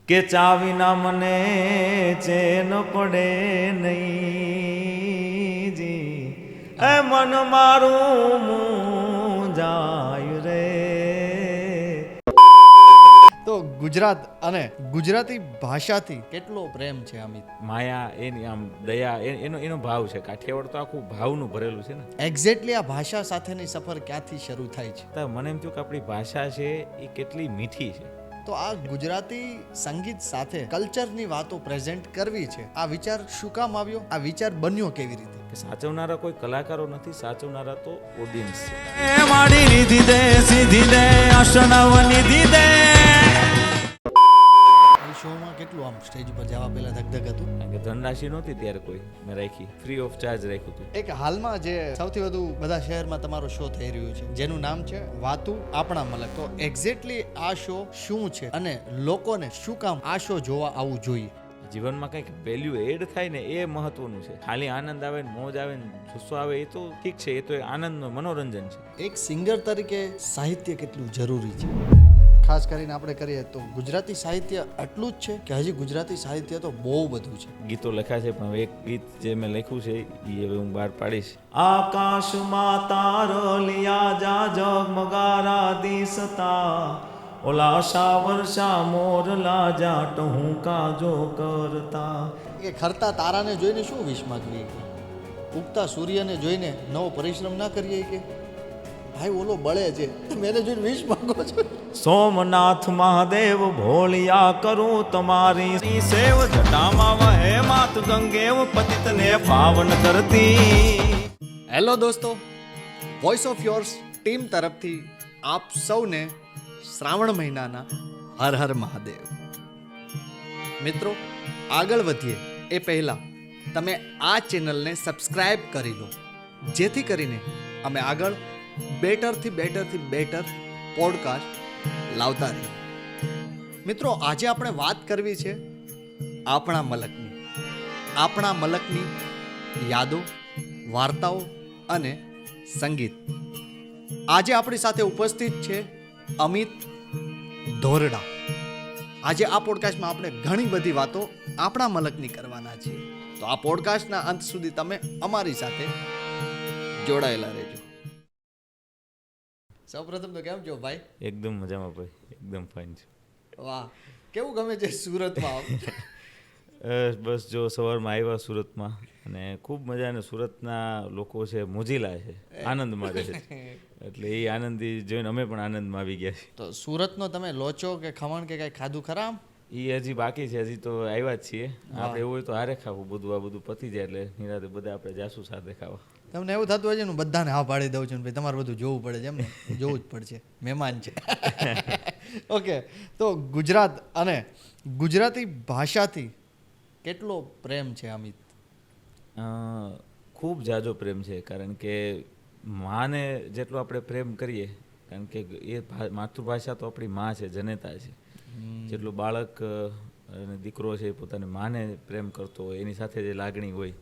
કે ચાવીના મને ચેન પડે નહીં જી એ મન મારું મૂંઝાય રે. તો ગુજરાત અને ગુજરાતી ભાષાથી કેટલો પ્રેમ છે અમિત? માયા એની આમ દયા એનો ભાવ છે. કાઠિયાવાડ તો આખું ભાવનું ભરેલું છે ને. એક્ઝેક્ટલી આ ભાષા સાથેની સફર ક્યાંથી શરૂ થાય છે? તો મને એમ થયું કે આપણી ભાષા છે એ કેટલી મીઠી છે. તો આ ગુજરાતી સંગીત સાથે કલ્ચરની વાતો પ્રેઝન્ટ કરવી છે, આ વિચાર શું કામ આવ્યો? આ વિચાર બન્યો કેવી રીતે? કે સાચવનારા કોઈ કલાકારો નથી, સાચવનારા તો ઓડિયન્સ છે. માડી લીધી દે સીધી દે આસનાવ નિધિ દે. શોમાં કેટલું આમ સ્ટેજ ઉપર જવા પહેલા ધગધગ હતું? કારણ કે ધનરાશિ નહોતી ત્યારે કોઈ મેં રાખી, ફ્રી ઓફ ચાર્જ રાખ્યું હતું. એક હાલમાં જે સૌથી વધુ બધા શહેરમાં તમારો શો થઈ રહ્યો છે જેનું નામ છે વાતું આપણા મલક. તો એક્ઝેક્ટલી આ શો શું છે અને લોકોને શું કામ આ શો જોવા આવવું જોઈએ? જીવનમાં કંઈક વેલ્યુ એડ થાય ને એ મહત્વનું છે. ખાલી આનંદ આવે ને મોજ આવે ને જુસ્સો આવે એ તો ઠીક છે, એ તો આનંદનો મનોરંજન છે. એક સિંગર તરીકે સાહિત્ય કેટલું જરૂરી છે? ખાસ કરીને આપણે કરીએ તો ગુજરાતી સાહિત્ય આટલું જ છે કે હજી ગુજરાતી સાહિત્ય તો બહુ બધું છે? ગીતો લખ્યા છે પણ એક ગીત જે મેં લખ્યું છે એ હવે હું બહાર પાડીશ. આકાશમાં તારલિયા જા જગમગારા દિસતા ઓલા આશા વર્ષા મોરલા જા ટહુકા જો કરતા. કે ખરતા તારાને જોઈને શું વિશ માંગવી, ઉગતા સૂર્યને જોઈને નવો પરિશ્રમ ના કરીએ કે ભાઈ ઓલો બળે છે મેને જોઈને વિશ માંગો છો? સોમનાથ મહાદેવ ભોળિયા કરું તમારી સેવ જટામાં વહે માત ગંગેવ પતિતને પાવન કરતી. હેલો દોસ્તો, વોઇસ ઓફ યોર્સ ટીમ તરફથી આપ સૌને શ્રાવણ મહિનાના હર હર મહાદેવ. મિત્રો, આગળ વધીએ એ પહેલાં તમે આ ચેનલને સબસ્ક્રાઇબ કરી લો, જેથી કરીને અમે આગળ બેટરથી બેટર પોડકાસ્ટ લાવતા રહીએ. મિત્રો, આજે આપણે વાત કરવી છે આપણા મલકની યાદો, વાર્તાઓ અને સંગીત. આજે આપણી સાથે ઉપસ્થિત છે અમિત ધોરડા. આજે આ પોડકાસ્ટમાં આપણે ઘણી બધી વાતો આપણા મલકની કરવાના છીએ. તો આ પોડકાસ્ટના અંત સુધી તમે અમારી સાથે જોડાયેલા રહેજો. સૌપ્રથમ તો કેમ છો ભાઈ? એકદમ મજામાં ભાઈ, એકદમ ફાઇન છે. વાહ, કેવું ગમે છે સુરતમાં? બસ જો સવારમાં આવ્યા સુરતમાં અને ખૂબ મજા, અને સુરતના લોકો છે મોજીલા છે, આનંદમાં રહે છે, એટલે એ આનંદી જોઈને અમે પણ આનંદમાં આવી ગયા છીએ. તો સુરતનો તમે લોચો કે ખમણ કે કઈ ખાધું ખરા? એ હજી બાકી છે, હજી તો આવ્યા જ છીએ. આપણે એવું હોય તો હારે ખાવું, આ બધું પતી જાય એટલે નિરાતે બધા આપણે જાસુ સાથે ખાવા. તમને એવું થતું હોય છે ને બધાને હા પાડી દઉં છું, ભાઈ તમારે બધું જોવું પડે છે એમ ને? જોવું જ પડશે, મહેમાન છે. ઓકે, તો ગુજરાત અને ગુજરાતી ભાષાથી કેટલો પ્રેમ છે અમિત? ખૂબ જાજો પ્રેમ છે, કારણ કે માને જેટલો આપણે પ્રેમ કરીએ, કારણ કે એ માતૃભાષા તો આપણી માં છે, જનેતા છે. જેટલું બાળક અને દીકરો છે પોતાની માને પ્રેમ કરતો હોય, એની સાથે જે લાગણી હોય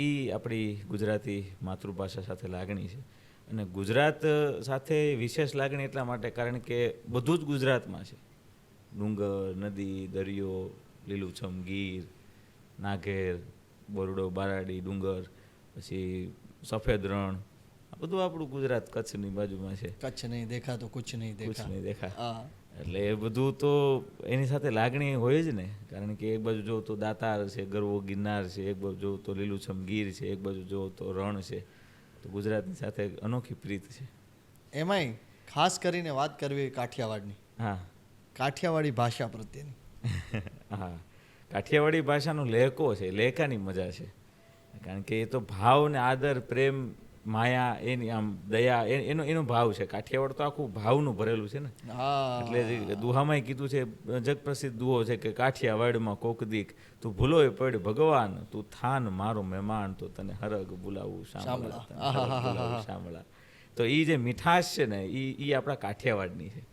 એ આપણી ગુજરાતી માતૃભાષા સાથે લાગણી છે. અને ગુજરાત સાથે વિશેષ લાગણી એટલા માટે કારણ કે બધું જ ગુજરાતમાં છે. ડુંગર, નદી, દરિયો, લીલુંછમ ગીર, નાઘેર, બોરડો, બારાડી, ડુંગર, પછી સફેદ રણ, આ બધું આપણું ગુજરાત કચ્છની બાજુમાં છે. કચ્છ નહીં દેખા તો કુછ નહીં દેખા. એટલે એ બધું તો એની સાથે લાગણી હોય જ ને, કારણ કે એક બાજુ જોવો તો દાતાર છે, ગરવો ગિરનાર છે, એક બાજુ જોવો તો લીલુંછમ ગીર છે, એક બાજુ જોવો તો રણ છે. તો ગુજરાતની સાથે અનોખી પ્રીત છે. એમાંય ખાસ કરીને વાત કરવી કાઠિયાવાડની. હા, કાઠિયાવાડી ભાષા પ્રત્યેની. હા, કાઠિયાવાડી ભાષાનો લહેકો છે, લહેકાની મજા છે, કારણ કે એ તો ભાવ ને આદર, પ્રેમ, માયા, એની આમ દયા એનો ભાવ છે. કાઠિયાવાડ તો આખું ભાવનું ભરેલું છે ને. એટલે દુહામાં કીધું છે, જગપ્રસિદ્ધ દુહો છે કે કાઠિયાવાડમાં કોક દીક તું ભૂલોય પડ ભગવાન, તું થાન મારો મહેમાન, તો તને હરગ બોલાવું શામળા. તો એ જે મીઠાશ છે ને એ આપણા કાઠિયાવાડની છે.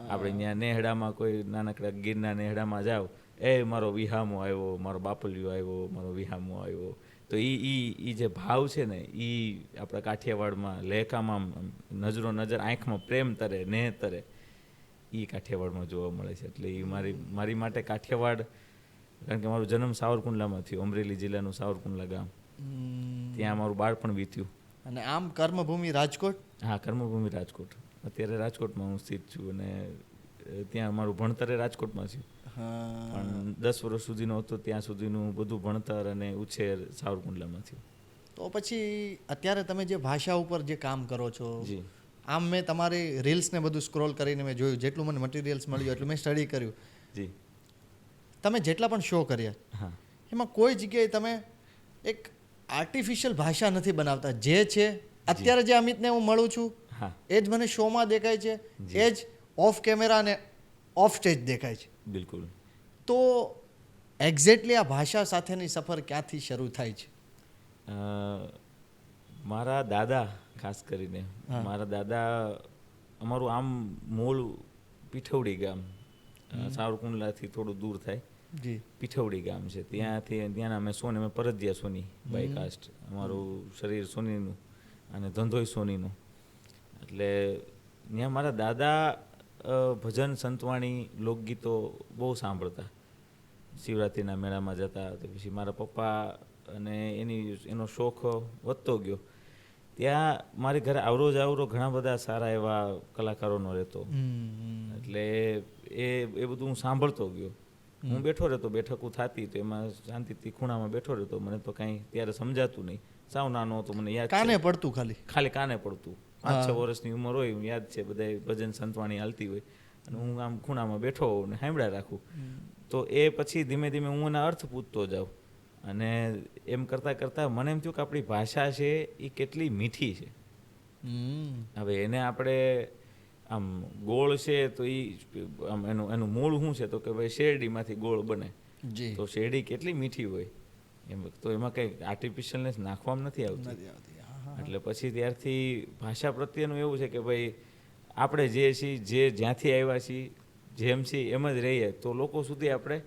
આપણે ત્યાં નેહડામાં કોઈ નાનકડા ગીરના નેહડામાં જાવ, એ મારો વિહામો આવ્યો, મારો બાપલિયો આવ્યો, મારો વિહામો આવ્યો. તો એ જે ભાવ છે ને એ આપણા કાઠિયાવાડમાં લહેકામાં નજરો નજર આંખમાં પ્રેમ તરે, નેહ તરે, એ કાઠિયાવાડમાં જોવા મળે છે. એટલે એ મારી માટે કાઠિયાવાડ, કારણ કે મારો જન્મ સાવરકુંડલામાં થયો, અમરેલી જિલ્લાનું સાવરકુંડલા ગામ, ત્યાં મારું બાળપણ વીત્યું. અને આમ કર્મભૂમિ રાજકોટ. હા, કર્મભૂમિ રાજકોટ. અત્યારે રાજકોટમાં હું સ્થિત છું અને ત્યાં મારું ભણતર રાજકોટમાં છે. પણ 10 વર્ષ સુધીનો હતો ત્યાં સુધીનું બધું ભણતર અને ઉછેર સાવરકુંડલામાં થયું. તો પછી અત્યારે તમે જે ભાષા ઉપર જે કામ કરો છો, જી. આમ મેં તમારી રીલ્સ ને બધું સ્ક્રોલ કરીને મેં જોયું, જેટલું મને મટીરિયલ્સ મળ્યું એટલું મેં સ્ટડી કર્યું. જી. તમે જેટલા પણ શો કર્યા, હા. એમાં કોઈ જગ્યાએ તમે એક આર્ટિફિશિયલ ભાષા નથી બનાવતા. જે છે અત્યારે જે અમિતને હું મળું છું હા. એ જ મને શોમાં દેખાય છે, એ જ ઓફ કેમેરા અને ઓફ સ્ટેજ દેખાય છે. બિલકુલ. તો એક્ઝેક્ટલી આ ભાષા સાથેની સફર ક્યાંથી શરૂ થાય છે? મારા દાદા, ખાસ કરીને મારા દાદા, અમારું આમ મૂળ પીઠવડી ગામ, સાવરકુંડલાથી થોડું દૂર થાય, જી. પીઠવડી ગામ છે. ત્યાંના અમે સોની, અમે પરજિયા સોની બાય કાસ્ટ, અમારું શરીર સોનીનું અને ધંધોય સોનીનું. એટલે ત્યાં મારા દાદા ભજન, સંતવાણી, લોકગીતો બહુ સાંભળતા. શિવરાત્રિના મેળામાં જતા. તો પછી મારા પપ્પા અને એનો શોખ વધતો ગયો. ત્યાં મારી ઘરે આવરો ઘણા બધા સારા એવા કલાકારોનો રહેતો. એટલે એ બધું હું સાંભળતો ગયો. હું બેઠો રહેતો, બેઠકું થતી તો એમાં શાંતિથી ખૂણામાં બેઠો રહેતો. મને તો કાંઈ ત્યારે સમજાતું નહીં, સાવ નાનો હતો, મને યાદ કાને પડતું, ખાલી કાને પડતું. 5-6 વર્ષની ઉંમર હોય, હું યાદ છે, બધા ભજન સંતવાણી હાલતી હોય અને હું આમ ખૂણામાં બેઠો હોઉં ને સાંભળ્યા રાખું. તો એ પછી ધીમે ધીમે હું એના અર્થ પૂછતો જાઉં અને એમ કરતાં કરતાં મને એમ થયું કે આપણી ભાષા છે એ કેટલી મીઠી છે. હવે એને આપણે આમ ગોળ છે તો એ આમ એનું મૂળ શું છે, તો કે ભાઈ શેરડીમાંથી ગોળ બને. તો શેરડી કેટલી મીઠી હોય, એમ તો એમાં કંઈ આર્ટિફિશિયલનેસ નાખવામાં નથી આવતી. એટલે પછી ત્યારથી ભાષા પ્રત્યેનું એવું છે કે ભાઈ આપણે જે છીએ, જ્યાંથી આવ્યા છીએ, જેમ છીએ એમ જ રહીએ તો લોકો સુધી આપણે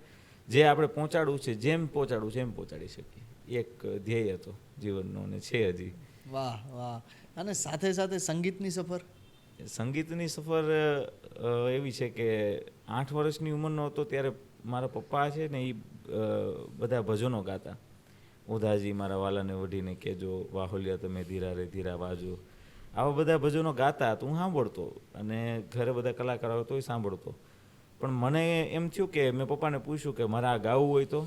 જે આપણે પહોંચાડવું છે, જેમ પહોંચાડવું છે એમ પહોંચાડી શકીએ. એક ધ્યેય હતો જીવનનો અને છે હજી. વાહ વાહ. અને સાથે સાથે સંગીતની સફર? સંગીતની સફર એવી છે કે 8 વર્ષની ઉંમરનો હતો ત્યારે મારા પપ્પા છે ને એ બધા ભજનો ગાતા. ઉધાજી મારા વાલાને વઢીને કેજો, વાહોલિયા તમે ધીરા રે ધીરા વાજો, આવા બધા ભજનો ગાતા. તો હું સાંભળતો અને ઘરે બધા કલાકારો તોય સાંભળતો. પણ મને એમ થયું કે મેં પપ્પાને પૂછ્યું કે મારે આ ગાવું હોય તો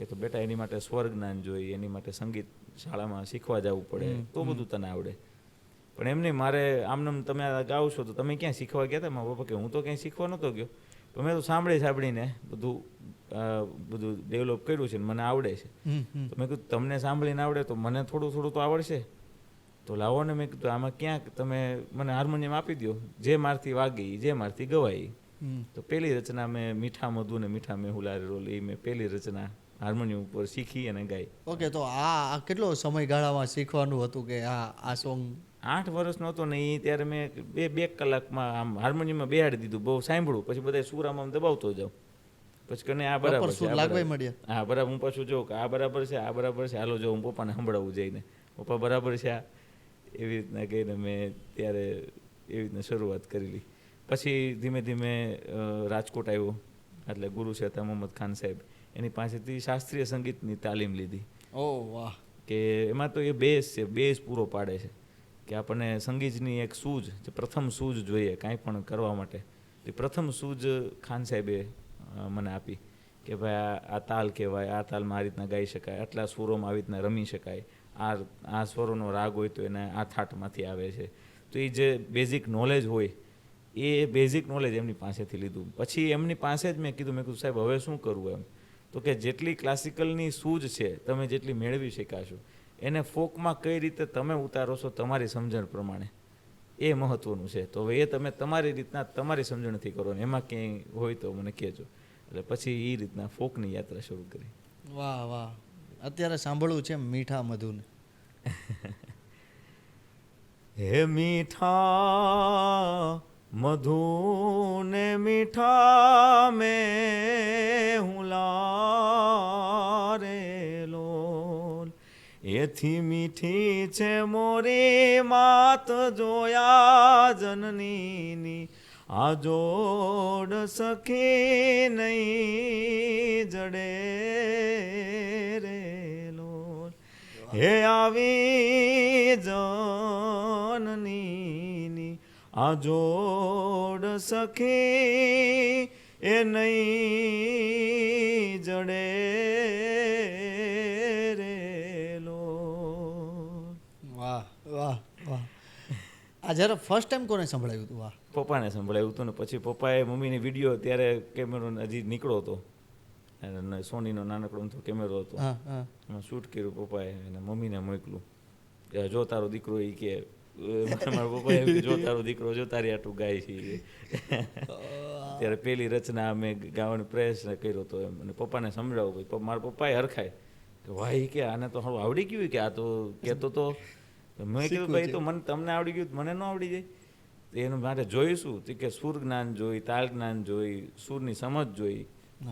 તો બેટા એની માટે સ્વર જ્ઞાન જોઈએ, એની માટે સંગીત શાળામાં શીખવા જવું પડે તો બધું તને આવડે. પણ એમ નહીં, મારે આમનામ તમે ગાવ છો તો તમે ક્યાં શીખવા ગયા હતા? મારા પપ્પા કે હું તો ક્યાંય શીખવા નહોતો ગયો, પણ મેં તો સાંભળીને બધું ડેવલપ કર્યું છે ને મને આવડે છે. તો મેં કીધું તમને સાંભળીને આવડે તો મને થોડું તો આવડશે. તો લાવો ને, મેં કીધું આમાં ક્યાંક તમે મને હાર્મોનિયમ આપી દો, જે મારથી વાગી, જે મારથી ગવાઈ. તો પહેલી રચના મેં મીઠા મધુ ને મીઠા મેહુલારે રોલ, એ મેં પહેલી રચના હાર્મોનિયમ ઉપર શીખી અને ગાઈ. ઓકે. તો આ કેટલો સમયગાળામાં શીખવાનું હતું કે આ સોંગ? 8 વર્ષનો હતો ને એ ત્યારે મેં 2 કલાકમાં આમ હાર્મોનિયમમાં બેહાડી દીધું, બહુ સાંભળું, પછી બધા સુરામાં દબાવતો જાઉં, પછી કે આ બરાબર છે, હા બરાબર. હું પાછું જોઉં કે આ બરાબર છે, આ બરાબર છે, હાલો જો હું પપ્પાને સંભળાવું જઈને, પપ્પા બરાબર છે આ, એવી રીતના કહીને મેં ત્યારે એવી રીતના શરૂઆત કરેલી. પછી ધીમે ધીમે રાજકોટ આવ્યો, એટલે ગુરુ છે મોહમ્મદ ખાન સાહેબ, એની પાસેથી શાસ્ત્રીય સંગીતની તાલીમ લીધી. ઓહ વાહ. કે એમાં તો એ બેઝ છે, બેઝ પૂરો પાડે છે કે આપણને સંગીતની એક સૂઝ, જે પ્રથમ સૂઝ જોઈએ કાંઈ પણ કરવા માટે, એ પ્રથમ સૂઝ ખાન સાહેબે મને આપી કે ભાઈ આ તાલ કહેવાય, આ તાલમાં આ રીતના ગાઈ શકાય, આટલા સ્વરોમાં આવી રીતના રમી શકાય, આ સ્વરોનો રાગ હોય તો એને આ થાટમાંથી આવે છે. તો એ જે બેઝિક નોલેજ હોય એ બેઝિક નોલેજ એમની પાસેથી લીધું. પછી એમની પાસે જ મેં કીધું સાહેબ હવે શું કરવું એમ? તો કે જેટલી ક્લાસિકલની સૂઝ છે તમે જેટલી મેળવી શકાશો, એને ફોકમાં કઈ રીતે તમે ઉતારો છો તમારી સમજણ પ્રમાણે, એ મહત્ત્વનું છે. તો હવે એ તમે તમારી રીતના તમારી સમજણથી કરો ને એમાં ક્યાંય હોય તો મને કહેજો. એટલે પછી એ રીતના ફોકની યાત્રા શરૂ કરી. વાહ વાહ. અત્યારે સાંભળવું છે મીઠા મધુને. હે મીઠા મધુ ને મીઠા મેહુલા લોલ, એથી મીઠી છે મોરી માત જોયા જનનીની, આ જોડ સખી નહીં જડે રે લોલ હે આવી જનની આ જોડ સખી એ નહીં જડે રે લોલ. વાહ વાહ વાહ. આ જ્યારે ફર્સ્ટ ટાઈમ કોને સંભળાયું હતું? વાહ. પપ્પાને સંભળાયું હતું ને પછી પપ્પાએ મમ્મીને વિડીયો ત્યારે કેમેરો હજી નીકળો હતો અને સોનીનો નાનકડો અમથો કેમેરો હતો હા હા. એમાં શૂટ કર્યું પપ્પાએ અને મમ્મીને મોકલું કે જો તારો દીકરો એ કે મારા પપ્પાએ એમ કે જો તારો દીકરો જો તારી આટલું ગાય છે ઈ. ત્યારે પહેલી રચના અમે ગાવાનો પ્રયત્ન કર્યો હતો એમ અને પપ્પાને સમજાવું ભાઈ મારા પપ્પાએ હરખાય કે ભાઈ કે આને તો સારું આવડી ગયું કે આ તો કહેતો તો મેં કીધું ભાઈ તો મને તમને આવડી ગયું મને ન આવડી જાય તો એનું માટે જોઈશું તો કે સુર જ્ઞાન જોઈ તાલ જ્ઞાન જોઈ સુરની સમજ જોઈ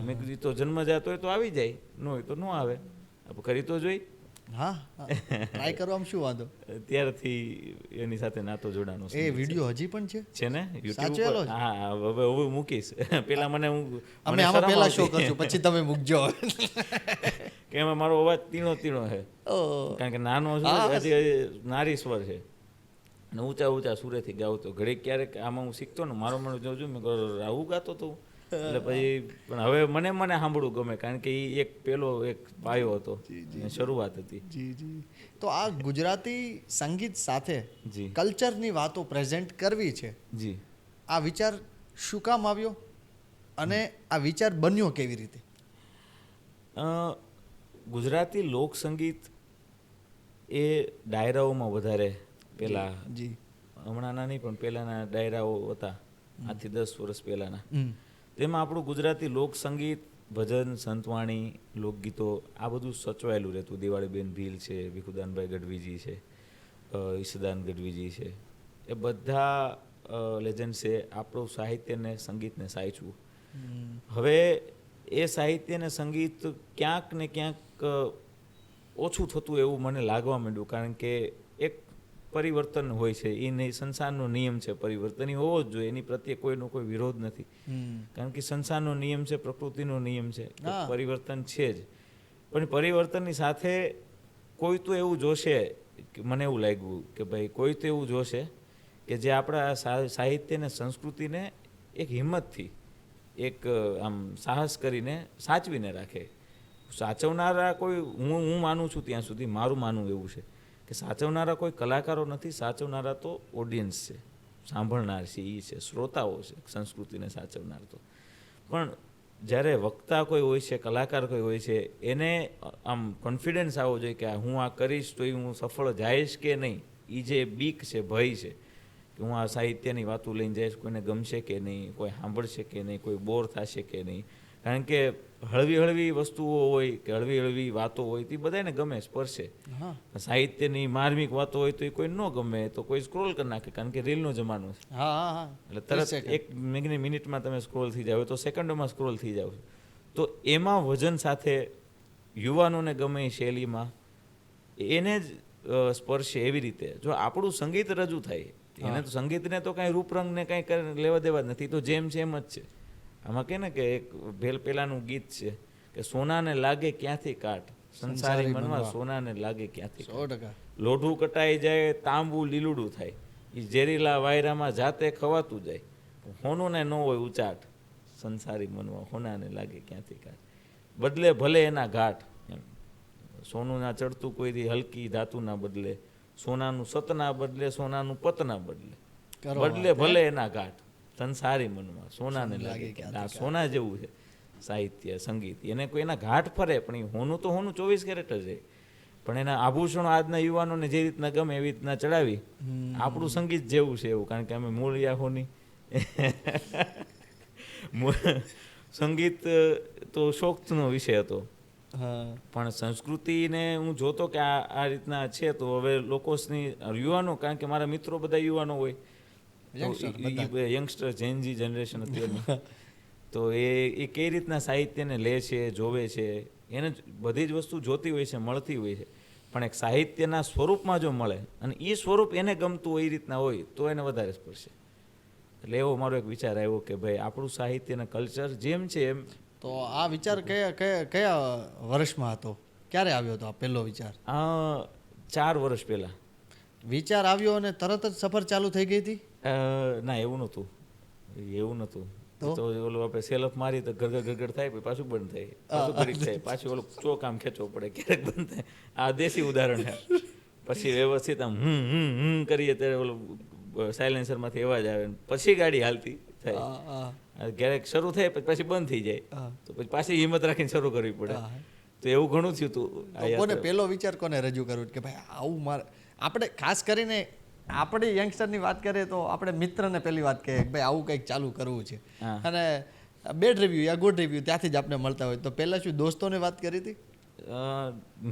મેં કીધું ઈ તો જન્મજાત હોય તો આવી જાય ન હોય તો ન આવે આપણે કરી તો જોઈ. હા ટ્રાય કરવામાં શું વાંધો? ત્યારથી એની સાથે નાતો જોડાનો એ વિડીયો હજી પણ છે? છે ને YouTube સાચવેલો ઉપર. છે? હા હવે મૂકીશ પેલા મને અમે આમાં પહેલા શો કરશું પછી તમે મૂકજો. કે એમાં મારો અવાજ તીણો તીણો છે કારણ કે નાનો છું હજી નારી સ્વર છે અને ઊંચા ઊંચા સુરેથી ગાઉં તો ઘડીક ક્યારેક આમાં હું શીખતો ને મારો મને જોઉં છું મેં આવું ગાતો તો એટલે પછી પણ હવે મને સાંભળવું ગમે કારણ કે એ એક પેલો એક પાયો હતો શરૂઆત હતી. જી જી. તો આ ગુજરાતી સંગીત સાથે જી કલ્ચરની વાતો પ્રેઝન્ટ કરવી છે, જી આ વિચાર શું કામ આવ્યો અને આ વિચાર બન્યો કેવી રીતે? ગુજરાતી લોક સંગીત એ ડાયરાઓમાં વધારે પહેલાં જી હમણાંના નહીં પણ પહેલાંના ડાયરાઓ હતા આજથી 10 વર્ષ પહેલાંના હમ. તેમાં આપણું ગુજરાતી લોક સંગીત ભજન સંતવાણી લોકગીતો આ બધું સચવાયેલું રહેતું. દિવાળીબેન ભીલ છે, ભીખુદાનભાઈ ગઢવીજી છે, ઈશદાન ગઢવીજી છે, એ બધા લેજન્ડ્સે આપણું સાહિત્યને સંગીતને સાચવું. હવે એ સાહિત્યને સંગીત ક્યાંક ને ક્યાંક ઓછું થતું એવું મને લાગવા માંડ્યું કારણ કે એક પરિવર્તન હોય છે એ સંસારનો નિયમ છે, પરિવર્તન હોવો જ જોઈએ, એની પ્રત્યે કોઈનો કોઈ વિરોધ નથી કારણ કે સંસારનો નિયમ છે, પ્રકૃતિનો નિયમ છે, પરિવર્તન છે જ. પણ પરિવર્તનની સાથે કોઈ તો એવું જોશે કે મને એવું લાગ્યું કે ભાઈ કોઈ તો એવું જોશે કે જે આપણા સાહિત્યને સંસ્કૃતિને એક હિંમતથી એક આમ સાહસ કરીને સાચવીને રાખે. સાચવનારા કોઈ હું માનું છું ત્યાં સુધી મારું માનવું એવું છે કે સાચવનારા કોઈ કલાકારો નથી, સાચવનારા તો ઓડિયન્સ છે, સાંભળનાર છે, એ છે, શ્રોતાઓ છે સંસ્કૃતિને સાચવનાર. તો પણ જ્યારે વક્તા કોઈ હોય છે, કલાકાર કોઈ હોય છે, એને આમ કોન્ફિડન્સ આવવો જોઈએ કે હું આ કરીશ તો હું સફળ જઈશ કે નહીં. એ જે બીક છે, ભય છે કે હું આ સાહિત્યની વાતો લઈને જઈશ, કોઈને ગમશે કે નહીં, કોઈ સાંભળશે કે નહીં, કોઈ બોર થશે કે નહીં. કારણ કે હળવી હળવી વસ્તુઓ હોય કે હળવી હળવી વાતો હોય તે બધાને ગમે, સ્પર્શે. સાહિત્યની માર્મિક વાતો હોય તો એ કોઈ ન ગમે તો કોઈ સ્ક્રોલ કરી નાખે કારણ કે રીલનો જમાનો છે. એટલે તરત એક મિનિટમાં તમે સ્ક્રોલ થઈ જાવ તો સેકન્ડોમાં સ્ક્રોલ થઈ જાવ. તો એમાં વજન સાથે યુવાનોને ગમે એ શૈલીમાં એને જ સ્પર્શે એવી રીતે જો આપણું સંગીત રજૂ થાય. એને તો સંગીતને તો કાંઈ રૂપરંગને કાંઈ લેવા દેવા જ નથી, તો જેમ છે એમ જ છે. આમાં કે ને કે એક પેલાનું ગીત છે કે સોનાને લાગે ક્યાંથી કાટ, સંસારી મનમાં સોનાને લાગે ક્યાંથી. 100%. લોઢું કટાઈ જાય, તાંબુ લીલુડું થાય, એ ઝેરીલા વાયરામાં જાતે ખવાતું જાય, હોનુંને ન હોય ઉચાટ, સંસારી મનમાં હોનાને લાગે ક્યાંથી કાટ. બદલે ભલે એના ઘાટ, એમ સોનું ના ચડતું કોઈથી હલકી ધાતુના બદલે, સોનાનું સતના બદલે, સોનાનું પતના બદલે, બદલે ભલે એના ઘાટ, સંસારી મનમાં સોનાને લાગે. આ સોના જેવું છે સાહિત્ય સંગીત. એને કોઈ એના ઘાટ ફરે પણ એ હોનું તો હોનું 24 કેરેટ જ છે, પણ એના આભૂષણો આજના યુવાનોને જે રીતના ગમે એવી રીતના ચડાવી. આપણું સંગીત જેવું છે એવું, કારણ કે અમે મૂળિયા હોની. સંગીત તો શોખનો વિષય હતો પણ સંસ્કૃતિને હું જોતો કે આ રીતના છે તો હવે લોકોની યુવાનો, કારણ કે મારા મિત્રો બધા યુવાનો હોય, યંગસ્ટર જેનજી જનરેશન અત્યારની, તો એ કઈ રીતના સાહિત્યને લે છે, જોવે છે, એને બધી જ વસ્તુ જોતી હોય છે, મળતી હોય છે, પણ એક સાહિત્યના સ્વરૂપમાં જો મળે અને એ સ્વરૂપ એને ગમતું હોય એ રીતના હોય તો એને વધારે સ્પર્શે. એટલે એવો મારો એક વિચાર આવ્યો કે ભાઈ આપણું સાહિત્ય અને કલ્ચર જેમ છે એમ. તો આ વિચાર કયા વર્ષમાં હતો, ક્યારે આવ્યો હતો આ પહેલો વિચાર? 4 વર્ષ પહેલાં. વિચાર આવ્યો અને તરત જ સફર ચાલુ થઈ ગઈ હતી? ના એવું નહોતું. તો ઓલું આપણે સેલફ મારી તો ગરગડ થાય પછી પાછું બંધ થાય, પાછું ઘડીક થાય, પાછું ઓલું ચોક આમ ખેંચવો પડે, ક્યારેક બંધ થાય. આ દેશી ઉદાહરણ છે. પછી વ્યવસ્થિત આમ કરીએ ત્યારે ઓલું સાયલેન્સરમાંથી અવાજ આવે પછી ગાડી હાલતી થાય. ક્યારેક શરૂ થાય પછી બંધ થઈ જાય તો પછી પાછી હિંમત રાખીને શરૂ કરવી પડે. તો એવું ઘણું થયું હતું. કોને પહેલો વિચાર કોને રજૂ કર્યો કે ભાઈ આવું મારે? આપણે ખાસ કરીને આપણે યંગસ્ટરની વાત કરીએ તો આપણે મિત્રને પહેલી વાત કહીએ કે ભાઈ આવું કંઈક ચાલુ કરવું છે, અને બેડ રિવ્યુ યા ગુડ રિવ્યુ ત્યાંથી જ આપણે મળતા હોય. તો પહેલાં શું દોસ્તોને વાત કરી હતી?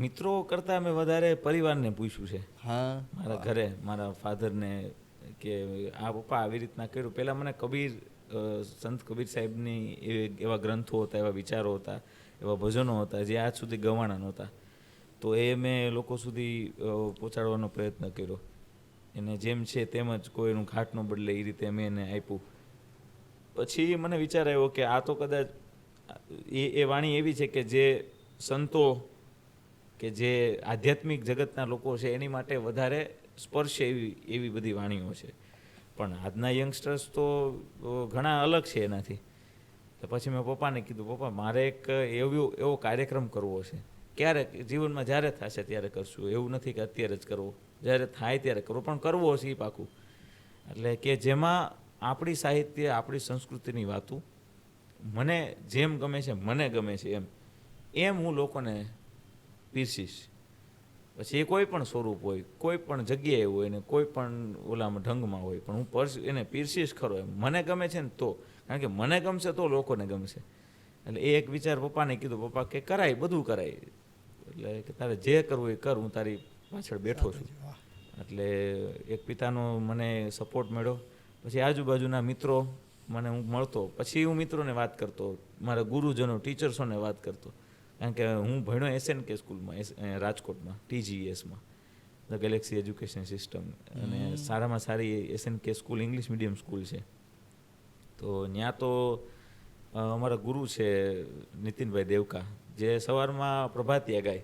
મિત્રો કરતાં મેં વધારે પરિવારને પૂછ્યું છે. હા, મારા ઘરે મારા ફાધરને કે આ પપ્પા આવી રીતના કર્યું. પહેલાં મને સંત કબીર સાહેબની એવા ગ્રંથો હતા, એવા વિચારો હતા, એવા ભજનો હતા જે આજ સુધી ગવાણા નહોતા. તો એ મેં લોકો સુધી પહોંચાડવાનો પ્રયત્ન કર્યો. એને જેમ છે તેમ જ કોઈનું ઘાટ ન બદલે એ રીતે મેં એને આપ્યું. પછી મને વિચાર આવ્યો કે આ તો કદાચ એ વાણી એવી છે કે જે સંતો કે જે આધ્યાત્મિક જગતના લોકો છે એની માટે વધારે સ્પર્શ એવી બધી વાણીઓ છે. પણ આજના યંગસ્ટર્સ તો ઘણા અલગ છે એનાથી. તો પછી મેં પપ્પાને કીધું, પપ્પા મારે એક એવો કાર્યક્રમ કરવો છે. ક્યારેક જીવનમાં જ્યારે થશે ત્યારે કરશું, એવું નથી કે અત્યારે જ કરવો, જ્યારે થાય ત્યારે કરવો, પણ કરવો હશે એ પાકું. એટલે કે જેમાં આપણી સાહિત્ય આપણી સંસ્કૃતિની વાતો મને જેમ ગમે છે મને ગમે છે એમ હું લોકોને પીરસીશ. પછી એ કોઈ પણ સ્વરૂપ હોય, કોઈ પણ જગ્યાએ હોય ને કોઈ પણ ઓલામાં ઢંગમાં હોય, પણ હું એને પીરસીશ ખરો. એમ મને ગમે છે ને તો, કારણ કે મને ગમશે તો લોકોને ગમશે. એટલે એ એક વિચાર પપ્પાને કીધું, પપ્પા કે કરાય, બધું કરાય. એટલે કે તારે જે કરવું એ કર, હું તારી પાછળ બેઠો છું. એટલે એક પિતાનો મને સપોર્ટ મળ્યો. પછી આજુબાજુના મિત્રો મને હું મળતો, પછી હું મિત્રોને વાત કરતો, મારા ગુરુજનો ટીચર્સોને વાત કરતો. કારણ કે હું ભણ્યો SNK સ્કૂલમાં, રાજકોટમાં, TGESમાં, ધ ગેલેક્સી એજ્યુકેશન સિસ્ટમ. અને સારામાં સારી SNK school English medium school છે. તો ત્યાં તો અમારા ગુરુ છે નીતિનભાઈ દેવકા, જે સવારમાં પ્રભાતિયા ગાય,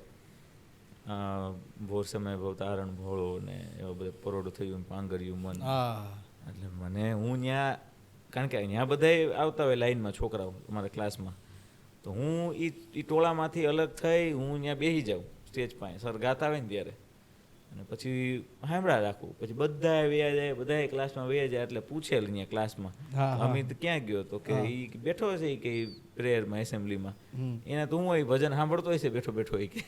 ભોર સમય ભવ તારણ ભોળો ને એવા બધા પરોડું થયું પાંગર્યું મન. એટલે મને હું ત્યાં, કારણ કે ત્યાં બધાય આવતા હોય લાઈનમાં છોકરાઓ અમારા ક્લાસમાં, તો હું એ ટોળામાંથી અલગ થઈ હું ત્યાં બેસી જાઉં સ્ટેજ પાસે, સર ગાતા હોય ને ત્યારે, અને પછી સાંભળા રાખું. પછી બધા વયા જાય, બધા ક્લાસમાં વયા જાય એટલે પૂછે અહીંયા ક્લાસમાં અમિત ક્યાં ગયો, તો કે એ બેઠો છે કે પ્રેયરમાં એસેમ્બલીમાં. એને તો હું એ ભજન સાંભળતો હોય છે બેઠો બેઠો એ કે.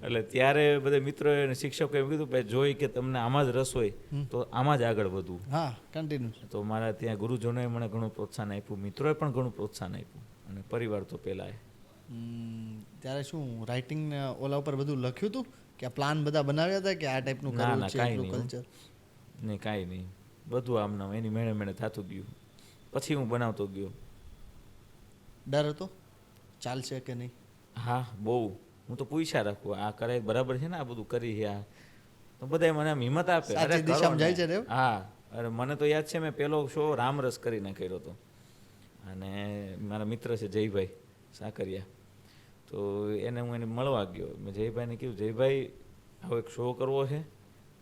એટલે ત્યારે બધા મિત્રોએ અને શિક્ષકોએ એમ કીધું ભાઈ જોઈ કે તમને આમાં જ રસ હોય તો આમાં જ આગળ વધવું. હા, કન્ટિન્યુ. તો મારા ત્યાં ગુરુજનોએ મને ઘણું પ્રોત્સાહન આપ્યું, મિત્રોએ પણ ઘણું પ્રોત્સાહન આપ્યું, અને પરિવાર તો પહેલાં. ત્યારે શું રાઇટિંગ ઓલા ઉપર બધું લખ્યું હતું કે પ્લાન બધા બનાવ્યા હતા કે આ ટાઈપનું કરવું છે એટલું કલ્ચર? નહીં, કાંઈ નહીં, બધું આમનામ એની મેળે મેળે થતું ગયું. પછી હું બનાવતો ગયો. ડર હતો ચાલશે કે નહીં? હા, બહુ. હું તો પૂછ્યા રાખું આ કરે બરાબર છે ને, આ બધું કરી છે આ, તો બધા મને આમ હિંમત આપે. સાચી દિશામાં જાય છે ને? હા, અરે મને તો યાદ છે મેં પહેલો શો રામરસ કરીને કર્યો હતો, અને મારા મિત્ર છે જયભાઈ સાકરિયા, તો એને હું મળવા ગયો. મેં જયભાઈને કીધું, જયભાઈ આવો એક શો કરવો છે.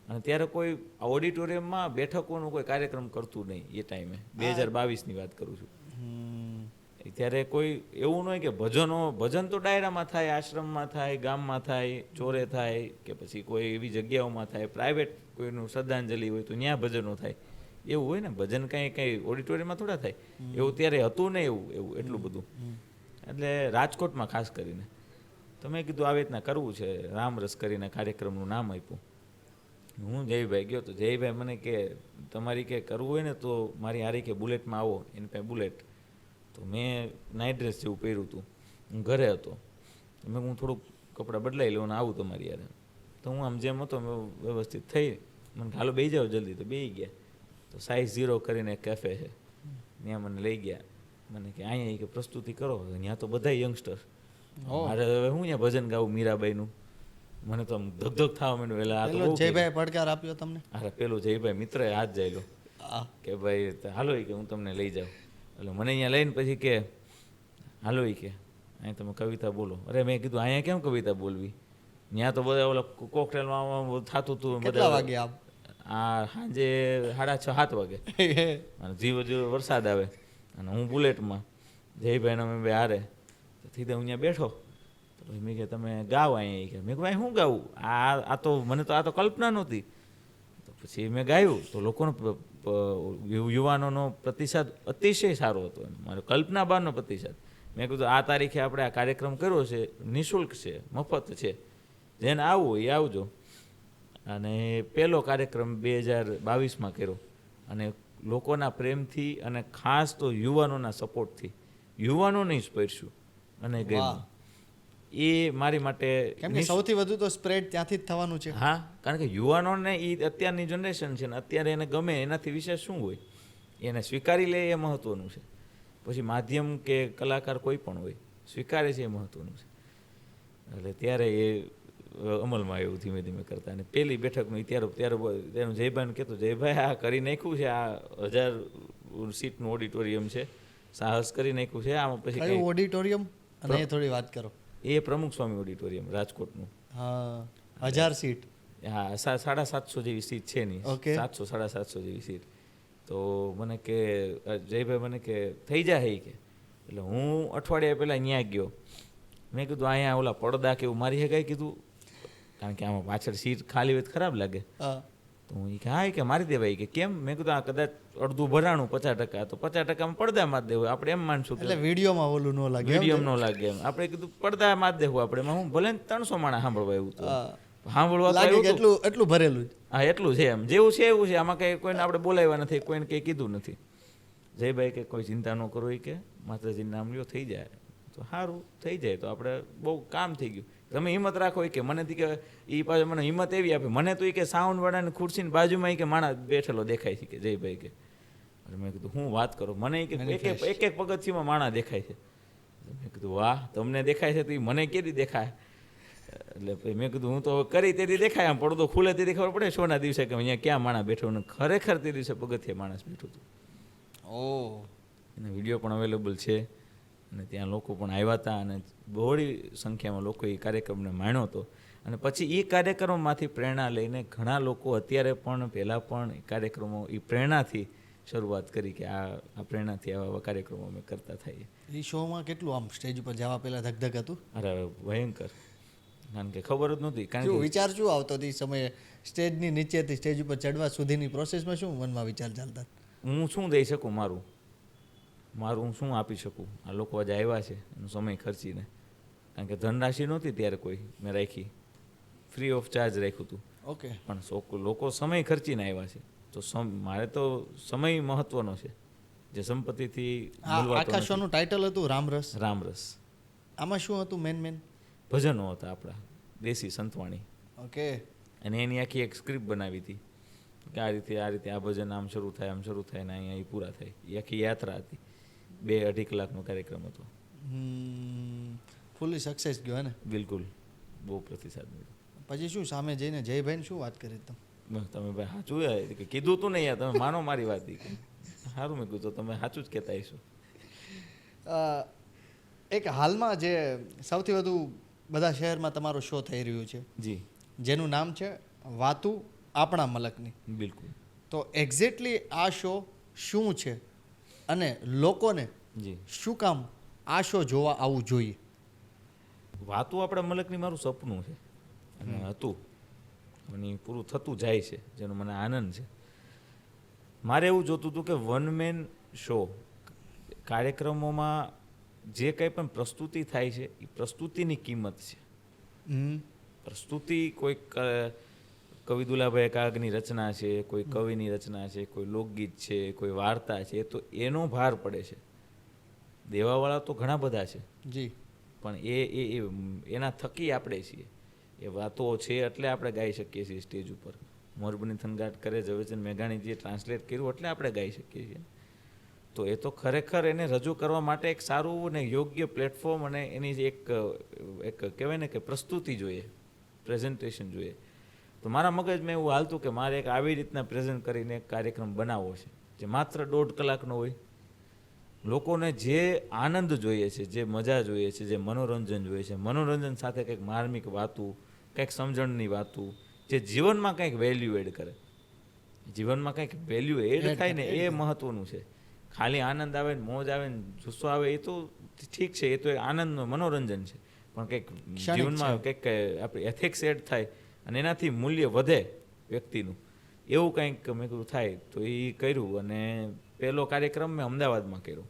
અને ત્યારે કોઈ ઓડિટોરિયમમાં બેઠકોનો કોઈ કાર્યક્રમ કરતું નહીં એ ટાઈમે, 2022ની વાત કરું છું. ત્યારે કોઈ એવું ન હોય કે ભજન તો ડાયરામાં થાય, આશ્રમમાં થાય, ગામમાં થાય, ચોરે થાય, કે પછી કોઈ એવી જગ્યાઓમાં થાય, પ્રાઇવેટ કોઈનું શ્રદ્ધાંજલિ હોય તો ત્યાં ભજનો થાય, એવું હોય ને. ભજન કંઈ ઓડિટોરિયમમાં થોડા થાય, એવું ત્યારે હતું ને એવું એટલું બધું. એટલે રાજકોટમાં ખાસ કરીને તો મેં કીધું આવી રીતના કરવું છે, રામરસ કરીને કાર્યક્રમનું નામ આપ્યું. હું જયભાઈ ગયો તો જયભાઈ મને કે તમારી કે કરવું હોય ને તો મારી હારી કે બુલેટમાં આવો. એની પાસે બુલેટ, તો મેં નાઇટ ડ્રેસ જેવું પહેર્યું હતું, હું ઘરે હતો, મેં હું થોડુંક કપડાં બદલાઈ લઉં ને આવું તમારી યારે. તો હું આમ જેમ હતો વ્યવસ્થિત થઈ, મને હાલો બેસી જાઓ જલ્દી, તો બેસી ગયા. તો સાઇઝ 0 કરીને એક કેફે છે, ત્યાં મને લઈ ગયા. મને કે અહીંયા કે પ્રસ્તુતિ કરો, ત્યાં તો બધા યંગસ્ટર, મારે હવે હું ત્યાં ભજન ગાવું મીરાબાઈનું. મને તો આમ ધગધગ થવા માંડ્યું. એટલે આ તો જયભાઈ પડકાર આપ્યો તમને? અરે પેલો જયભાઈ મિત્રએ હાથ જાયલો, આ કે ભાઈ હાલો ઈ કે હું તમને લઈ જાઉં. એટલે મને અહીંયા લઈને પછી કે હાલો ઈ કે અહીં તમે કવિતા બોલો. અરે મેં કીધું અહીંયા કેમ કવિતા બોલવી, ત્યાં તો બધા ઓલા કોકટેલમાં થતું હતું. કેટલા વાગે આપ? આ સાંજે 6:30-7 વાગે. અને જીવો વરસાદ આવે અને હું બુલેટમાં જયભાઈને અમે બે હારે સીધા હું અહીંયા બેઠો. તો પછી મેં કે તમે ગાઓ અહીંયા. કે મેં કહ્યું ભાઈ શું ગાવું, આ તો મને તો આ તો કલ્પના નહોતી. તો પછી મેં ગાયું તો લોકોનો યુવાનોનો પ્રતિસાદ અતિશય સારો હતો. મારો કલ્પના બહારનો પ્રતિસાદ. મેં કીધું આ તારીખે આપણે આ કાર્યક્રમ કર્યો છે, નિઃશુલ્ક છે, મફત છે, જેને આવવું હોય એ આવજો. અને પહેલો કાર્યક્રમ 2022માં કર્યો અને લોકોના પ્રેમથી અને ખાસ તો યુવાનોના સપોર્ટથી યુવાનોને જ સ્પર્શ્યું અને ગયું. એ મારી માટે કેમ કે સૌથી વધુ તો સ્પ્રેડ ત્યાંથી જ થવાનું છે. હા, કારણ કે યુવાનોને એ અત્યારની જનરેશન છે ને અત્યારે એને ગમે એનાથી વિશેષ શું હોય, એને સ્વીકારી લે એ મહત્ત્વનું છે. પછી માધ્યમ કે કલાકાર કોઈ પણ હોય સ્વીકારે છે એ મહત્ત્વનું છે. એટલે ત્યારે એ અમલમાં આવ્યું ધીમે ધીમે કરતા. અને પહેલી બેઠકનું ત્યારે જયભાઈને કહેતો, જયભાઈ આ કરી નાખ્યું છે, આ 1000 સીટનું ઓડિટોરિયમ છે, સાહસ કરી નાખ્યું છે. આમાં પછી કયું ઓડિટોરિયમ અને એ થોડી વાત કરો. એ પ્રમુખ સ્વામી ઓડિટોરિયમ રાજકોટનું. હા, 1000 સીટ. હા, 750 જેવી સીટ છે નહીં, Okay. 700-750 જેવી સીટ. તો મને કે જયભાઈ મને કે થઈ જાય કે. એટલે હું અઠવાડિયા પહેલાં ત્યાં ગયો. મેં કીધું અહીંયા ઓલા પડદા કે એવું મારી શકાય કીધું, કારણ કે આમાં પાછળ સીટ ખાલી હોય તો ખરાબ લાગે. હા. તો હું કે હા કે મારી દેવાય કે કેમ. મેં કીધું આ કદાચ અડધું ભરાણું 50%, તો 50%માં પડદા મારી દેવું આપણે એમ માનશું એટલે વિડીયોમાં ઓલું ન લાગે. મીડિયમ ન લાગે એમ. આપણે કીધું પડદા મારી દેવું આપણે. એમાં હું ભલે 300 માણસ સાંભળવા એવું તો સાંભળવા તો લાગે આવ્યું કે હતું. એટલું ભરેલું જ. હા, એટલું છે એમ, જેવું છે એવું છે. આમાં કંઈ કોઈને આપણે બોલાવ્યા નથી, કોઈને કંઈ કીધું નથી. જયભાઈ કે કોઈ ચિંતા ન કરો એ કે માતાજીનું નામ લ્યો થઈ જાય. તો સારું થઈ જાય તો આપણે બહુ કામ થઈ ગયું. તમે હિંમત રાખો એ કે મનેથી કે એ પાછો મને હિંમત એવી આપે. મને તો એ કે સાઉન્ડવાળાની ખુરશીની બાજુમાં એ કે માણસ બેઠેલો દેખાય છે કે જયભાઈ કે. અને મેં કીધું હું વાત કરો, મને કે એક પગથિયામાં માણસ દેખાય છે. મેં કીધું વાહ, તમને દેખાય છે તો એ મને કેદી દેખાય. એટલે પછી મેં કીધું હું તો હવે કરી તેથી દેખાય, આમ પડદો ખુલે તેથી ખબર પડે શોના દિવસે કે અહીંયા ક્યાં માણસ બેઠો. ને ખરેખર તે દિવસે પગથિયે માણસ બેઠું હતું. ઓહ, એના વિડીયો પણ અવેલેબલ છે અને ત્યાં લોકો પણ આવ્યા હતા અને બહોળી સંખ્યામાં લોકો એ કાર્યક્રમને માણ્યો હતો. અને પછી એ કાર્યક્રમોમાંથી પ્રેરણા લઈને ઘણા લોકો અત્યારે પણ પહેલાં પણ એ કાર્યક્રમો એ પ્રેરણાથી શરૂઆત કરી કે આ પ્રેરણાથી આવા કાર્યક્રમો અમે કરતા થઈએ. એ શોમાં કેટલું આમ સ્ટેજ ઉપર જવા પહેલા ધગધગ હતું? અરે ભયંકર, કારણ કે ખબર જ નહોતી. કારણ શું કે વિચાર શું આવતો તે સમયે સ્ટેજની નીચેથી સ્ટેજ ઉપર ચડવા સુધીની પ્રોસેસમાં શું મનમાં વિચાર ચાલતા? હું શું દઈ શકું, મારું હું શું આપી શકું. આ લોકો આજે આવ્યા છે એનો સમય ખર્ચીને, કારણ કે ધનરાશિ નહોતી ત્યારે કોઈ મેં રાખી, ફ્રી ઓફ ચાર્જ રાખ્યું હતું. ઓકે. પણ લોકો સમય ખર્ચીને આવ્યા છે. તો મારે તો સમય મહત્વનો છે, જે સંપત્તિથી આખા શોનું ટાઇટલ હતું રામરસ. રામરસ. આમાં શું હતું મેન? ભજનો હતા આપણા દેશી સંતવાણી. ઓકે. અને એની આખી એક સ્ક્રિપ્ટ બનાવી હતી કે આ રીતે આ ભજન આમ શરૂ થાય ને અહીંયા એ પૂરા થાય. એ આખી યાત્રા હતી. 2-2.5 કલાકનો કાર્યક્રમ હતો. ફૂલી સક્સેસ ગયો ને? બિલકુલ, બહુ પ્રતિસાદ મળ્યો. પછી શું સામે જઈને જયભાઈને શું વાત કરી તમે? તમે ભાઈ સાચું યાર કે કીધું તું ને યાર, તમે માનો મારી વાત. સારું મેં કીધું તમે સાચું જ કહેતા હશો. એક હાલમાં જે સૌથી વધુ બધા શહેરમાં તમારો શો થઈ રહ્યો છે જી, જેનું નામ છે વાતું આપણા મલકની. બિલકુલ. તો એક્ઝેક્ટલી આ શો શું છે અને લોકોને જી, શું કામ આ શો જોવા આવવું જોઈએ? વાતું આપણા મલકની મારું સપનું છે અને હતું અને પૂરું થતું જાય છે, જેનો મને આનંદ છે. મારે એવું જોતું હતું કે વન મેન શો કાર્યક્રમોમાં જે કંઈ પણ પ્રસ્તુતિ થાય છે એ પ્રસ્તુતિની કિંમત છે. પ્રસ્તુતિ કોઈ કવિ દુલાભાઈ કાગની રચના છે, કોઈ કવિની રચના છે, કોઈ લોકગીત છે, કોઈ વાર્તા છે, તો એનો ભાર પડે છે. દેવાવાળા તો ઘણા બધા છે જી, પણ એના થકી આપણે છીએ. એ વાતો છે એટલે આપણે ગાઈ શકીએ છીએ સ્ટેજ ઉપર. મોરબીની થનગાટ કરે ઝવેરચંદ મેઘાણીજીએ ટ્રાન્સલેટ કર્યું એટલે આપણે ગાઈ શકીએ છીએ. તો એ તો ખરેખર એને રજૂ કરવા માટે એક સારું અને યોગ્ય પ્લેટફોર્મ અને એની એક કહેવાય ને કે પ્રસ્તુતિ જોઈએ, પ્રેઝન્ટેશન જોઈએ. તો મારા મગજમાં એવું હાલતું કે મારે એક આવી રીતના પ્રેઝન્ટ કરીને એક કાર્યક્રમ બનાવવો છે જે માત્ર 1.5 કલાકનો હોય. લોકોને જે આનંદ જોઈએ છે, જે મજા જોઈએ છે, જે મનોરંજન જોઈએ છે, મનોરંજન સાથે કંઈક માર્મિક વાતું, કંઈક સમજણની વાતું, જે જીવનમાં કંઈક વેલ્યુ એડ કરે. જીવનમાં કંઈક વેલ્યુ એડ થાય ને એ મહત્વનું છે. ખાલી આનંદ આવે ને મોજ આવે ને જુસ્સો આવે એ તો ઠીક છે, એ તો એક આનંદનું મનોરંજન છે, પણ કંઈક જીવનમાં કંઈક આપણે એથિક્સ એડ થાય અને એનાથી મૂલ્ય વધે વ્યક્તિનું, એવું કંઈક મેં કીધું થાય તો એ કર્યું. અને પહેલો કાર્યક્રમ મેં અમદાવાદમાં કર્યો.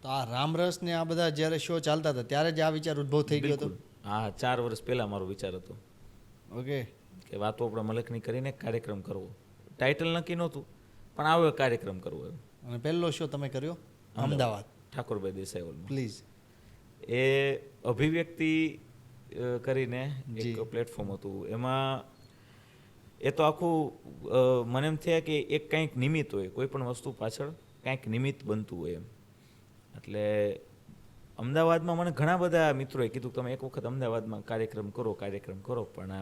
તો આ રામરસ ને આ બધા જ્યારે શો ચાલતા હતા ત્યારે જ આ વિચાર ઉદ્ભવ થઈ ગયો હતો. હા, 4 વર્ષ પહેલાં મારો વિચાર હતો ઓકે, કે વાતો આપણા મલકની કરીને એક કાર્યક્રમ કરવો. ટાઇટલ નક્કી નહોતું, પણ આવો એક કાર્યક્રમ કરવો એમ. અને પહેલો શો તમે કર્યો અમદાવાદ ઠાકોરભાઈ દેસાઈ હોલમાં. પ્લીઝ. એ અભિવ્યક્તિ કરીને એક પ્લેટફોર્મ હતું. એમાં એ તો આખું મને એમ થયા કે એક કંઈક નિમિત્ત હોય, કોઈ પણ વસ્તુ પાછળ કંઈક નિમિત્ત બનતું હોય એમ. એટલે અમદાવાદમાં મને ઘણા બધા મિત્રોએ કીધું તમે એક વખત અમદાવાદમાં કાર્યક્રમ કરો, પણ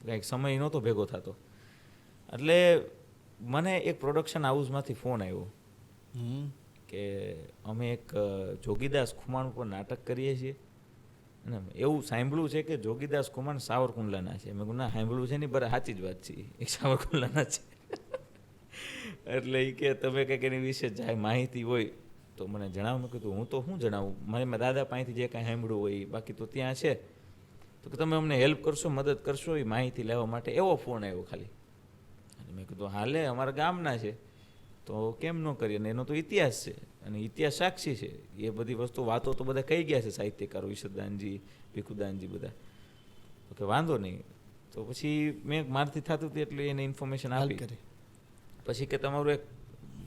કંઈક સમય નહોતો ભેગો થતો. એટલે મને એક પ્રોડક્શન હાઉસમાંથી ફોન આવ્યો કે અમે એક જોગીદાસ ખુમાણ ઉપર નાટક કરીએ છીએ અને એવું સાંભળ્યું છે કે જોગીદાસ ખુમાણ સાવરકુંડલાના છે. મેં કહ્યું ના, સાંભળ્યું છે નહીં, બરાબર સાચી જ વાત છે, એક સાવરકુંડલાના છે. એટલે એ કે તમે કંઈક એની વિશે જાય માહિતી હોય તો મને જણાવો. મેં કીધું હું તો શું જણાવું, મારા દાદા પાસેથી જે કાંઈ સાંભળ્યું હોય બાકી તો ત્યાં છે. તો કે તમે અમને હેલ્પ કરશો, મદદ કરશો એ માહિતી લેવા માટે. એવો ફોન આવ્યો ખાલી. અને મેં કીધું હાલે, અમારા ગામના છે તો કેમ ન કરીએ, અને એનો તો ઇતિહાસ છે અને ઇતિહાસ સાક્ષી છે. એ બધી વસ્તુ વાતો તો બધા કહી ગયા છે સાહિત્યકારો, ઈશ્વરદાનજી, ભીખુદાનજી બધા. તો કે વાંધો નહીં. તો પછી મેં મારથી થતું હતી એટલે એને ઇન્ફોર્મેશન આપી. પછી કે તમારું એક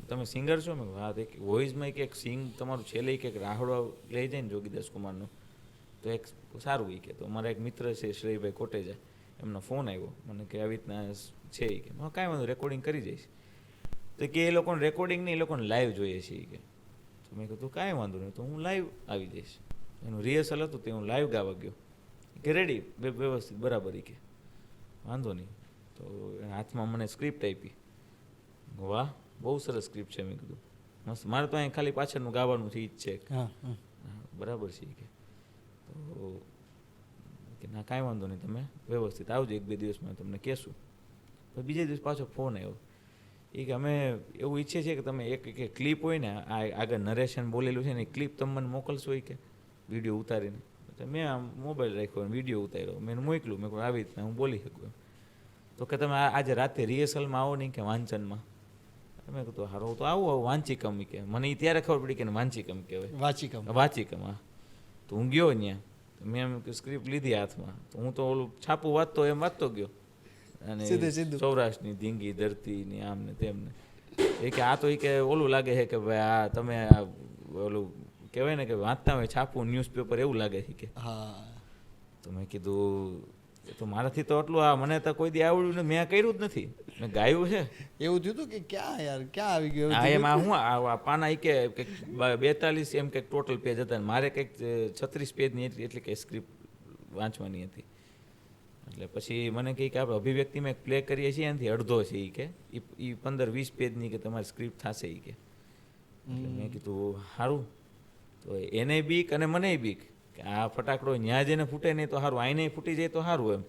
તમે સિંગર છો? મેં હા, એક વોઇસમાં એક સિંગ તમારું છેલ્લે એક રાહડો લઈ જાય ને જોગીદાસ કુમારનો તો એક સારું. એ કે તો અમારા એક મિત્ર છે શ્રેયભાઈ કોટેજા, એમનો ફોન આવ્યો મને કે આવી રીતના છે. એ કે કાંઈ વાંધો, રેકોર્ડિંગ કરી જઈશ. તો કે એ લોકોને રેકોર્ડિંગ નહીં, એ લોકોને લાઈવ જોઈએ છે. કે તો મેં કીધું કાંઈ વાંધો નહીં, તો હું લાઈવ આવી જઈશ. એનું રિહર્સલ હતું તે હું લાઈવ ગાવા ગયો. કે રેડી, વ્યવસ્થિત, બરાબર. એ કે વાંધો નહીં. તો હાથમાં મને સ્ક્રિપ્ટ આપી. વાહ, બહુ સરસ સ્ક્રિપ્ટ છે. મેં કીધું મસ્ત, મારે તો અહીં ખાલી પાછળનું ગાવાનું છે, એ જ છે. બરાબર છે. કે ના કાંઈ વાંધો નહીં, તમે વ્યવસ્થિત આવજો, 1-2 દિવસમાં તમને કહેશું. તો બીજે દિવસ પાછો ફોન આવ્યો. એ કે અમે એવું ઈચ્છીએ છીએ કે તમે એક ક્લિપ હોય ને, આ આગળ નરેશન બોલેલું છે ને એ ક્લિપ તમે મને મોકલશો. એ કે વિડીયો ઉતારીને. મેં આમ મોબાઈલ રાખ્યો અને વિડીયો ઉતાર્યો, મેં મોકલ્યું. મેં કહ્યું આવી રીતના હું બોલી શકું એમ. તો કે તમે આજે રાતે રિહર્સલમાં આવો નહીં કે વાંચનમાં. મેં કીધું હારો તો આવું વાંચિકમ. કે મને એ ત્યારે ખબર પડી કે વાંચિકમ કહેવાય. વાંચિકમ. હા. તો હું ગયો ત્યાં, મેં એમ સ્ક્રિપ્ટ લીધી હાથમાં. તો હું તો ઓલું છાપું વાંચતો એમ વાંચતો ગયો. અને સૌરાષ્ટ્રની ધીંગી ધરતી ને આમ ને તેમને. એ કે આ તો એ કે ઓલું લાગે છે કે ભાઈ આ તમે ઓલું કહેવાય ને કે વાંચતા હોય છાપું ન્યૂઝપેપર, એવું લાગે છે કે. તો મેં કીધું તો મારાથી તો આટલું મને તો કોઈ દી આવડ્યું ને મેં કર્યું જ નથી, મેં ગાયું છે. એવું થયું હતું કે ક્યાં યાર ક્યાં આવી ગયું? હા, એમાં હું આ પાના એ કે 42 એમ કંઈક ટોટલ પેજ હતા, મારે કંઈક 36 પેજની એટલી કંઈ સ્ક્રિપ્ટ વાંચવાની હતી. એટલે પછી મને કહે કે આપણે અભિવ્યક્તિમાં એક પ્લે કરીએ છીએ એનાથી અડધો છે. એ કે એ 15-20 પેજની કે તમારી સ્ક્રિપ્ટ થશે. એ કે એટલે મેં કીધું સારું. તો એને બીક અને મને બીક કે આ ફટાકડો ન્યા જેને ફૂટે નહીં તો સારું, આઈને ફૂટી જાય તો સારું એમ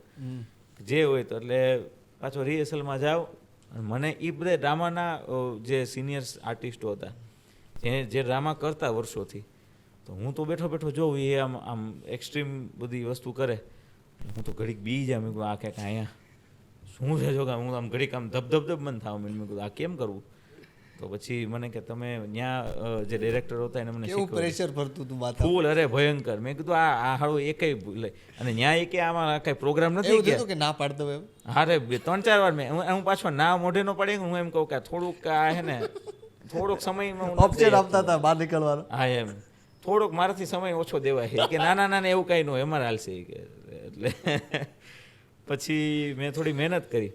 જે હોય તો. એટલે પાછો રિહર્સલમાં જાઓ. મને એ બધા ડ્રામાના જે સિનિયર્સ આર્ટિસ્ટો હતા જે ડ્રામા કરતા વર્ષોથી, તો હું તો બેઠો બેઠો જોઉં એ આમ એક્સ્ટ્રીમ બધી વસ્તુ કરે. હું તો ઘડીક બી જાય. મેં કીધું આ ક્યાંક અહીંયા શું છે જો, હું આમ ઘડીક આમ ધબધબ મન થાવ. મેં કીધું આ કેમ કરવું? તો પછી મને કે તમે ત્યાં જે ડાયરેક્ટર હતા એને મને પ્રેશર ભરતું હતું ફૂલ, અરે ભયંકર. મેં કીધું આ હાળું એકય લે અને ન્યાય કે આમાં કઈ પ્રોગ્રામ નથી કે ના પાડતો એમ. હારે 3-4 વાર મેં હું પાછો ના મોઢે નો પડે. હું એમ કહું કે થોડુંક આ હે ને થોડોક સમયમાં ઓપ્શન આપતા હતા બહાર નીકળવાનો. હા એમ થોડોક મારાથી સમય ઓછો દેવાય કે ના ના ના એવું કાંઈ ન હોય, અમારે હાલશે કે. એટલે પછી મેં થોડી મહેનત કરી.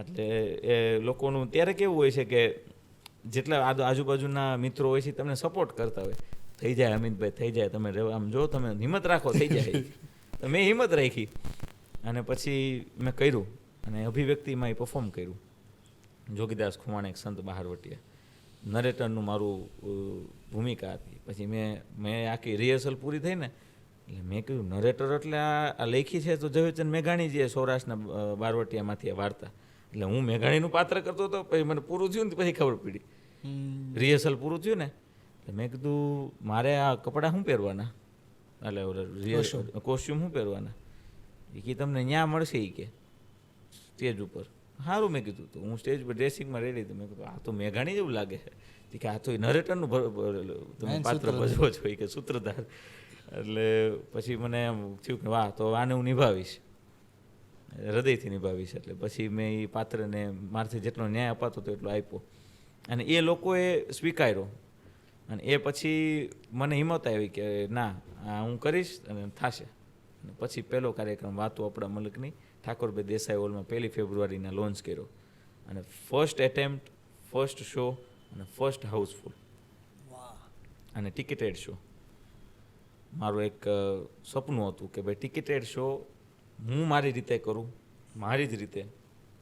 એટલે એ લોકોનું ત્યારે કેવું હોય છે કે જેટલા આજુબાજુના મિત્રો હોય છે તમને સપોર્ટ કરતા હોય, થઈ જાય અમિતભાઈ, થઈ જાય, તમે આમ જો તમે હિંમત રાખો થઈ જાય. તો મેં હિંમત રાખી અને પછી મેં કર્યું. અને અભિવ્યક્તિમાં એ પરફોર્મ કર્યું. જોગીદાસ ખુમાણ એક સંત બહારવટીયા નરેટરનું મારું ભૂમિકા હતી. પછી મેં આખી રિહર્સલ પૂરી થઈ ને એટલે મેં કહ્યું નરેટર એટલે આ લેખી છે તો ઝવેરચંદ મેઘાણી જે સૌરાષ્ટ્રના બારવટીયામાંથી આ વાર્તા, એટલે હું મેઘાણીનું પાત્ર કરતો હતો. પછી મને પૂરું થયું ને પછી ખબર પડી, રિહર્સલ પૂરું થયું ને એટલે મેં કીધું મારે આ કપડાં શું પહેરવાના, એટલે કોસ્ટ્યુમ શું પહેરવાના, એ કે તમને ન્યા મળશે એ કે સ્ટેજ ઉપર. સારું મેં કીધું તો હું સ્ટેજ પર ડ્રેસિંગમાં રેડી તો મેં કીધું આ તો મેઘાણી જેવું લાગે છે કે આ તો નરેટરનું તમે પાત્ર ભજવો છો કે સૂત્રધાર. એટલે પછી મને એમ થયું કે વાહ તો આને હું નિભાવીશ, હૃદયથી નિભાવીશ. એટલે પછી મેં એ પાત્રને મારાથી જેટલો ન્યાય અપાતો હતો એટલો આપ્યો અને એ લોકોએ સ્વીકાર્યો. અને એ પછી મને હિંમત આવી કે ના આ હું કરીશ અને થશે. અને પછી પહેલો કાર્યક્રમ વાતો આપણા મલકની ઠાકોરભાઈ દેસાઈ હોલમાં 1 ફેબ્રુઆરીના લોન્ચ કર્યો અને ફર્સ્ટ એટેમ્પ્ટ, ફર્સ્ટ શો અને ફર્સ્ટ હાઉસફુલ અને ટિકિટેડ શો. મારું એક સપનું હતું કે ભાઈ ટિકિટેડ શો હું મારી રીતે કરું, મારી જ રીતે,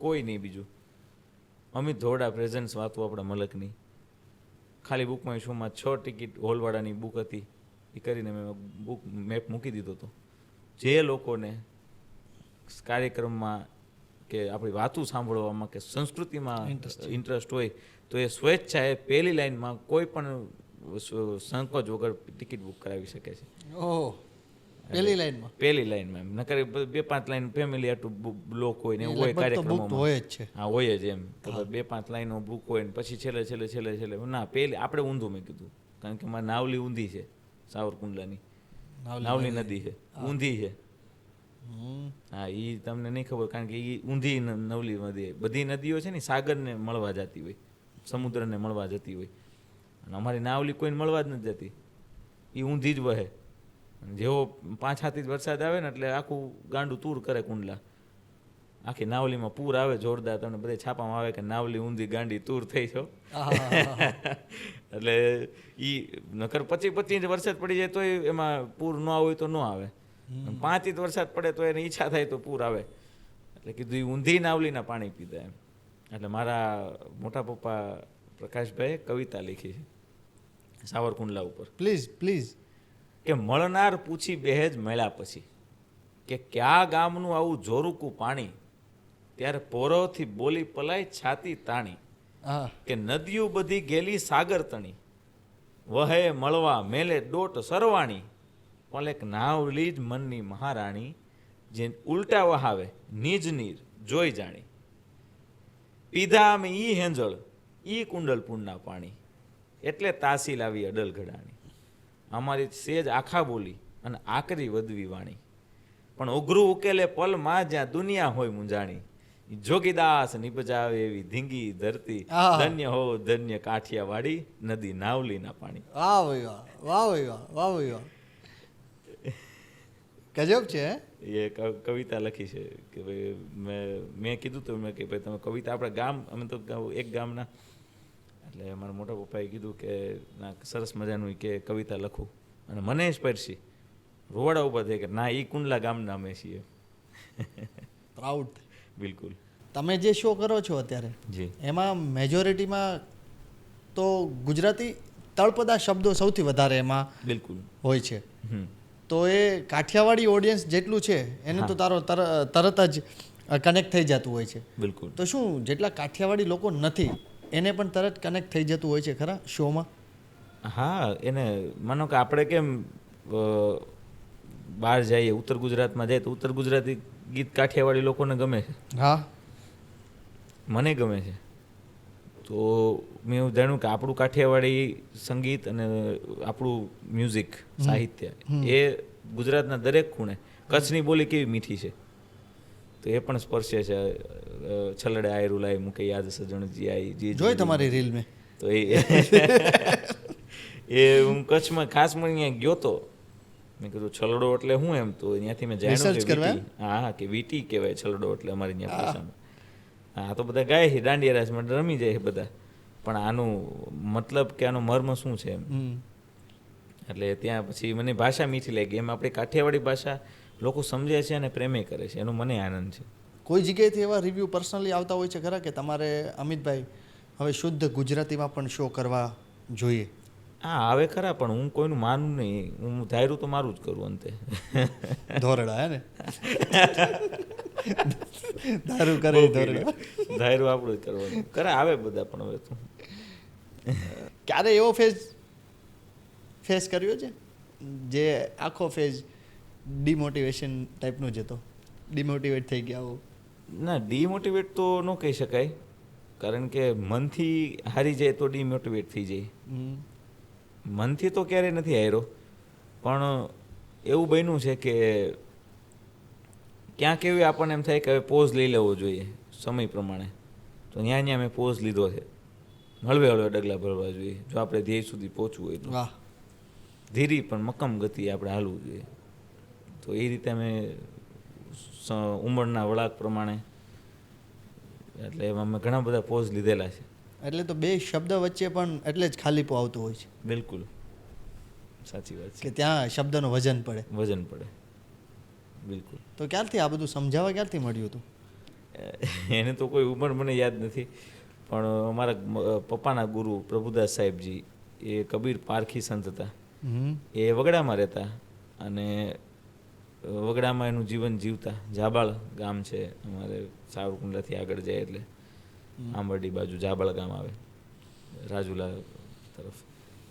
કોઈ નહીં બીજું. અમિત ધોરડા પ્રેઝન્સ વાતો આપણા મલકની ખાલી બુકમાં શોમાં 6 ટિકિટ હોલવાળાની બુક હતી એ કરીને મેં બુક મેપ મૂકી દીધો હતો. જે લોકોને કાર્યક્રમમાં કે આપણી વાતું સાંભળવામાં કે સંસ્કૃતિમાં ઇન્ટરેસ્ટ હોય તો એ સ્વેચ્છાએ પહેલી લાઈનમાં કોઈ પણ સંકોચ વગર ટિકિટ બુક કરાવી શકે છે. ઓહ, પહેલી લાઈનમાં એમ નકર 2-5 લાઈન ફેમિલી આટલું બ્લોક હોય ને એવું હોય કાર્યક્રમોમાં હોય જ છે. હા હોય જ એમ તો 2-5 લાઈનો બુક હોય ને પછી છેલ્લે ના પહેલી આપણે ઊંધું મેં કીધું કારણ કે મારી નાવલી ઊંધી છે, સાવરકુંડલાની નાવલી નદી છે, ઊંધી છે. હા એ તમને નહીં ખબર કારણ કે એ ઊંધી નવલી નદી, બધી નદીઓ છે ને સાગરને મળવા જતી હોય, સમુદ્રને મળવા જતી હોય અને અમારી નાવલી કોઈને મળવા જ નથી જતી, એ ઊંધી જ વહે. જેવો 5-7 ઇંચ વરસાદ આવે ને એટલે આખું ગાંડું તૂર કરે કુંડલા. આખી નાવલીમાં પૂર આવે જોરદાર, તમને બધે છાપામાં આવે કે નાવલી ઊંધી ગાંડી તૂર થઈ છો. એટલે એ નકર 25 ઇંચ વરસાદ પડી જાય તો એમાં પૂર ન હોય તો ન આવે, 5 ઇંચ વરસાદ પડે તો એને ઈચ્છા થાય તો પૂર આવે. એટલે કીધું એ ઊંધી નાવલીના પાણી પીધા એમ. એટલે મારા મોટા પપ્પા પ્રકાશભાઈ કવિતા લખી છે સાવરકુંડલા ઉપર. પ્લીઝ કે મળનાર પૂછી બેહેજ મળ્યા પછી કે ક્યાં ગામનું આવું જોરુકું પાણી, ત્યારે પોરોથી બોલી પલાય છાતી તાણી કે નદીઓ બધી ગેલી સાગર તણી, વહે મળવા મેલે ડોટ સરવાણી, પલેક નાવલી જ મનની મહારાણી, જે ઉલટા વહાવે નિજ નીર જોઈ જાણી, પીધા અમે ઈ હેંજળ ઈ કુંડલપુરના પાણી, એટલે તાસી લાવી અડલ ઘડાણી, અમારી સેજ આખા બોલી અને આકરી વધવી વાણી, પણ ઉઘરું ઉકેલે પલમાં જ્યાં દુનિયા હોય મુંજાણી, જોગીદાસ નિપજાવે એવી ધીંગી ધરતી, ધન્ય હો ધન્ય કાઠિયાવાડી નદી નાવલીના પાણી. વાહ ભાઈ વાહ, વાહ ભાઈ વાહ, વાહ ભાઈ વાહ, ગજબ છે. એ કવિતા લખી છે કે ભાઈ મેં કીધું તો મેં કે ભાઈ તમે કવિતા આપણે ગામ, અમે તો એક ગામના, એટલે મારા મોટા પપ્પાએ કીધું કે ના સરસ મજાનું કે કવિતા લખું અને મને સ્પર્શી રોવાડા ઉભા થઈ કે ના એ કુંડલા ગામના અમે છીએ. પ્રાઉડ. બિલકુલ. તમે જે શો કરો છો અત્યારે જી એમાં મેજોરિટીમાં તો ગુજરાતી તળપદા શબ્દો સૌથી વધારે એમાં બિલકુલ હોય છે. તો એ કાઠિયાવાડી ઓડિયન્સ જેટલું છે એને તો તારો તરત જ કનેક્ટ થઈ જતું હોય છે. બિલકુલ. તો શું જેટલા કાઠિયાવાડી લોકો નથી એને પણ તરત કનેક્ટ થઈ જતું હોય છે ખરા શોમાં? હા, એને માનો કે આપણે કેમ બહાર જઈએ ઉત્તર ગુજરાતમાં જાય તો ઉત્તર ગુજરાતી ગીત કાઠિયાવાડી લોકોને ગમે છે. હા, મને ગમે છે. તો મેં એવું જાણ્યું કે આપણું કાઠિયાવાડી સંગીત અને આપણું મ્યુઝિક સાહિત્ય એ ગુજરાતના દરેક ખૂણે, કચ્છની બોલી કેવી મીઠી છે તો એ પણ સ્પર્શે છે. છલડે આયરું લાય મૂકે યાદ સજણજી આઈ જી જોઈ તમારી રીલ મેં તો એ હું કચ્છમાં ખાસ મને અહીંયા ગયો તો મેં કીધું છલડો એટલે શું એમ તો ત્યાંથી મેં જાણ્યું કે હા કે વીટી કહેવાય છલડો એટલે અમારી ત્યાં ભાષામાં. હા તો બધા ગાય છે દાંડિયા રાસ માટે રમી જાય છે બધા, પણ આનું મતલબ કે આનો મર્મ શું છે એમ. એટલે ત્યાં પછી મને ભાષા મીઠી લાગી. એમ આપણી કાઠિયાવાડી ભાષા લોકો સમજે છે અને પ્રેમે કરે છે, એનો મને આનંદ છે. કોઈ જગ્યાએથી એવા રિવ્યૂ પર્સનલી આવતા હોય છે ખરા કે તમારે અમિતભાઈ હવે શુદ્ધ ગુજરાતીમાં પણ શો કરવા જોઈએ? હા આવે ખરા, પણ હું કોઈનું માનું નહીં. હું ધાર્યું તો મારું જ કરું અંતે. ધોરડા હે ને દારૂ કરે ઈ ધોરડા. ધાર્યું આપણું જ કરવાનું. કરે આવે બધા, પણ હવે તું ક્યારે એવો ફેસ કર્યો છે જે આખો ફેઝ ડિમોટિવેશન ટાઈપનો જ હતો, ડિમોટિવેટ થઈ ગયા હો? ના, ડીમોટિવેટ તો ન કહી શકાય, કારણ કે મનથી હારી જાય તો ડીમોટિવેટ થઈ જાય. મનથી તો ક્યારેય નથી હાર્યો, પણ એવું બન્યું છે કે ક્યાંક એવી આપણને એમ થાય કે હવે પોઝ લઈ લેવો જોઈએ સમય પ્રમાણે. તો ત્યાં મેં પોઝ લીધો છે. હળવે હળવે ડગલા ભરવા જોઈએ જો આપણે ધ્યેય સુધી પહોંચવું હોય તો. વાહ. ધીરી પણ મક્કમ ગતિ આપણે હાલવું જોઈએ. તો એ રીતે અમે ઉંમરના વળાંક પ્રમાણે, એટલે એમાં મેં ઘણા બધા પોઝ લીધેલા છે. એટલે તો બે શબ્દ વચ્ચે પણ એટલે જ ખાલીપો આવતો હોય છે. બિલકુલ સાચી વાત છે, કે ત્યાં શબ્દનું વજન પડે. વજન પડે. બિલકુલ. તો ક્યારથી આ બધું સમજાવવા ક્યારથી મળ્યું હતું? એને તો કોઈ ઉંમર મને યાદ નથી, પણ અમારા પપ્પાના ગુરુ પ્રભુદાસ સાહેબજી એ કબીર પારખી સંત હતા. એ વગડામાં રહેતા અને વગડામાં એનું જીવન જીવતા. જાબાળ ગામ છે અમારે સાવરકુંડલાથી આગળ જાય એટલે આંબરડી બાજુ જાબાળ ગામ આવે રાજુલા તરફ.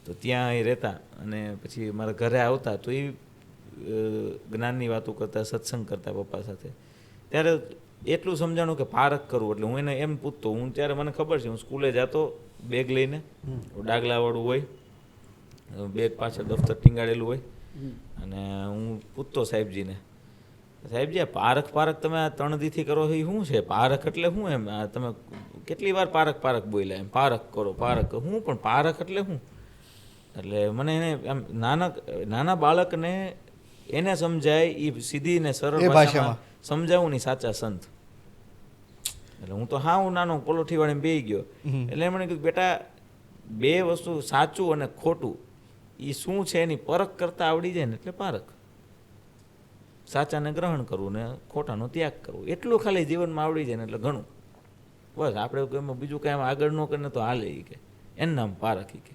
તો ત્યાં એ રહેતા અને પછી મારા ઘરે આવતા તો એ જ્ઞાનની વાતો કરતા, સત્સંગ કરતા પપ્પા સાથે. ત્યારે એટલું સમજાણું કે પારખ કરવું. એટલે હું એને એમ પૂછતો, હું ત્યારે મને ખબર છે, હું સ્કૂલે જતો બેગ લઈને, ડાગલાવાળું હોય, બેગ પાછળ દફતર ટીંગાડેલું હોય, અને હું પૂછતો સાહેબજીને, સાહેબજી આ પારખ તમે આ 3 દીથી કરો છો એ શું છે? પારખ એટલે શું? એમ આ તમે કેટલી વાર પારખ બોલ્યા? એમ પારખ કરો, પારખ. હું પણ પારખ એટલે શું? એટલે મને એને એમ નાના બાળકને એને સમજાય એ સીધી ને સરળ ભાષામાં સમજાવું નહીં સાચા સંત. એટલે હું તો હું નાનો પલોઠી વાળીને બેસી ગયો. એટલે મને કીધું બેટા, બે વસ્તુ સાચું અને ખોટું એ શું છે એની પરખ કરતા આવડી જાય ને એટલે પારખ. સાચાને ગ્રહણ કરવું ને ખોટાનો ત્યાગ કરવો, એટલું ખાલી જીવનમાં આવડી જાય ને એટલે ઘણું. બસ આપણે એમાં બીજું કાંઈ આગળ ન કરીને તો હાલે કે એનું નામ પારખ. કે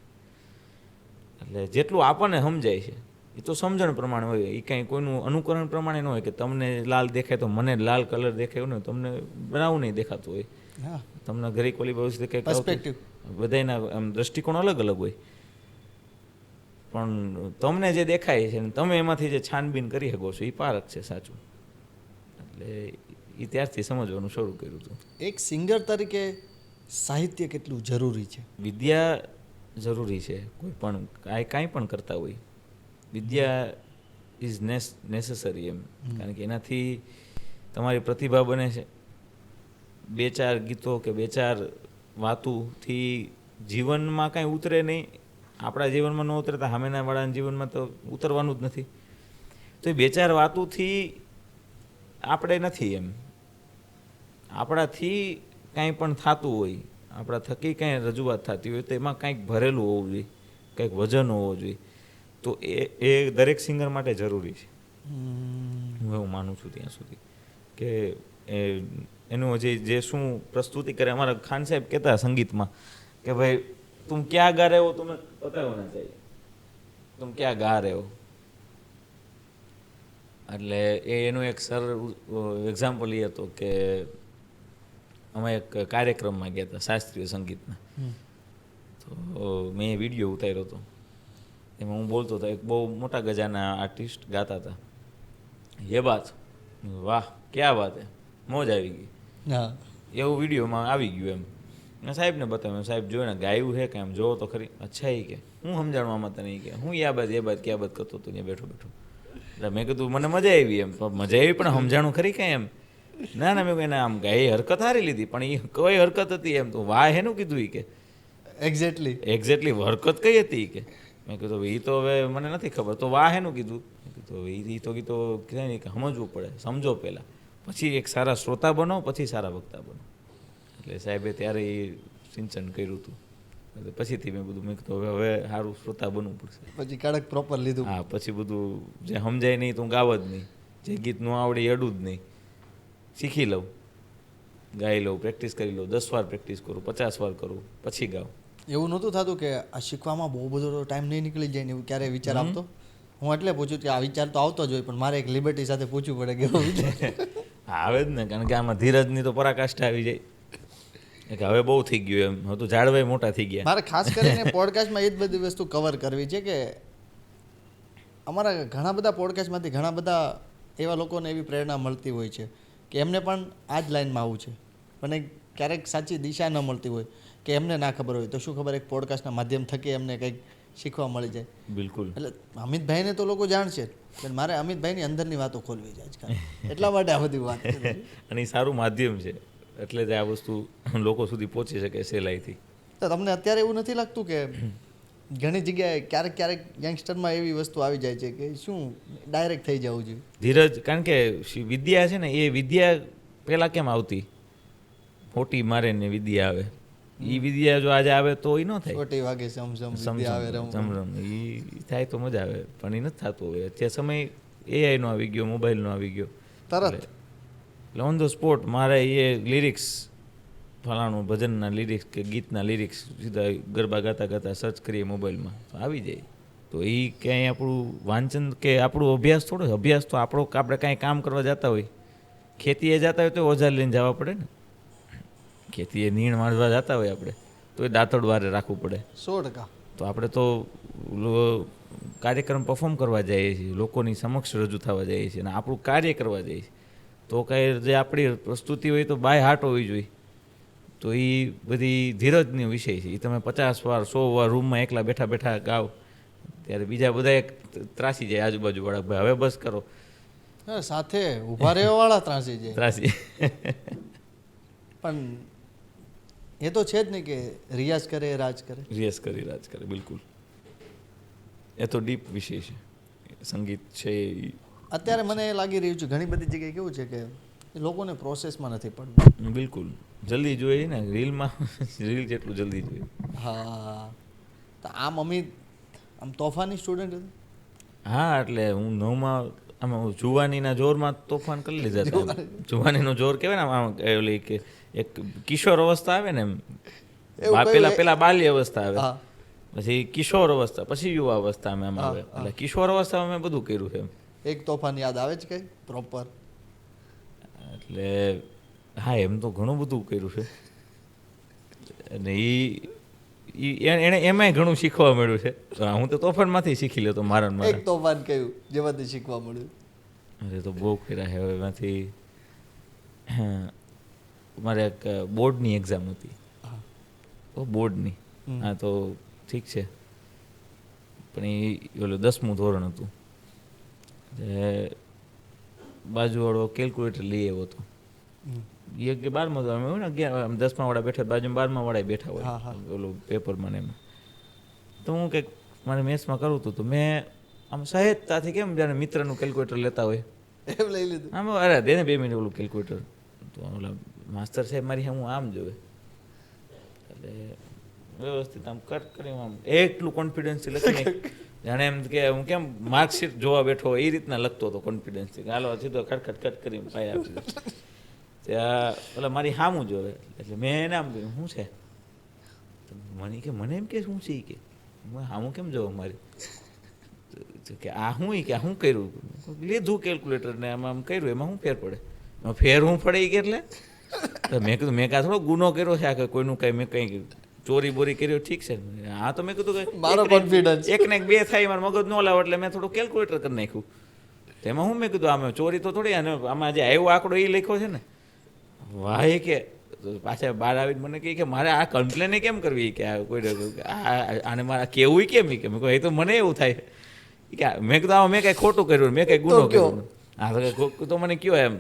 એટલે જેટલું આપણને સમજાય છે એ તો સમજણ પ્રમાણે હોય. એ કાંઈ કોઈનું અનુકરણ પ્રમાણે ન હોય કે તમને લાલ દેખાય તો મને લાલ કલર દેખાય એવું નહીં, તમને બ્રાઉન નહીં દેખાતું હોય, તમને ઘરે કોલી બાજુ દેખાય, બધાના આમ દ્રષ્ટિકોણ અલગ અલગ હોય. પણ તમને જે દેખાય છે ને તમે એમાંથી જે છાનબીન કરી શકો છો એ પારખ છે સાચું. એટલે એ ત્યારથી સમજવાનું શરૂ કર્યું હતું. એક સિંગર તરીકે સાહિત્ય કેટલું જરૂરી છે? વિદ્યા જરૂરી છે. કોઈ પણ કાંઈ પણ કરતા હોય, વિદ્યા ઇઝ નેસેસરી એમ. કારણ કે એનાથી તમારી પ્રતિભા બને છે. 2-4 ગીતો કે 2-4 વાતોથી જીવનમાં કાંઈ ઉતરે નહીં. આપણા જીવનમાં ન ઉતરે તો સામેના વાળાના જીવનમાં તો ઉતરવાનું જ નથી. તો એ 2-4 વાતોથી આપણે નથી એમ, આપણાથી કાંઈ પણ થતું હોય, આપણા થકી કાંઈ રજૂઆત થતી હોય તો એમાં કાંઈક ભરેલું હોવું જોઈએ, કંઈક વજન હોવો જોઈએ. તો એ દરેક સિંગર માટે જરૂરી છે. હું એવું માનું છું ત્યાં સુધી કે એનું જે શું પ્રસ્તુતિ કરે. અમારા ખાન સાહેબ કહેતા સંગીતમાં કે ભાઈ તુમ ક્યાં ગા રહે હો તુમે પતા હોના ચાહીએ, તુમ ક્યાં ગા રહે હો. એટલે એનું એક સરળ એક્ઝામ્પલ એ હતો કે અમે એક કાર્યક્રમમાં ગયા હતા શાસ્ત્રીય સંગીતના. તો મેં વિડીયો ઉતાર્યો હતો. એમાં હું બોલતો હતો. એક બહુ મોટા ગજાના આર્ટિસ્ટ ગાતા હતા. એ બાત વાહ ક્યાં વાત હે, મોજ આવી ગઈ. એવું વિડીયોમાં આવી ગયું એમ. મેં સાહેબને બતાવ્યું. સાહેબ જોઈને ગાયું છે કે એમ જોવો તો ખરી. અચ્છા એ કે હું સમજાણવામાં તને કે હું એ બાદ ક્યાં બાદ કરતો હતો ત્યાં બેઠો. એટલે મેં કીધું મને મજા આવી એમ. મજા આવી પણ સમજાણું ખરી કાંઈ એમ? ના મેં કહ્યું આમ ગાય હરકત હારી લીધી પણ એ કઈ હરકત હતી એમ? તો વાહ એનું કીધું એ કે એક્ઝેક્ટલી હરકત કઈ હતી કે? મેં કીધું એ તો હવે મને નથી ખબર. તો વાહ એનું કીધું. એ તો ગીતો કહેવાય નહીં કે સમજવું પડે, સમજો પહેલાં, પછી એક સારા શ્રોતા બનો, પછી સારા વક્તા બનો. એટલે સાહેબે ત્યારે એ સિંચન કર્યું હતું. એટલે પછીથી મેં બધું મેં કીધું હવે સારું શ્રોતા બનવું પડશે. પછી કડક પ્રોપર લીધું. હા, પછી બધું જે સમજાય નહીં તો ગાવ જ નહીં, જે ગીત ન આવડે એ અડું જ નહીં, શીખી લઉં. ગાઈ લઉં, પ્રેક્ટિસ કરી લઉં, 10 વાર પ્રેક્ટિસ કરું, 50 વાર કરું, પછી ગાઉં. એવું નહોતું થતું કે આ શીખવામાં બહુ બધો ટાઈમ નહીં નીકળી જાય ને એવું ક્યારે વિચાર આવતો? હું એટલે પૂછું કે આ વિચાર તો આવતો જ હોય, પણ મારે એક લિબર્ટી સાથે પૂછવું પડે કે એવો વિચાર. હા, આવે જ ને, કારણ કે આમાં ધીરજની તો પરાકાષ્ઠા આવી જાય કે હવે બહુ થઈ ગયું એમ, હવે તો ઝાડવાય મોટા થઈ ગયા. મારે ખાસ કરીને પોડકાસ્ટમાં એ જ બધી વસ્તુ કવર કરવી છે કે અમારા ઘણા બધા પોડકાસ્ટમાંથી ઘણા બધા એવા લોકોને એવી પ્રેરણા મળતી હોય છે કે એમને પણ આ જ લાઈનમાં આવવું છે, પણ ક્યારેક સાચી દિશા ન મળતી હોય કે એમને ના ખબર હોય, તો શું ખબર એક પોડકાસ્ટના માધ્યમ થકી એમને કંઈક શીખવા મળી જાય. બિલકુલ. એટલે અમિતભાઈને તો લોકો જાણશે જ, પણ મારે અમિતભાઈની અંદરની વાતો ખોલવી છે આજકાલ, એટલા માટે આ બધી વાત કરી. અને એ સારું માધ્યમ છે, એટલે જ આ વસ્તુ લોકો સુધી પહોંચી શકે સહેલાઈથી. તો તમને અત્યારે એવું નથી લાગતું કે ઘણી જગ્યાએ ક્યારેક યંગસ્ટરમાં એવી વસ્તુ આવી જાય છે કે શું ડાયરેક્ટ થઈ જવું જોઈએ? ધીરજ, કારણ કે વિદ્યા છે ને, એ વિદ્યા પહેલાં કેમ આવતી? ખોટી મારે ને વિદ્યા આવે. એ વિદ્યા જો આજે આવે તો એ ન થાય. છોટી વાગે સમસમ આવે રમ એ થાય તો મજા આવે, પણ એ નથી થતું. હવે અત્યારે સમય AI નો આવી ગયો, મોબાઈલનો આવી ગયો, તરત એટલે ઓન ધ સ્પોટ મારે એ લિરિક્સ, ફલાણું ભજનના લિરિક્સ કે ગીતના લિરિક્સ સીધા ગરબા ગાતા ગાતા સર્ચ કરીએ મોબાઈલમાં તો આવી જાય. તો એ ક્યાંય આપણું વાંચન કે આપણું અભ્યાસ થોડો, અભ્યાસ તો આપણે કાંઈ કામ કરવા જતા હોય, ખેતીએ જતા હોય તો ઓજાર લઈને જવા પડે ને, ખેતીએ નીણ મારવા જતા હોય આપણે તો એ દાંતડ વારે રાખવું પડે. 100%. તો આપણે તો કાર્યક્રમ પરફોર્મ કરવા જઈએ છીએ, લોકોની સમક્ષ રજૂ થવા જઈએ છીએ અને આપણું કાર્ય કરવા જઈએ છીએ, તો કાંઈ જે આપણી પ્રસ્તુતિ હોય તો બાય હાર્ટ હોવી જોઈએ. તો એ બધી ધીરજનો વિષય છે. એ તમે 50 વાર 100 વાર રૂમમાં એકલા બેઠા બેઠા ગાઓ ત્યારે બીજા બધા ત્રાસી જાય આજુબાજુવાળા, ભાઈ હવે બસ કરો. સાથે ઊભા રહેવા વાળા ત્રાસી જાય. ત્રાસી. પણ એ તો છે જ નહીં કે રિયાઝ કરે રાજ કરે. રિયાઝ કરી રાજ કરે, બિલકુલ. એ તો ડીપ વિષય છે સંગીત છે. અત્યારે મને એ લાગી રહ્યું છે ઘણી બધી જગ્યાએ કેવું છે કે એ લોકોને પ્રોસેસમાં નથી પડવું. બિલકુલ જલ્દી જોઈએ ને, રીલમાં રીલ જેટલું જલ્દી જોઈએ. હા, તો આમ અમિત આમ તોફાની સ્ટુડન્ટ હતું. હા, એટલે હું 9માં આમાં જુવાનીના જોરમાં તોફાન કરી લીધા હતા. જુવાનીનો જોર કહેવાય ને, આમ ઓલી કે એક કિશોર અવસ્થા આવે ને, એમ પેલા બાલ્ય અવસ્થા આવે, પછી કિશોર અવસ્થા, પછી યુવા અવસ્થા એમ આવે. એટલે કિશોર અવસ્થામાં મેં બધું કર્યું છે એમ. એક તોફાન યાદ આવે છે કઈ પ્રોપર? એટલે હા, એમ તો ઘણું બધું કર્યું છે અને એને એમાંય ઘણું શીખવા મળ્યું છે. હું તો તોફાનમાંથી શીખી લેતો મારા. એક તોફાન કયું જેમાંથી શીખવા મળ્યું? અરે તો બહુ કર્યા છે. હવે એમાંથી મારે એક બોર્ડની એક્ઝામ હતી, બોર્ડની. હા, તો ઠીક છે, પણ એ ઓલું 10મું ધોરણ હતું. બાજુવાળો કેલ્ક્યુલેટર લઈ આવ્યો હતો. એ 12માં તો અમે હોય ને 10મા વાળા બેઠા, બાજુમાં 12મા વાળા બેઠા હોય ઓલું પેપરમાં ને એમાં. તો હું કંઈક મારે મેથ્સમાં કરવું હતું, તો મેં આમ સહેજતાથી કેમ જાણે મિત્રનું કેલ્ક્યુલેટર લેતા હોય એમ લઈ લીધું. આમ અરે દે ને 2 મિનિટ ઓલું કેલ્ક્યુલેટર. તો ઓલા માસ્ટર સાહેબ મારી હું આમ જોવે, એટલે વ્યવસ્થિત આમ કટ કરી આમ એટલું કોન્ફિડન્સથી લખીને જાણે એમ કે હું કેમ માર્કશીટ જોવા બેઠો એ રીતના લખતો હતો કોન્ફિડન્સથી. હાલો સીધો ખટખટ કટ કરીને પાય આપી દીધો. ત્યાં ઓલા મારી સામું જોવે, એટલે મેં એને આમ કહ્યું શું છે? મને કે મને એમ કે શું છે? કે સામું કેમ જોવો મારી? કે આ શું કે આ શું કર્યું? લીધું કેલ્ક્યુલેટર ને આમાં આમ કર્યું, એમાં શું ફેર પડે? ફેર હું પડે કે એટલે મેં કીધું મેં કાં થોડો ગુનો કર્યો છે આ કે કોઈનું કંઈ મેં કંઈ ચોરી બોરી કર્યો ઠીક છે. હા, તો મેં કીધું કે મારો કોન્ફિડન્સ 1 ને 2 થાય, મારું મગજ ન લાવે એટલે મેં થોડું કેલ્ક્યુલેટર કરી નાખ્યું. તેમાં હું મેં કીધું આમે ચોરી તો થોડી, અને આમાં જે આવ્યો આંકડો એ લખ્યો છે ને. વાહ, કે પાછા બહાર આવીને મને કહે કે મારે આ કમ્પ્લેન કેમ કરવી, કે આ કોઈ આને મારે કેવું કેમ? કે મેં કહ્યું એ તો મને એવું થાય કે મેં કીધું આમાં મેં કાંઈ ખોટું કર્યું, મેં કાંઈ ગુનો કર્યો. હા, તો મને કયો એમ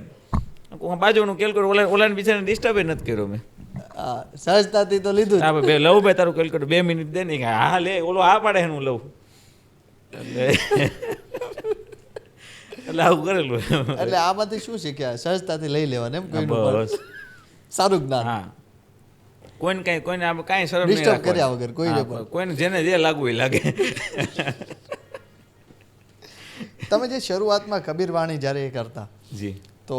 બાજુનું કેલ્ક્યુલેટર ઓલાને બિચારાને ડિસ્ટર્બ નથી કર્યો મેં. સહજતાથી તો લીધું. હા, બે લઉં ભાઈ તારું કેલ્ક્યુલેટર 2 મિનિટ દે ને. હા લે, ઓલો આ પાડે હું લઉં, એટલે આવું કરેલું. એટલે આમાંથી શું શીખ્યા? સહજતાથી લઈ લેવાનું એમ. કોઈ બસ સારું જ્ઞાન. હા, કોઈને કાંઈ શરમ નહીં ડિસ્ટર્બ કર્યા વગર કોઈને જેને જે લાગવું એ લાગે. તમે જે શરૂઆતમાં કબીર વાણી જ્યારે એ કરતા જી, તો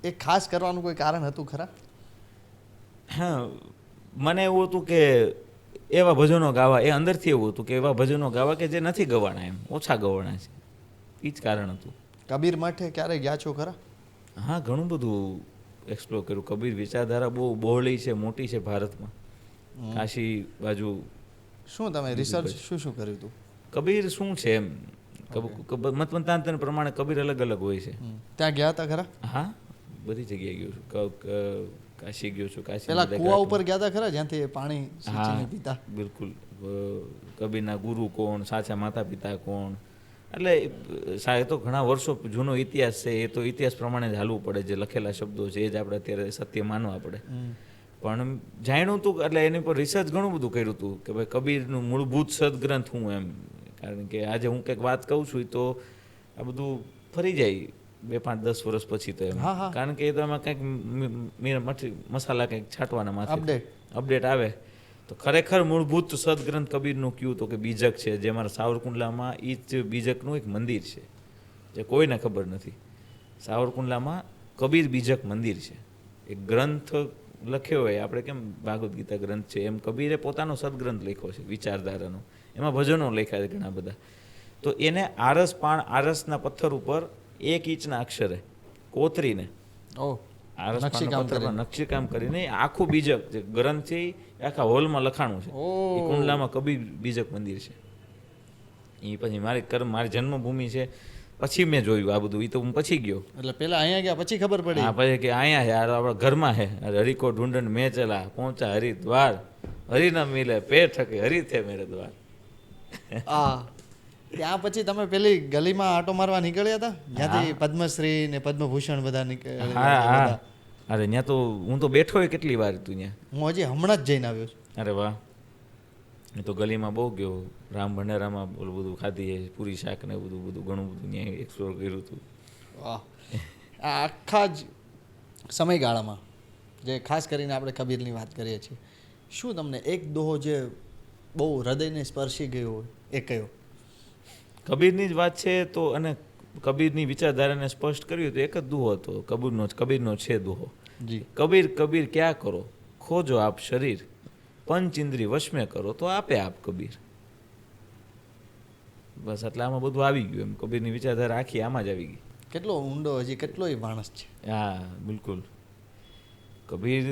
એ ખાસ કરવાનું કોઈ કારણ હતું ખરા? હા મને એવું હતું કે એવા ભજનો ગાવા, એ અંદરથી એવું હતું કે એવા ભજનો ગાવા કે જે નથી ગવાના, એમ ઓછા ગવાના છે. એ જ કારણ હતું. કબીર માટે ક્યારે ગયા છો ખરા? હા ઘણું બધું એક્સપ્લોર કર્યું. કબીર વિચારધારા બહુ બહોળી છે, મોટી છે ભારતમાં. કાશી બાજુ શું તમે રિસર્ચ શું કર્યું હતું? કબીર શું છે એમ, મતમતાંતર પ્રમાણે કબીર અલગ અલગ હોય છે. ત્યાં ગયા હતા ખરા? હા બધી જગ્યાએ ગયો છું. કાશી ગયો છું. કાશી પેલા કુવા ઉપર ગયા હતા ખરા જ્યાંથી પાણી સિંચીને હા પીતા? બિલકુલ. કબીરના ગુરુ કોણ, સાચા માતા પિતા કોણ, એટલે એ તો ઘણા વર્ષો જૂનો ઇતિહાસ છે. એ તો ઇતિહાસ પ્રમાણે જ હાલવું પડે. જે લખેલા શબ્દો છે એ જ આપણે અત્યારે સત્ય માનવા પડે. પણ જાણ્યું હતું એટલે એની પર રિસર્ચ ઘણું બધું કર્યું હતું કે ભાઈ કબીરનું મૂળભૂત સદગ્રંથ હું એમ. કારણ કે આજે હું કંઈક વાત કહું છું તો આ બધું ફરી જાય 2-5-10 વર્ષ પછી તો એમ. કારણ કે એ તો એમાં કંઈક મસાલા કંઈક છાંટવાના માથે અપડેટ આવે. તો ખરેખર મૂળભૂત સદગ્રંથ કબીરનું કયું તો કે બીજક છે, જે અમારા સાવરકુંડલામાં એ જ બીજકનું એક મંદિર છે જે કોઈને ખબર નથી. સાવરકુંડલામાં કબીર બીજક મંદિર છે. એક ગ્રંથ લખ્યો હોય, આપણે કેમ ભાગવત ગીતા ગ્રંથ છે એમ કબીરે પોતાનો સદગ્રંથ લખ્યો છે વિચારધારાનો. એમાં ભજનો લખ્યા છે ઘણા બધા. તો એને આરસના પથ્થર ઉપર 1 ઇંચના અક્ષરે કોતરીને નકશીકામ કરીને આખું બીજક જે ગ્રંથ છે એ આખા હોલમાં લખાણું છે. એ કુંડલામાં કબીર બીજક મંદિર છે. એ પછી મારી જન્મભૂમિ છે પછી મેં જોયું આ બધું. એ તો હું પછી ગયો. એટલે પેલા અહીંયા ગયા પછી ખબર પડી? હા પછી કે અહીંયા છે આપણા ઘરમાં છે. હરિકો ઢૂંઢન મેં ચલા પહોંચા હરિદ્વાર, હરિ ન મિલે પેટ ઠકે હરિ થે મેરે દ્વાર. ત્યાં પછી તમે પેલી ગલીમાં આટો મારવા નીકળ્યા હતા જ્યાંથી પદ્મશ્રી ને પદ્મભૂષણ બધા નીકળ્યા? હા અરે ત્યાં તો હું તો બેઠો હોય કેટલી વાર તું ત્યાં. હું હજી હમણાં જ જઈને આવ્યો છું. અરે વાહ. એ તો ગલીમાં બહુ ગયો. રામ ભંડારામાં ઓલું બધું ખાધી, પૂરી શાક ને બધું ઘણું બધું ત્યાં એક્સપ્લોર કર્યું હતું. વાહ. આ આખા જ સમયગાળામાં જે ખાસ કરીને આપણે કબીરની વાત કરીએ છીએ, શું તમને એક દોહો જે બહુ હૃદયને સ્પર્શી ગયો હોય એ કયો? કબીરની જ વાત છે તો, અને કબીરની વિચારધારાને સ્પષ્ટ કર્યું તો એક જ દુહો હતો કબીરનો છે દુહો. જી. કબીર ક્યાં કરો ખોજો આપ શરીર, પંચ ઇન્દ્રી વશ મેં કરો તો આપે આપ કબીર. બસ એટલે આમાં બધું આવી ગયું એમ. કબીરની વિચારધારા આખી આમાં જ આવી ગઈ. કેટલો ઊંડો હજી કેટલોય માણસ છે. હા બિલકુલ.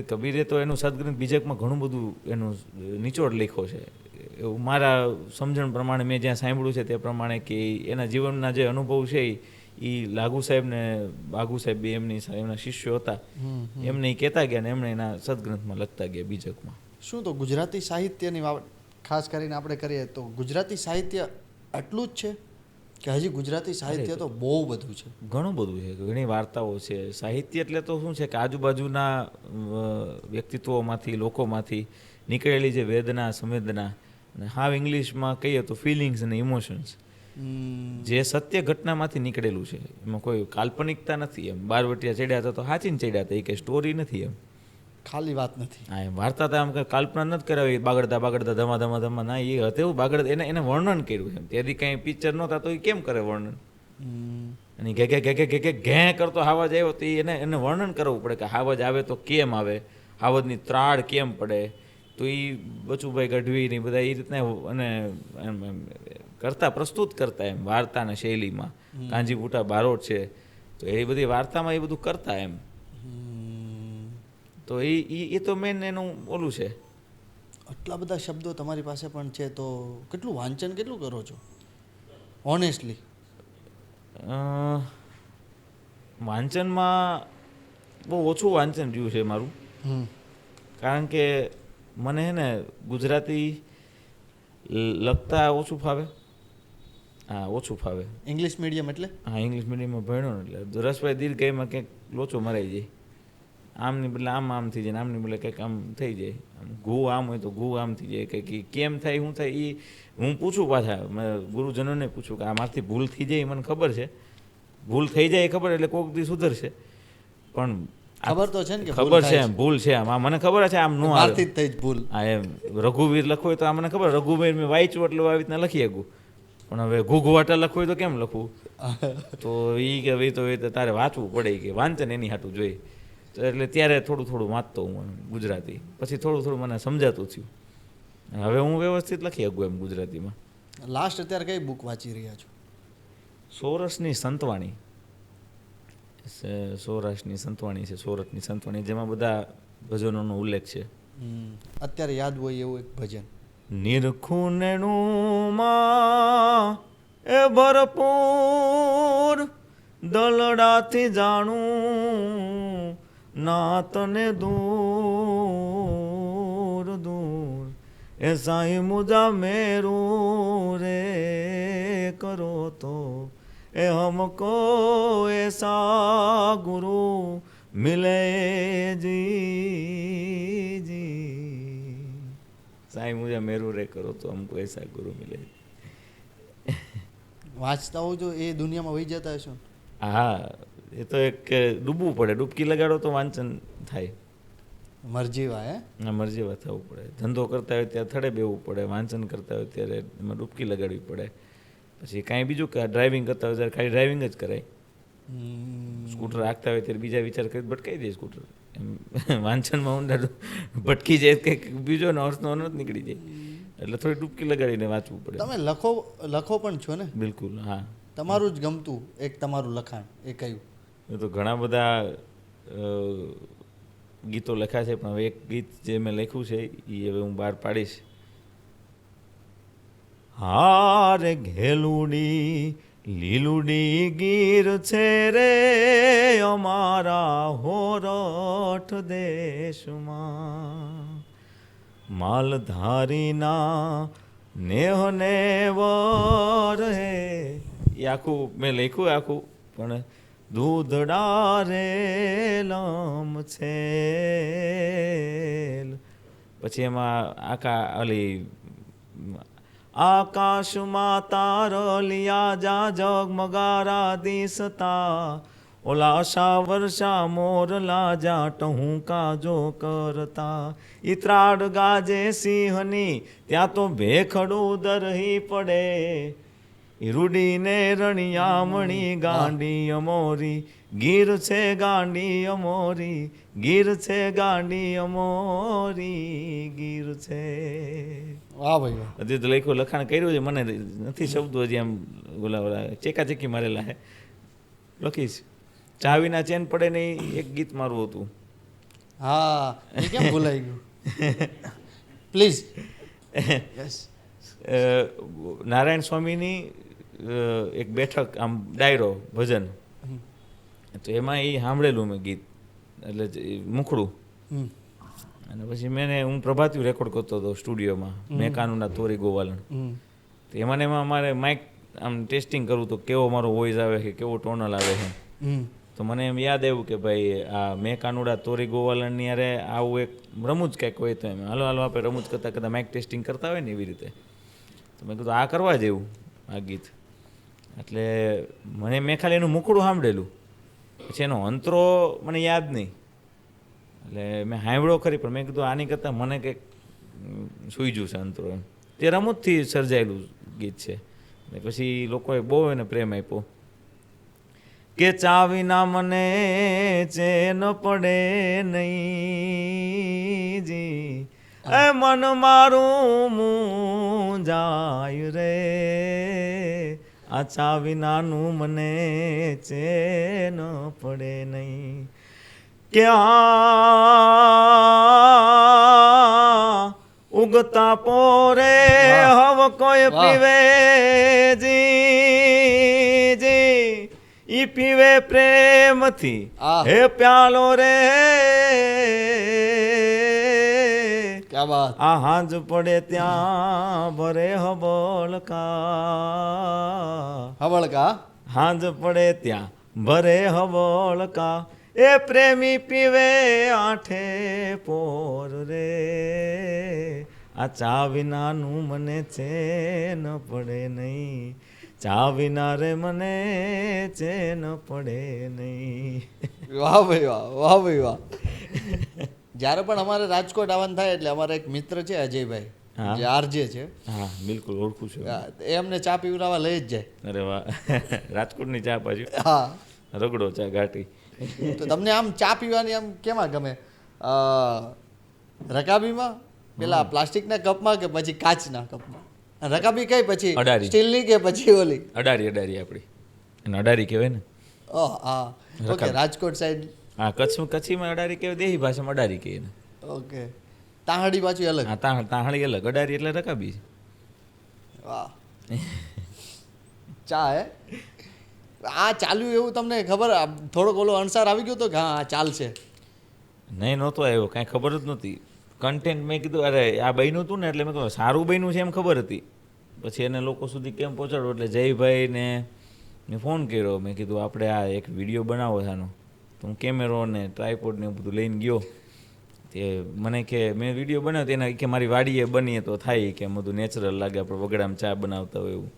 કબીરે તો એનું સદગ્રંથ બીજકમાં ઘણું બધું એનું નિચોડ લખ્યો છે. એવું મારા સમજણ પ્રમાણે મેં જ્યાં સાંભળ્યું છે તે પ્રમાણે કે એના જીવનના જે અનુભવ છે એ લાગુ સાહેબ ને બાગુ સાહેબ બે એમના શિષ્યો હતા, એમને એ કહેતા ગયા ને એમણે એના સદગ્રંથમાં લખતા ગયા બીજકમાં. શું તો ગુજરાતી સાહિત્યની વાત ખાસ કરીને આપણે કરીએ તો ગુજરાતી સાહિત્ય આટલું જ છે કે હજી ગુજરાતી સાહિત્ય તો બહુ બધું છે? ઘણું બધું છે. ઘણી વાર્તાઓ છે. સાહિત્ય એટલે તો શું છે કે આજુબાજુના વ્યક્તિત્વોમાંથી લોકોમાંથી નીકળેલી જે વેદના સંવેદના, અને હાવ ઇંગ્લિશમાં કહીએ તો ફિલિંગ્સ અને ઇમોશન્સ, જે સત્ય ઘટનામાંથી નીકળેલું છે. એમાં કોઈ કાલ્પનિકતા નથી. એમ બારવટિયા ચડ્યા હતા તો સાચીને ચડ્યા હતા, એ કંઈ સ્ટોરી નથી. એમ ખાલી વાત નથી. હા એમ વાર્તા તો આમ કંઈ કલ્પના નથી કરાવી બાગડતા ધમા ના, એ હતું એવું બાગડ એને વર્ણન કર્યું છે. ત્યાંથી કંઈ પિક્ચર નહોતા તો એ કેમ કરે વર્ણન? અને ઘે કરતો હાવજ આવ્યો તો એને વર્ણન કરવું પડે કે હાવજ આવે તો કેમ આવે, હાવજની ત્રાડ કેમ પડે. તો એ બચુભાઈ ગઢવી ને બધા એ રીતના અને એમ પ્રસ્તુત કરતા એમ વાર્તાના શૈલીમાં. કાંજીપુટા બારોટ છે તો એ બધી વાર્તામાં એ બધું કરતા એમ. તો એ તો મેન એનું ઓલું છે. આટલા બધા શબ્દો તમારી પાસે પણ છે તો કેટલું વાંચન કેટલું કરો છો ઓનેસ્ટલી? વાંચનમાં બહુ ઓછું વાંચન રહ્યું છે મારું. કારણ કે મને હે ને ગુજરાતી લખતા ઓછું ફાવે. હા ઓછું ફાવે. ઇંગ્લિશ મીડિયમ એટલે? હા ઇંગ્લિશ મીડિયમમાં ભણ્યો ને એટલે રસભાઈ દીર્ઘાઈમાં ક્યાંક લોચો મરાઈ જાય. આમની બદલે આમ થઈ જાય, આમની બદલે કંઈક આમ થઈ જાય. ઘૂ આમ હોય તો ઘૂ આમ થઈ જાય. કંઈક કેમ થાય શું થાય એ હું પૂછું પાછા. મેં ગુરુજનોને પૂછું કે આમાંથી ભૂલ થઈ જાય મને ખબર છે, ભૂલ થઈ જાય ખબર એટલે કોઈક દી સુધરશે, પણ ખબર તો છે ને કે ખબર છે એમ ભૂલ છે. આમ મને ખબર છે આમ નો આવે થઈ જ ભૂલ. હા એમ રઘુવીર લખવું હોય તો આ મને ખબર રઘુવીર મેં વાંચ્યું એટલે આવી રીતના લખી શકું, પણ હવે ઘૂઘવાટા લખવું હોય તો કેમ લખવું? તો એ કે ભાઈ તો તારે વાંચવું પડે કે વાંચન એની હાટું જોઈએ. તો એટલે ત્યારે થોડું થોડું વાંચતો હું ગુજરાતી, પછી થોડું થોડું મને સમજાતું થયું. હવે હું વ્યવસ્થિત લખી શકું એમ ગુજરાતીમાં. લાસ્ટ અત્યારે કઈ બુક વાંચી રહ્યા છો? સોરઠની સંતવાણી, સૌરાષ્ટ્રની સંતવાણી છે, સોરઠની સંતવાણી, જેમાં બધા ભજનોનો ઉલ્લેખ છે. અત્યારે યાદ હોય એવું એક ભજન. નિરખુનેણુમાં એ ભરપૂર દલડાથી જાણું નાતને દૂર દૂર એ સાઈ મુજા મેરું રે કરો તો એ હમકો એસા ગુરુ મિલે જી જી, સાઈ મુજા મેરું રે કરો તો હમકો એસા ગુરુ મિલે. વાંચતા હોવ જો એ દુનિયામાં વહી જતા હશો ને? હા, એ તો એક ડૂબવું પડે, ડૂબકી લગાડો તો વાંચન થાય. મરજીવા હે? ના, મરજીવા થવું પડે. ધંધો કરતા હોય ત્યારે થડે બેવું પડે, વાંચન કરતા હોય ત્યારે એમાં ડૂબકી લગાડવી પડે. પછી કાંઈ બીજું કે ડ્રાઇવિંગ કરતા હોય ત્યારે ખાલી ડ્રાઇવિંગ જ કરાય. સ્કૂટર હાંકતા હોય ત્યારે બીજા વિચાર કરી ભટકાઈ દે સ્કૂટર. એમ વાંચનમાં ઊંડા ભટકી જાય, કંઈક બીજો અર્થનો અનર્થ નીકળી જાય, એટલે થોડી ડૂબકી લગાડીને વાંચવું પડે. તમે લખો પણ છો ને? બિલકુલ, હા. તમારું જ ગમતું એક તમારું લખાણ એ કયું? એ તો ઘણા બધા ગીતો લખ્યા છે, પણ હવે એક ગીત જે મેં લખ્યું છે એ હવે હું બહાર પાડીશ. હારે ઘેલુડી લીલુડી ગીર છે રે અમારા હોરઠ દેશમાં, માલધારીના નેહ નેવર હે. એ આખું મેં લખ્યું આખું, પણ દૂધડા રે લમ છે. પછી એમાં આખા ઓલી આકાશમાં તારલિયા જા જગમગારા દિસતા, ઓલા આશા વર્ષા મોરલા જા ટહુકા જો કરતા, ઈ ત્રાડ ગાજે સિંહની ત્યાં તો ભેખડું દરહી પડે, ઈ રૂડીને રણિયામણી ગાંડી અમોરી ગીર છે ગાંડી અમોરી, ગીર છે ગાંડી અમોરી, ગીર છે. વાહ ભાઈ વાહ. હજી તો લખ્યું લખાણ કર્યું છે, મને નથી શબ્દો હજી આમ ઓલા ચેકાચેકી મારેલા હે. લખીશ. ચાવીના ચેન પડે ને એક ગીત મારું હતું. હા, એ કેમ ભૂલાઈ ગયું? પ્લીઝ. યસ. નારાયણ સ્વામીની એક બેઠક, આમ ડાયરો ભજન, તો એમાં એ સાંભળેલું મેં ગીત, એટલે મુખડું. અને પછી હું પ્રભાતિયું રેકોર્ડ કરતો હતો સ્ટુડિયોમાં, મેકાનુના તોરી ગોવાલણ. તો એમાં અમારે માઇક આમ ટેસ્ટિંગ કરવું તો કેવો મારો વોઇસ આવે છે, કેવો ટોનલ આવે છે. તો મને એમ યાદ આવ્યું કે ભાઈ આ મેકાનુડા તોરી ગોવાલણની યારે આવું એક રમૂજ કંઈક હોય, તો એમ હાલો આપણે રમૂજ કરતાં કદાચ માઇક ટેસ્ટિંગ કરતા હોય ને એવી રીતે. તો મેં કીધું આ કરવા જેવું આ ગીત. એટલે મેં ખાલી એનું મુખડું સાંભળેલું, પછી એનો અંતરો મને યાદ નહીં. એટલે મેં સાંભળ્યો ખરી, પણ મેં કીધું આની કરતાં મને કંઈક સૂઈજું છે અંતરો એમ. તે રમૂજથી સર્જાયેલું ગીત છે. ને પછી લોકોએ બહુ એને પ્રેમ આપ્યો કે ચા વિના મને ચેન પડે નહીં જી, એ મન મારું મૂંઝાય રે, આ ચા વિનાનું મને ચેન પડે નહીં. કે ઉગતા પોરે હવ કોઈ પીવે જી જી, ઈ પીવે પ્રેમથી હે પ્યાલો રે, ક્યા વાત. આ હાંજ પડે ત્યાં ભરે હબળકા, હવળકા. હાંજ પડે ત્યાં ભરે હબળકા, એ પ્રેમી પીવે આઠે પોર રે, આ ચા વિનાનું મને ચેન પડે નહીં, ચા વિના રે મને ચેન પડે નહીં. વાહ ભાઈ વાહ, વાહ ભાઈ વાહ. જ્યારે પણ અમારે રાજકોટ આવવાનું થાય એટલે અમારા એક મિત્ર છે અજયભાઈ, જે આરજે છે. હા, બિલકુલ ઓળખું છું. એ અમને ચા પીવડાવવા લઈ જ જાય. અરે વાહ, રાજકોટની ચા પાછી. હા, રગડો ચા ઘાટી. તો તમને આમ ચા પીવાની આમ કેમાં ગમે? રકાબીમાં, પેલા પ્લાસ્ટિકના કપમાં કે પછી કાચના કપમાં? અને રકાબી કઈ પછી અડારી. સ્ટીલની કે પછી ઓલી? અડારી આપણી એને અડારી કહેવાય ને. ઓહ હા, ઓકે. રકાબી. રાજકોટ સાઈડ હા, કચ્છમાં અડારી કહેવાય, દેહી ભાષામાં અડારી કહે ને. ઓકે. તાહડી પાછું અલગ. હા, તાહળી અલગ, અડારી એટલે રકાબી. વાહ. ચા હે આ ચાલ્યું એવું તમને ખબર? થોડોક ઓલો અણસાર આવી ગયો તો કે હા આ ચાલશે? નહીં, નહોતો આવ્યો, કાંઈ ખબર જ નહોતી. કન્ટેન્ટ મેં કીધું અરે આ બન્યું હતું ને એટલે મેં કહ્યું સારું બન્યું છે એમ ખબર હતી. પછી એને લોકો સુધી કેમ પહોંચાડો એટલે જયભાઈને મેં ફોન કર્યો. મેં કીધું આપણે આ એક વિડીયો બનાવો છે આનો. તો હું કેમેરો ને ટ્રાયપોડ ને એવું બધું લઈને ગયો. તે મને કે મેં વિડીયો બનાવ્યો તો એના કે મારી વાડીએ બનીએ તો થાય કે બધું નેચરલ લાગે, આપણે વગડામાં ચા બનાવતા હોય એવું.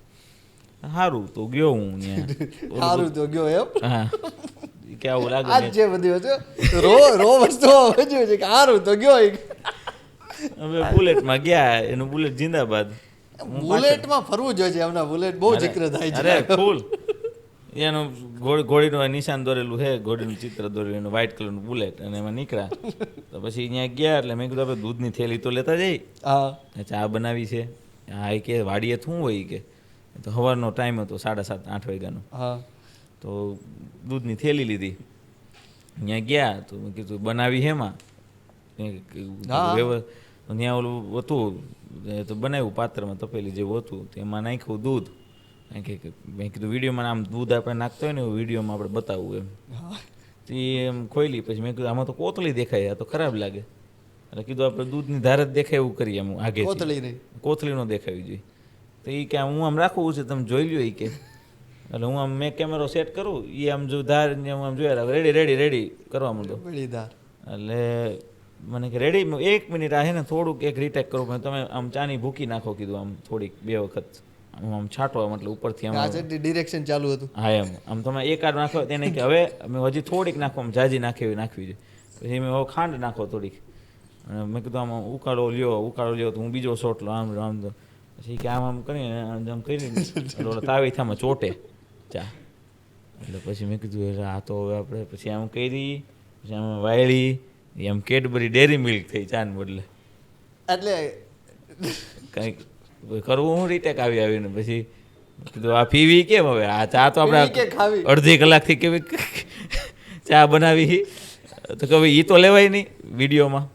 સારું તો ગયો હું ત્યાં. સારું તો ગયો એમ? હા, કે આવું લાગે આજ જે બધી વસ્તુ રો વસ્તુ વધ્યું છે કે સારું તો ગયો. હવે બુલેટમાં ગયા, એનું બુલેટ જિંદાબાદ. બુલેટમાં ફરવું જોઈએ છે હમણાં. બુલેટ બહુ જિક્ર થાય છે. અરે ફૂલ એનું ઘોડીનું નિશાન દોરેલું છે, ઘોડીનું ચિત્ર દોરેલું, એનું વ્હાઇટ કલરનું બુલેટ, અને એમાં નીકળ્યા. તો પછી અહીંયા ગયા એટલે મેં કીધું આપણે દૂધની થેલી તો લેતા જઈ, હા. ચા બનાવી છે. હા, એ કે વાડીએ શું હોય કે, તો સવારનો ટાઈમ હતો 7:30-8 વાગ્યાનો. હા. તો દૂધની થેલી લીધી, અહીંયા ગયા તો મેં કીધું બનાવી હેમાં હા. ત્યાં ઓલું હતું તો બનાવ્યું પાત્રમાં તપેલી જેવું હતું, તેમાં નાખ્યું દૂધ. કારણ કે મેં કીધું વિડીયોમાં આમ દૂધ આપણે નાખતા હોય ને એવું વિડીયોમાં આપણે બતાવવું એમ. તો એ એમ ખોલી, પછી મેં કીધું આમાં તો કોથળી દેખાય, આ તો ખરાબ લાગે. એટલે કીધું આપણે દૂધની ધાર જ દેખાય એવું કરીએ આમ આગે. કોથળી નહીં, કોથળી ન દેખાવી જોઈએ. તો એ કે હું આમ રાખવું છે, તમે જોઈ લ્યો એ કે. એટલે હું આમ મેં કેમેરો સેટ કરું, એ આમ જો ધાર ને હું આમ જોયા રેડી કરવા માંડો. બળી ધાર. એટલે મને કે રેડી, 1 મિનિટ આ હે ને થોડુંક એક રીટેક કરું, પણ તમે આમ ચાની ભૂકી નાખો કીધું, આમ થોડીક 2 વખત આમ છાંટવા, મતલબ ઉપરથી આમ. આ જેટલી ડિરેક્શન ચાલુ હતું. હા એમ આમ તમે એકાદ નાખો તેને કે હવે અમે હજી થોડીક નાખો, આમ જાજી નાખવી છે. પછી મેં હવે ખાંડ નાખો થોડીક, અને મેં કીધું આમ ઉકાળો લ્યો તો હું બીજો શોટ લો આમ તો. પછી કે આમ કરીને આમ કરીને ઓલા તાવીથામાં ચોટે ચા. એટલે પછી મેં કીધું આ તો હવે આપણે પછી આમ કરી, પછી આમ વાયળી, એમ કેડબરી ડેરી મિલ્ક થઈ ચાને બદલે. એટલે કંઈક કરવું હું રીટેક આવીને પછી કીધું આ પીવી કેમ હવે, આ ચા તો પીવી કે આપણે ખાવી? અડધી કલાકથી કેવી ચા બનાવી તો કે એ તો લેવાય નહીં વિડીયોમાં.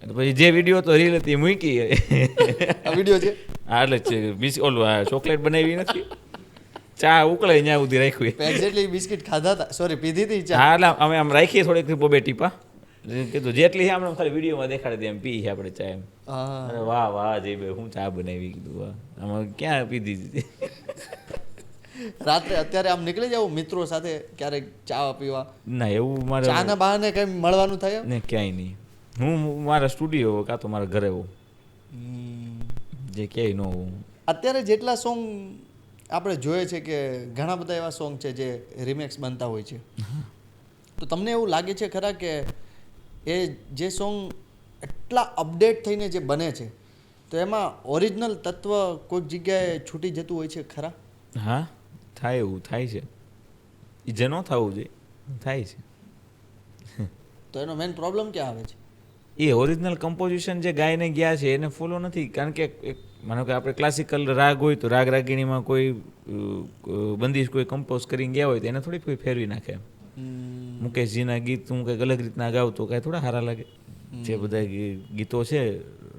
એટલે પછી જે વિડીયો તો રીલ હતી મૂકી. આ વિડીયો છે. હા, એટલે ઓલું આ ચોકલેટ બનાવી નથી, ચા ઉકળે ત્યાં સુધી રાખ્યું. પેક જેટલી બિસ્કિટ ખાધા હતા, સોરી પીધી હતી ચા. હા, એટલે અમે આમ રાખીએ થોડીક 2 ટીપા. કીધું જેટલી આમ ખાલી વિડીયોમાં દેખાડી દે એમ પી આપણે ચા એમ. હા. અરે વાહ જય ભાઈ, હું ચા બનાવી કીધું. વાહ, આમાં ક્યાં પીધી. રાત્રે અત્યારે આમ નીકળી જાવ મિત્રો સાથે ક્યારેક ચા પીવા? ના, એવું મારે ચાના બહાને કઈ મળવાનું થાય એમ? ને ક્યાંય નહીં. હું મારા સ્ટુડિયો કાં તો મારા ઘરે હોઉં, જે ક્યાંય ન હોઉં. અત્યારે જેટલા સોંગ આપણે જોઈએ છે કે ઘણા બધા એવા સોંગ છે જે રિમેક્સ બનતા હોય છે, તો તમને એવું લાગે છે ખરા કે એ જે સોંગ એટલા અપડેટ થઈને જે બને છે તો એમાં ઓરિજિનલ તત્વ કોઈક જગ્યાએ છૂટી જતું હોય છે ખરા? હા, થાય, એવું થાય છે. એ જે ન થવું જોઈએ થાય છે. તો એનો મેઇન પ્રોબ્લેમ ક્યાં આવે છે? એ ઓરિજિનલ કમ્પોઝિશન જે ગાઈને ગયા છે એને ફોલો નથી. કારણ કે એક માનો કે આપણે ક્લાસિકલ રાગ હોય તો રાગ રાગીણીમાં કોઈ બંદીશ કોઈ કમ્પોઝ કરીને ગયા હોય તો એને થોડી કોઈ ફેરવી નાખે. મુકેશજીના ગીત હું કંઈક અલગ રીતના ગાઉં તો કાંઈ થોડા સારા લાગે. જે બધા ગીતો છે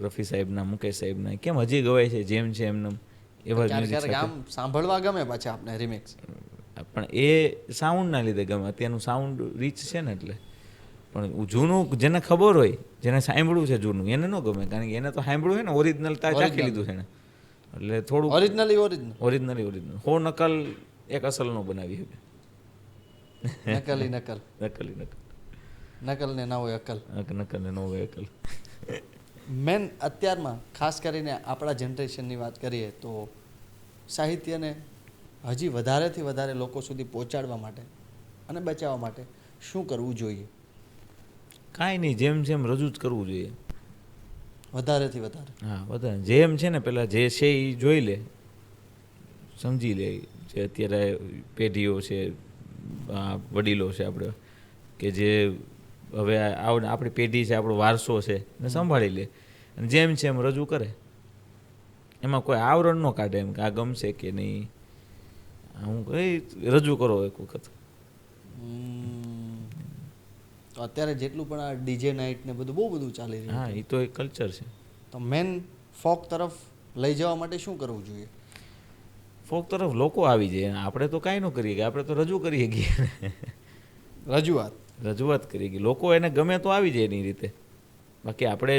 રફી સાહેબના, મુકેશ સાહેબના, કેમ હજી ગવાય છે જેમ છે એમને એવા જ ક્યારેક music ક્યારેક સાથે. આમ સાંભળવા ગમે પાછા આપણે રિમેક્સ. પણ એ સાઉન્ડના લીધે ગમે, અત્યારનું સાઉન્ડ રીચ છે ને એટલે. પણ જૂનું જેને ખબર હોય, જેને સાંભળ્યું છે જૂનું, એને ન ગમે. કારણ કે એને તો સાંભળ્યું છે ને, ઓરિજિનલ ચાખી લીધું છે ને, એટલે થોડું ઓરિજિનલી ઓરિજિનલ હો નકલ એક અસલ નો બનાવી શકે. નકલી નકલ ને ના હોય અકલ. નકલ ને ન હોય અકલ. મેન અત્યારમાં ખાસ કરીને આપણા જનરેશનની વાત કરીએ તો સાહિત્યને હજી વધારેથી વધારે લોકો સુધી પહોંચાડવા માટે અને બચાવવા માટે શું કરવું જોઈએ? કાંઈ નહીં, જેમ જેમ રજૂ જ કરવું જોઈએ. વધારેથી વધારે. હા, વધારે જેમ છે ને, પેલા જે છે એ જોઈ લે, સમજી લે. જે અત્યારે પેઢીઓ છે વડીલો છે આપણે કે જે હવે આપણી પેઢી છે, આપણો વારસો છે એને સંભાળી લે અને જેમ છે એમ રજૂ કરે. એમાં કોઈ આવરણ ન કાઢે એમ કે આ ગમશે કે નહીં, હું રજૂ કરો એક વખત. તો અત્યારે જેટલું પણ આ ડીજે નાઇટ ને બધું બહુ બધું ચાલી રહ્યું હા, છે, એ તો એક કલ્ચર છે. તો મેન ફોક તરફ લઈ જવા માટે શું કરવું જોઈએ? ફોક તરફ લોકો આવી જાય, આપણે તો કાંઈ ન કરીએ કે આપણે તો રજૂ કરીએ ગઈએ, રજૂઆત કરીએ કે લોકો એને ગમે તો આવી જાય એની રીતે. બાકી આપણે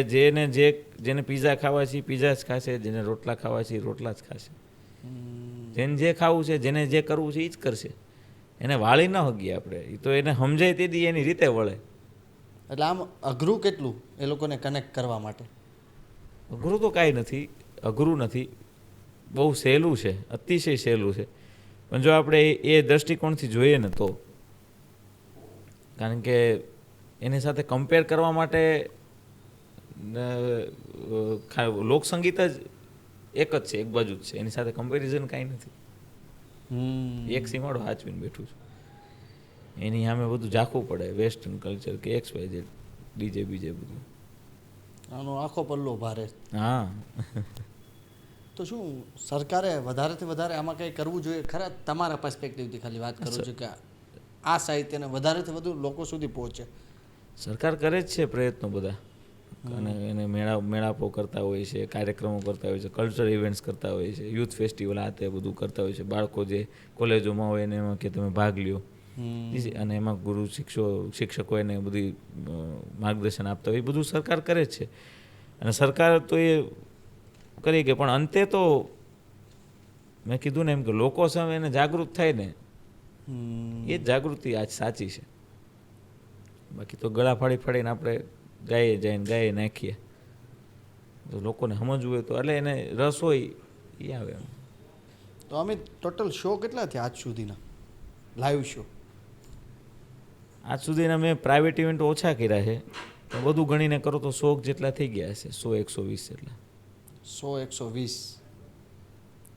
જેને પીઝા ખાવા છે પીઝા જ ખાશે, જેને રોટલા ખાવા છે રોટલા જ ખાશે, જેને જે ખાવું છે જેને જે કરવું છે એ જ કરશે. એને વાળી ન હગીએ આપણે, એ તો એને સમજાય તે દી એની રીતે વળે. એટલે આમ અઘરું કેટલું એ લોકોને કનેક્ટ કરવા માટે? અઘરું તો કાંઈ નથી, અઘરું નથી, બહુ સહેલું છે, અતિશય સહેલું છે. પણ જો આપણે એ દ્રષ્ટિકોણથી જોઈએ ને તો, કારણ કે એની સાથે કમ્પેર કરવા માટે લોકસંગીત જ એક જ છે, એક બાજુ જ છે, એની સાથે કમ્પેરિઝન કાંઈ નથી. એક સીમાડો હાચવીને બેઠું છું, એની સામે બધું ઝાંખવું પડે, વેસ્ટર્ન કલ્ચર કે XYZ ડીજે બીજે બધું, આનો આખો પલ્લો ભારે. હા. તો શું સરકારે વધારેથી વધારે આમાં કંઈ કરવું જોઈએ ખરા? તમારા પર્સપેક્ટિવથી ખાલી વાત કરું છું કે આ સાહિત્યને વધારેથી વધુ લોકો સુધી પહોંચે. સરકાર કરે જ છે પ્રયત્નો બધા, અને એને મેળાપો કરતા હોય છે, કાર્યક્રમો કરતા હોય છે, કલ્ચરલ ઇવેન્ટ્સ કરતા હોય છે, યુથ ફેસ્ટિવલ આ તે બધું કરતા હોય છે. બાળકો જે કોલેજોમાં હોય એને એમાં કે તમે ભાગ લ્યો, અને એમાં ગુરુ શિક્ષકો એને બધી માર્ગદર્શન આપતા હોય, એ બધું સરકાર કરે જ છે. અને સરકાર તો એ કરી કે પણ અંતે તો મેં કીધું ને એમ કે લોકો સામે એને જાગૃત થાય ને, એ જ જાગૃતિ આજ સાચી છે. બાકી તો ગળા ફાડીને આપણે ગાઈએ નાખીએ, તો લોકોને સમજવું હોય તો એટલે એને રસ હોય એ આવે એમ. તો અમિત, ટોટલ શો કેટલા થયા આજ સુધીના, લાઈવ શો? આજ સુધીના મેં પ્રાઇવેટ ઇવેન્ટ ઓછા કર્યા છે, પણ બધું ગણીને કરો તો 100 જેટલા થઈ ગયા હશે, 100-120 જેટલા. 100-120.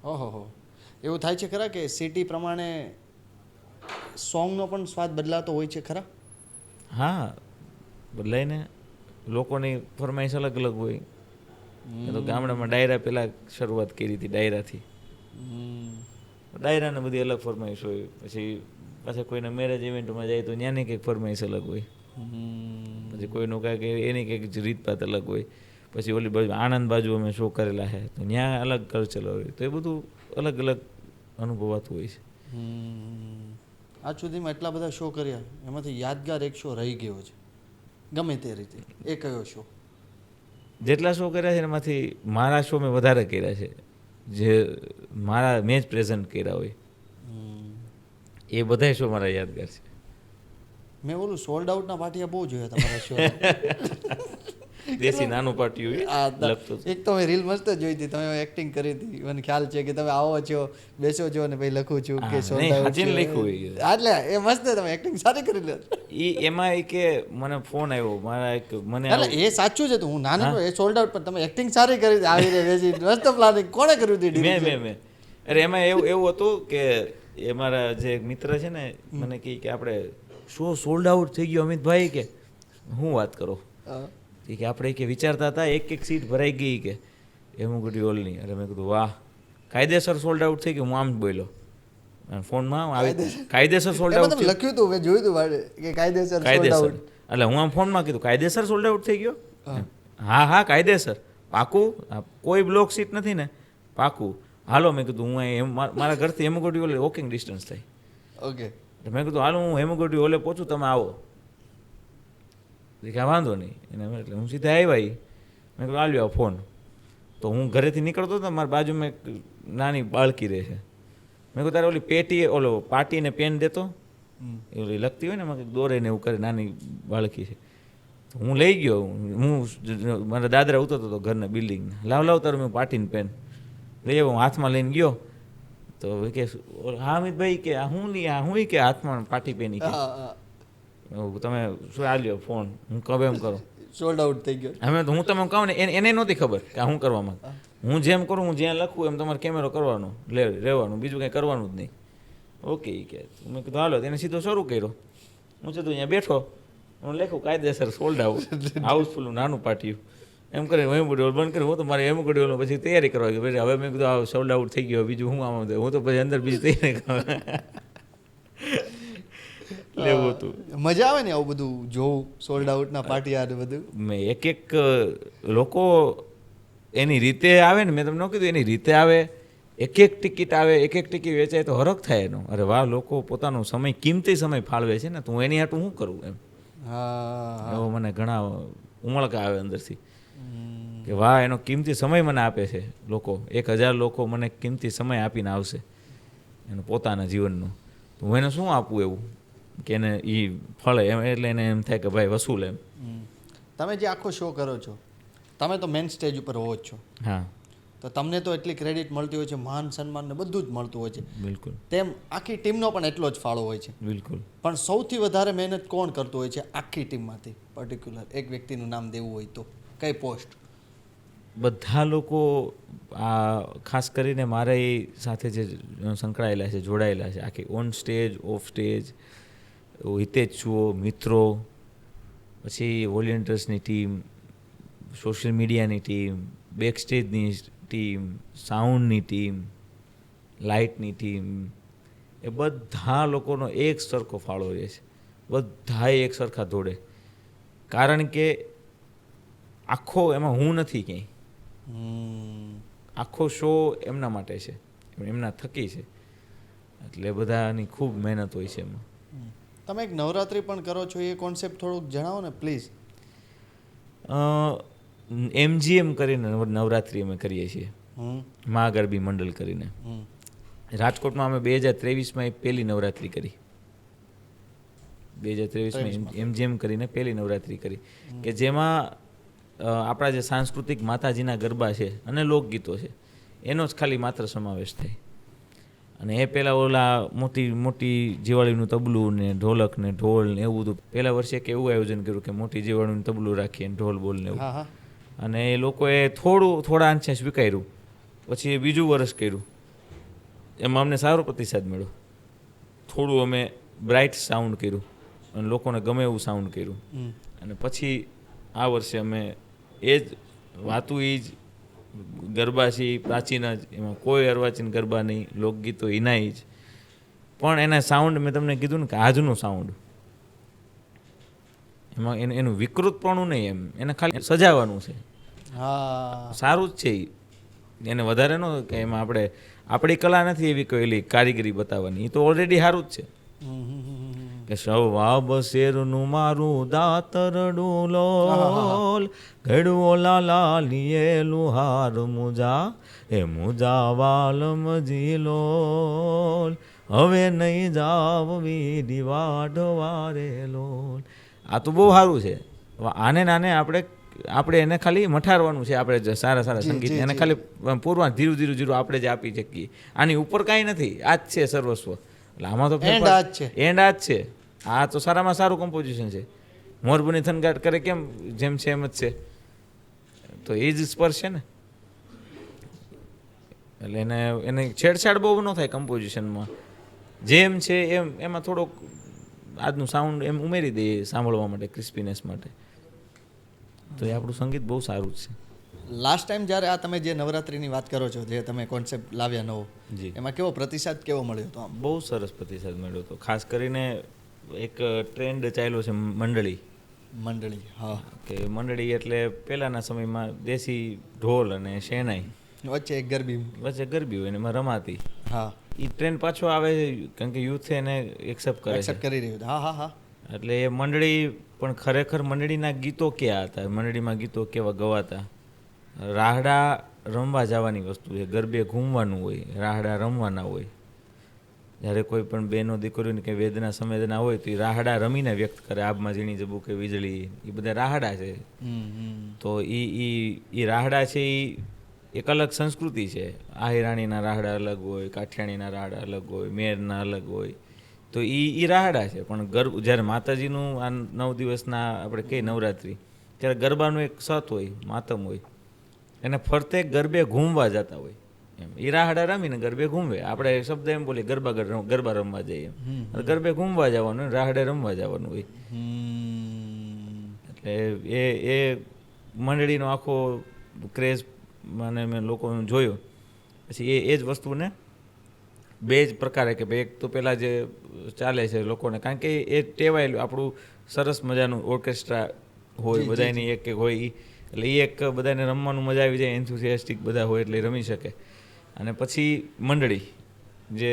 ઓહો, એવું થાય છે ખરા કે સિટી પ્રમાણે સોંગનો પણ સ્વાદ બદલાતો હોય છે ખરા? હા, બદલાઈને લોકોની ફરમાઈશ અલગ અલગ હોય. તો ગામડામાં ડાયરા પહેલાં શરૂઆત કરી હતી, ડાયરાને બધી અલગ ફરમાઈશ હોય. પછી પાછા કોઈના મેરેજ ઇવેન્ટમાં જાય તો ત્યાંની કંઈક ફરમાઈશ અલગ હોય, પછી કોઈનું કાંઈક એની કંઈક રીતપાત અલગ હોય. પછી ઓલી બાજુ આણંદ બાજુ અમે શો કરેલા છે તો ત્યાં અલગ કલ્ચર હોય, તો એ બધું અલગ અલગ અનુભવાતું હોય છે. આજ સુધીમાં એટલા બધા શો કર્યા, એમાંથી યાદગાર એક શો રહી ગયો છે ગમે તે રીતે, એ કયો શો? જેટલા શો કર્યા છે એમાંથી મારા શો મેં વધારે કર્યા છે, જે મેં જ પ્રેઝન્ટ કર્યા હોય એ બધા શો મારા યાદગાર છે. મેં ઓલું સોલ્ડ આઉટના પાટિયા બહુ જોયા તમારા શો. દેશી નાનું પાટિયું લખતો એક તો મેં રીલ મસ્ત જોઈ હતી, તમે એક્ટિંગ કરી હતી, મને ખ્યાલ છે કે તમે આવો છો, બેસો છો અને ભાઈ લખું છું કે સોલ્ડ આઉટ લખ્યું. એટલે એ મસ્ત, તમે એક્ટિંગ સારી કરી લે. એમાં કે મને ફોન આવ્યો મારા એક, મને એટલે એ સાચું છે, તો હું નાનો એ સોલ્ડ આઉટ પણ તમે એક્ટિંગ સારી કરી હતી, આવી રીતે બેસી મસ્ત પ્લાનિંગ કોણે કર્યું હતું? મેં અરે એમાં એવું હતું કે એ મારા જે એક મિત્ર છે ને મને કહે કે આપણે શો સોલ્ડ આઉટ થઈ ગયો અમિતભાઈ, કે હું વાત કરો કે આપણે કે વિચારતા હતા એક સીટ ભરાઈ ગઈ કે હેમુગુડી હોલની. અરે મેં કીધું વાહ, કાયદેસર સોલ્ડ આઉટ થઈ ગયું. હું આમ જ બોલ્યો ફોનમાં, કાયદેસર સોલ્ડ આઉટ લખ્યું હતું, મેં જોયું હતું કે કાયદેસર. એટલે હું આમ ફોનમાં કીધું કાયદેસર સોલ્ડ આઉટ થઈ ગયો? હા કાયદેસર, પાકું, કોઈ બ્લોક સીટ નથી ને, પાકું. હાલો મેં કીધું હું મારા ઘરથી હેમુગુડી હોલે વોકિંગ ડિસ્ટન્સ થાય. ઓકે, મેં કીધું હાલો હું હેમુગુડી હોલે પહોંચું, તમે આવો. કે વાંધો નહીં એને, એટલે હું સીધા આવ્યા. મેં કીધું આલ્યો ફોન. તો હું ઘરેથી નીકળતો હતો, મારી બાજુમાં એક નાની બાળકી રહે છે. મેં કીધું તારે ઓલી પેટી ઓલો પાટીને પેન દેતો, એ ઓલી લખતી હોય ને એમાં કંઈક દોરે ને એવું કરે, નાની બાળકી છે. તો હું લઈ ગયો, હું મારા દાદરા ઉતરતો હતો ઘરના બિલ્ડિંગના, લાવ તારું મેં પાટીને પેન લઈ આવ્યો. હું હાથમાં લઈને ગયો તો કે હા અમિતભાઈ કે હું નહીં, હું કે હાથમાં પાટી પેની કે તમે શું આલ્યો ફોન, હું કબ એમ કરો સોલ્ડ આઉટ થઈ ગયો. હવે તો હું તમે કહું ને એને નહોતી ખબર કે હું કરવા માંગ. હું જેમ કરું, હું જ્યાં લખું એમ તમારે કેમેરો કરવાનો રહેવાનું, બીજું કંઈ કરવાનું જ નહીં. ઓકે કે મેં કીધું હાલો તેને સીધો શરૂ કર્યો. હું સીધું અહીંયા બેઠો, હું લખ્યું કાયદેસર સોલ્ડ આઉટ, હાઉસફુલ નાનું પાટિયું એમ કરીને હું ડોલ બંધ કર્યું. હું તો મારે એમ ડોલ પછી તૈયારી કરવા ગઈ. પછી હવે મેં કીધું આ સોલ્ડ આઉટ થઈ ગયો, બીજું હું આમાં હું તો પછી અંદર બીજી તૈયારી કરવા લેવું હતું. મજા આવે ને આવું બધું જોવું, સોલ્ડ આઉટના પાટિયા ને બધું. મેં એક લોકો એની રીતે આવે ને, મેં તમને ન કીધું એની રીતે આવે, એક ટિકિટ આવે, એક ટિકિટ વેચાય તો હરખ થાય એનો. અરે વાહ, લોકો પોતાનો સમય, કિંમતી સમય ફાળવે છે ને, તો હું એની હાટું શું કરું એમ. હા એવો મને ઘણા ઉમળકા આવે અંદરથી કે વાહ, એનો કિંમતી સમય મને આપે છે લોકો. 1000 લોકો મને કિંમતી સમય આપીને આવશે એનો પોતાના જીવનનો, તો હું એને શું આપું એવું કે એને એ ફળે એમ. એટલે એને એમ થાય કે ભાઈ વસૂલ એમ. તમે જે આખો શો કરો છો, તમે તો મેન સ્ટેજ ઉપર હોવો જ છો, હા તો તમને તો એટલી ક્રેડિટ મળતી હોય છે, માન સન્માન ને બધું જ મળતું હોય છે. બિલકુલ તેમ આખી ટીમનો પણ એટલો જ ફાળો હોય છે. બિલકુલ. પણ સૌથી વધારે મહેનત કોણ કરતું હોય છે આખી ટીમમાંથી? પર્ટિક્યુલર એક વ્યક્તિનું નામ દેવું હોય તો કઈ પોસ્ટ? બધા લોકો આ ખાસ કરીને મારા એ સાથે જે સંકળાયેલા છે, જોડાયેલા છે, આખી ઓન સ્ટેજ, ઓફ સ્ટેજ, હિતેચ્છુઓ, મિત્રો, પછી વોલેન્ટિયર્સની ટીમ, સોશિયલ મીડિયાની ટીમ, બેક સ્ટેજની ટીમ, સાઉન્ડની ટીમ, લાઇટની ટીમ, એ બધા લોકોનો એક સરખો ફાળો રહે છે. બધાએ એક સરખા દોડે, કારણ કે આખો એમાં હું નથી ક્યાંય. આખો શો એમના માટે છે, એમના થકી છે, એટલે બધાની ખૂબ મહેનત હોય છે એમાં. તમે એક નવરાત્રિ પણ કરો છો, એ કોન્સેપ્ટ થોડુંક જણાવો ને પ્લીઝ. MGM કરીને નવરાત્રિ અમે કરીએ છીએ, મા ગરબી મંડળ કરીને. રાજકોટમાં અમે 2023માં પહેલી નવરાત્રિ કરી. 2023માં MGM કરીને પહેલી નવરાત્રિ કરી, કે જેમાં આપણા જે સાંસ્કૃતિક માતાજીના ગરબા છે અને લોકગીતો છે એનો જ ખાલી માત્ર સમાવેશ થાય. અને એ પહેલાં ઓલા મોટી મોટી જીવાળીનું તબલું ને ઢોલક ને ઢોલ ને એવું બધું, પહેલા વર્ષે એક એવું આયોજન કર્યું કે મોટી જીવાળીનું તબલું રાખીએ, ઢોલ બોલ ને એવું. અને એ લોકોએ થોડા અંશે સ્વીકાર્યું. પછી એ બીજું વર્ષ કર્યું, એમાં અમને સારો પ્રતિસાદ મળ્યો. થોડું અમે બ્રાઇટ સાઉન્ડ કર્યું અને લોકોને ગમે એવું સાઉન્ડ કર્યું. અને પછી આ વર્ષે અમે એ જ વાતું, એ જ ગરબા છે પ્રાચીન જ, એમાં કોઈ અર્વાચીન ગરબા નહીં, લોકગીતો એનાય જ, પણ એના સાઉન્ડ મેં તમને કીધું ને કે આજનું સાઉન્ડ, એમાં એનું વિકૃતપણું નહીં, એમ એને ખાલી સજાવવાનું છે. હા, સારું જ છે એને વધારે ન કે એમાં આપણી કલા નથી એવી કોઈ કારીગરી બતાવવાની, એ તો ઓલરેડી સારું જ છે. કે સવા બસેરનું મારું દાતરડું લોલ, ઘડવો લાલિયેલું હાર મુજા, એ મુજા વાલમ જીલોલ, હવે નહીં જાવ વીડી વાઢવારે લોલ. આ તો બહુ સારું છે. આને નાને આપણે એને ખાલી મઠારવાનું છે. આપણે સારા સંગીત એને ખાલી પૂર્વા ધીરું આપણે જ આપી શકીએ. આની ઉપર કાંઈ નથી, આ જ છે સર્વસ્વ. એટલે આમાં તો એન્ડ આ જ છે. આ તો સારામાં સારું કમ્પોઝિશન છે. મોરબુની થનગાટ કરે કેમ જેમ છે એમ જ છે, તો એ જ સ્પર્શ છે ને. એટલે એને છેડછાડ બહુ ન થાય કમ્પોઝિશનમાં, જેમ છે એમાં થોડોક આજનું સાઉન્ડ એમ ઉમેરી દઈએ સાંભળવા માટે, ક્રિસ્પીનેસ માટે, તો એ આપણું સંગીત બહુ સારું જ છે. લાસ્ટ ટાઈમ જ્યારે આ તમે જે નવરાત્રિની વાત કરો છો, જે તમે કોન્સેપ્ટ લાવ્યા નવો, જી, એમાં કેવો પ્રતિસાદ કેવો મળ્યો હતો? આમ બહુ સરસ પ્રતિસાદ મળ્યો હતો. ખાસ કરીને એક ટ્રેન્ડ ચાલ્યો છે મંડળી. હા, કે મંડળી એટલે પહેલાંના સમયમાં દેશી ઢોલ અને શેનાઈ વચ્ચે એક ગરબી હોય ને એમાં રમાતી. હા, એ ટ્રેન્ડ પાછો આવે કારણ કે યુથ એને એક્સેપ્ટ કરી રહ્યું. હા. એટલે એ મંડળી, પણ ખરેખર મંડળીના ગીતો ક્યાં હતા, મંડળીમાં ગીતો કેવા ગવાતા? રાહડા રમવા જવાની વસ્તુ છે, ગરબે ઘૂમવાનું હોય, રાહડા રમવાના હોય. જ્યારે કોઈ પણ બહેનો દીકરીઓની કંઈ વેદના સંવેદના હોય તો એ રાહડા રમીને વ્યક્ત કરે. આબમાં ઝીણી જબુ કે વીજળી, એ બધા રાહડા છે. તો એ રાહડા છે, એ એક અલગ સંસ્કૃતિ છે. આહિરાણીના રાહડા અલગ હોય, કાઠિયાણીના રાહડા અલગ હોય, મેરના અલગ હોય. તો એ રાહડા છે. પણ જ્યારે માતાજીનું આ 9 દિવસના આપણે કહીએ નવરાત્રિ, ત્યારે ગરબાનું એક સત હોય, માતમ હોય, એને ફરતે ગરબે ઘૂમવા જતા હોય. એમ એ રાહડા રમીને ગરબે ઘૂમવે. આપણે શબ્દ એમ બોલીએ ગરબા રમવા જઈએ એમ, ગરબે ઘૂમવા જવાનું, રાહડે રમવા જવાનું હોય. એટલે એ મંડળીનો આખો ક્રેઝ મને મેં લોકોનું જોયું. પછી એ જ વસ્તુને બે જ પ્રકારે કે ભાઈ એક તો પેલા જે ચાલે છે લોકોને, કારણ કે એ ટેવાયેલું આપણું સરસ મજાનું ઓર્કેસ્ટ્રા હોય બધાની એક હોય ઈ, એટલે એ એક બધાને રમવાનું મજા આવી જાય, એન્થુસિયાસ્ટિક બધા હોય એટલે રમી શકે. અને પછી મંડળી જે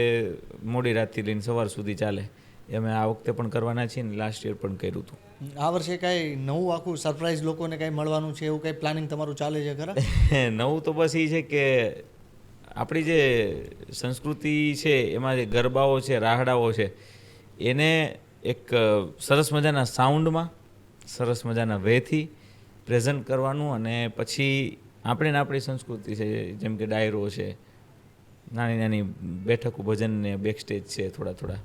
મોડી રાતથી લઈને સવાર સુધી ચાલે, એ અમે આ વખતે પણ કરવાના છીએ ને લાસ્ટ યર પણ કર્યું હતું. આ વર્ષે કાંઈ નવું આખું સરપ્રાઈઝ લોકોને કાંઈ મળવાનું છે એવું કાંઈ પ્લાનિંગ તમારું ચાલે છે ખરા? નવું તો બસ એ છે કે આપણી જે સંસ્કૃતિ છે એમાં જે ગરબાઓ છે, રાહડાઓ છે, એને એક સરસ મજાના સાઉન્ડમાં, સરસ મજાના વેથી પ્રેઝન્ટ કરવાનું. અને પછી આપણે ને આપણી સંસ્કૃતિ છે જેમ કે ડાયરો છે, નાની નાની બેઠકો ભજન ને બેક સ્ટેજ છે થોડા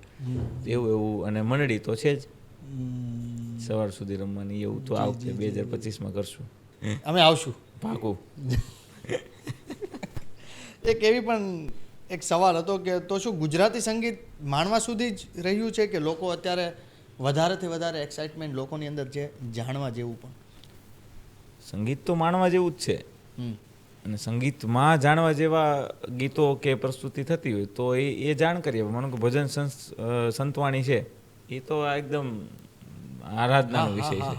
એવું અને મંડળી તો છે જ સવાર સુધી રમવાની. એવું તો આ વખતે 2025માં કરશું. અમે આવશું. પાકું. એક એવી પણ એક સવાલ હતો કે તો શું ગુજરાતી સંગીત માણવા સુધી જ રહ્યું છે કે લોકો અત્યારે વધારેથી વધારે એક્સાઇટમેન્ટ લોકોની અંદર છે જાણવા જેવું પણ? સંગીત તો માણવા જેવું જ છે, અને સંગીતમાં જાણવા જેવા ગીતો કે પ્રસ્તુતિ થતી હોય તો એ જાણ કરીએ. માનો કે ભજન સંતવાણી છે, એ તો એકદમ આરાધનાનો વિષય છે,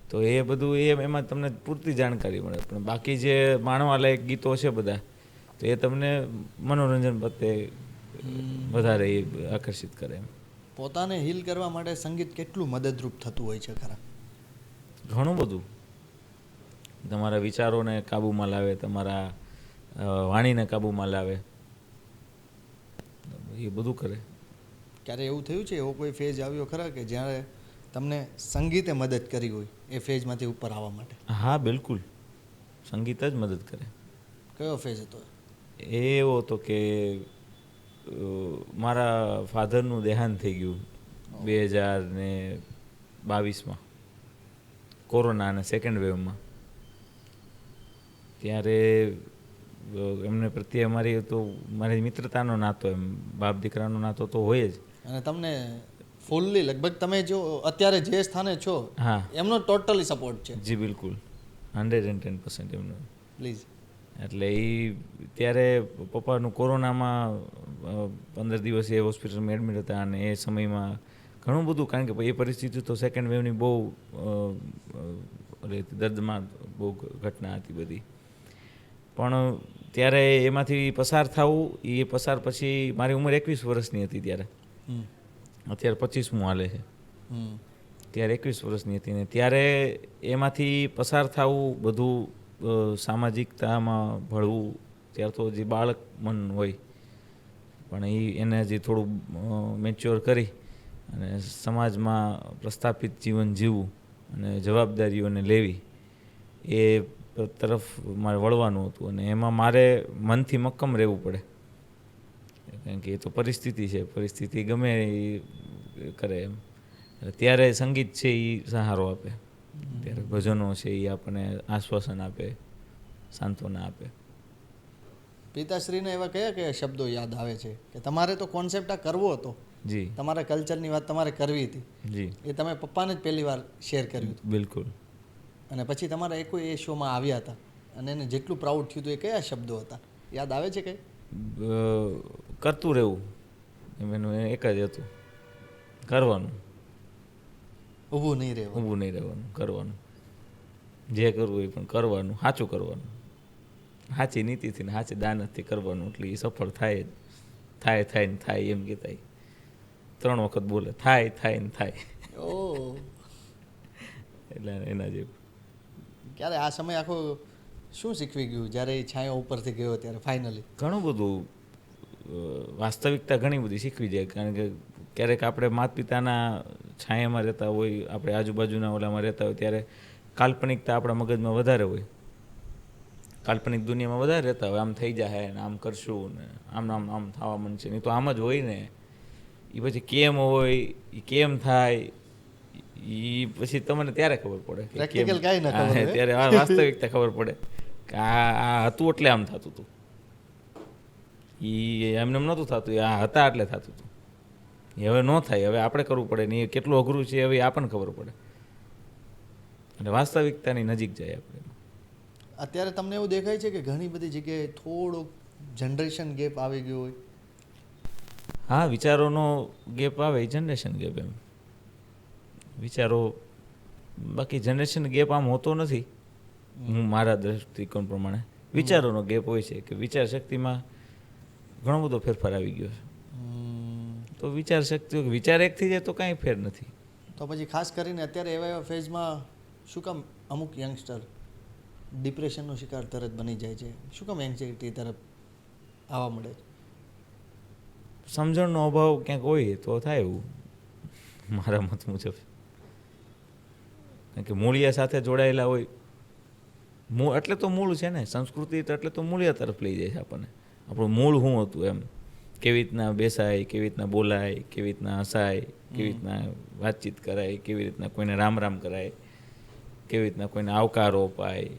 તો એ બધું એમાં તમને પૂરતી જાણકારી મળે. પણ બાકી જે માણવાલાયક ગીતો છે બધા, તો એ તમને મનોરંજન પ્રત્યે વધારે એ આકર્ષિત કરે. એમ પોતાને હીલ કરવા માટે સંગીત કેટલું મદદરૂપ થતું હોય છે ખરા? ઘણું બધું. તમારા વિચારોને કાબૂમાં લાવે, તમારા વાણીને કાબૂમાં લાવે, એ બધું કરે. ક્યારે એવું થયું છે, એવો કોઈ ફેઝ આવ્યો ખરા કે જ્યારે તમને સંગીતે મદદ કરી હોય એ ફેઝમાંથી ઉપર આવવા માટે? હા બિલકુલ, સંગીત જ મદદ કરે. કયો ફેઝ હતો? એવો હતો કે મારા ફાધરનું દેહાંત થઈ ગયું 2022માં કોરોના અને સેકન્ડ વેવમાં. ત્યારે એમને પ્રત્યે મારી મિત્રતાનો નાતો, એમ બાપ દીકરાનો નાતો તો હોય જ. અને તમને ફૂલ્લી લગભગ તમે જો અત્યારે જે સ્થાને છો હા, એમનો ટોટલી સપોર્ટ છે? જી બિલકુલ, 110% એમનો. પ્લીઝ. એટલે એ ત્યારે પપ્પાનું કોરોનામાં 15 દિવસ એ હોસ્પિટલમાં એડમિટ હતા, અને એ સમયમાં ઘણું બધું, કારણ કે એ પરિસ્થિતિ તો સેકન્ડ વેવની બહુ દર્દમાં બહુ ઘટના હતી બધી. પણ ત્યારે એમાંથી પસાર થવું, એ પસાર પછી મારી ઉંમર 21 વર્ષની હતી ત્યારે, અત્યારે 25મું હાલે છે, ત્યારે 21 વર્ષની હતી ને ત્યારે એમાંથી પસાર થવું, બધું સામાજિકતામાં ભળવું, ત્યારે તો જે બાળક મન હોય, પણ એને હજી થોડું મેચ્યોર કરી અને સમાજમાં પ્રસ્થાપિત જીવન જીવવું અને જવાબદારીઓને લેવી, એ તરફ મારે વળવાનું હતું. અને એમાં મારે મનથી મક્કમ રહેવું પડે, કારણ કે એ તો પરિસ્થિતિ છે, પરિસ્થિતિ ગમે એ કરે એમ. ત્યારે સંગીત છે એ સહારો આપે, ત્યારે ભજનો છે એ આપણને આશ્વાસન આપે, સાંત્વના આપે. પિતાશ્રીને એવા કયા કયા શબ્દો યાદ આવે છે કે તમારે તો કોન્સેપ્ટ આ કરવો હતો, જી, તમારા કલ્ચરની વાત તમારે કરવી હતી, જી, એ તમે પપ્પાને જ પહેલી વાર શેર કર્યું હતું, બિલકુલ. અને પછી તમારા એ કોઈ એ શોમાં આવ્યા હતા અને એને જેટલું પ્રાઉડ થયું હતું, એ કયા શબ્દો હતા યાદ આવે છે કંઈ? કરતું રહેવું, એનું એક જ હતું, કરવાનું, ઊભું નહીં રહેવું. ઊભું નહીં રહેવાનું, કરવાનું, જે કરવું એ પણ કરવાનું, સાચું કરવાનું, સાચી નીતિથી ને સાચી દાનતથી કરવાનું, એટલે એ સફળ થાય જ થાય ને થાય એમ કહેતા. 3 વખત બોલે, થાય ને થાય. ઓ, એટલે એના જેવું. ક્યારે આ સમય આખો શું શીખવી ગયું જ્યારે એ છાંયો ઉપરથી ગયો ત્યારે ફાઇનલી? ઘણું બધું, વાસ્તવિકતા ઘણી બધી શીખવી જાય, કારણ કે ક્યારેક આપણે માતા પિતાના છાયામાં રહેતા હોય, આપણે આજુબાજુના ઓલામાં રહેતા હોય, ત્યારે કાલ્પનિકતા આપણા મગજમાં વધારે હોય, કાલ્પનિક દુનિયામાં વધારે રહેતા હોય, આમ થઈ જાય ને આમ કરશું ને આમ થવા મન છે, નહીં તો આમ જ હોય ને. એ પછી કેમ હોય, એ કેમ થાય, એ પછી તમને ત્યારે ખબર પડે કે પ્રેક્ટિકલ કાંઈ ના ખબર હોય. ત્યારે આ વાસ્તવિકતા ખબર પડે કે આ હતું એટલે આમ થતું હતું. એ એમને એમ નહોતું થતું, એ આ હતા એટલે થતું હતું. એ હવે ન થાય, હવે આપણે કરવું પડે ને એ કેટલું અઘરું છે હવે આપણને ખબર પડે અને વાસ્તવિકતાની નજીક જાય આપણે. અત્યારે તમને એવું દેખાય છે કે ઘણી બધી જગ્યાએ થોડોક જનરેશન ગેપ આવી ગયો હોય? હા, વિચારોનો ગેપ આવે એ જનરેશન ગેપ, એમ વિચારો. બાકી જનરેશન ગેપ આમ હોતો નથી. હું મારા દૃષ્ટિકોણ પ્રમાણે વિચારોનો ગેપ હોય છે કે વિચાર શક્તિમાં ઘણો બધો ફેરફાર આવી ગયો છે. તો વિચાર શક્તિ વિચાર એક થઈ જાય તો કાંઈ ફેર નથી. તો પછી ખાસ કરીને અત્યારે એવા એવા ફેઝમાં શું કામ અમુક યંગસ્ટર ડિપ્રેશનનો શિકાર તરત બની જાય છે? શું કામ એન્ઝાઇટી તરફ આવવા મળે છે? સમજણનો અભાવ ક્યાંક હોય તો થાય એવું, મારા મત મુજબ. કારણ કે મૂળિયા સાથે જોડાયેલા હોય, એટલે તો મૂળ છે ને, સંસ્કૃતિ એટલે તો મૂળિયા તરફ લઈ જાય છે આપણને. આપણું મૂળ શું હતું એમ, કેવી રીતના બેસાય, કેવી રીતના બોલાય, કેવી રીતના હસાય, કેવી રીતના વાતચીત કરાય, કેવી રીતના કોઈને રામ રામ કરાય, કેવી રીતના કોઈને આવકારો અપાય,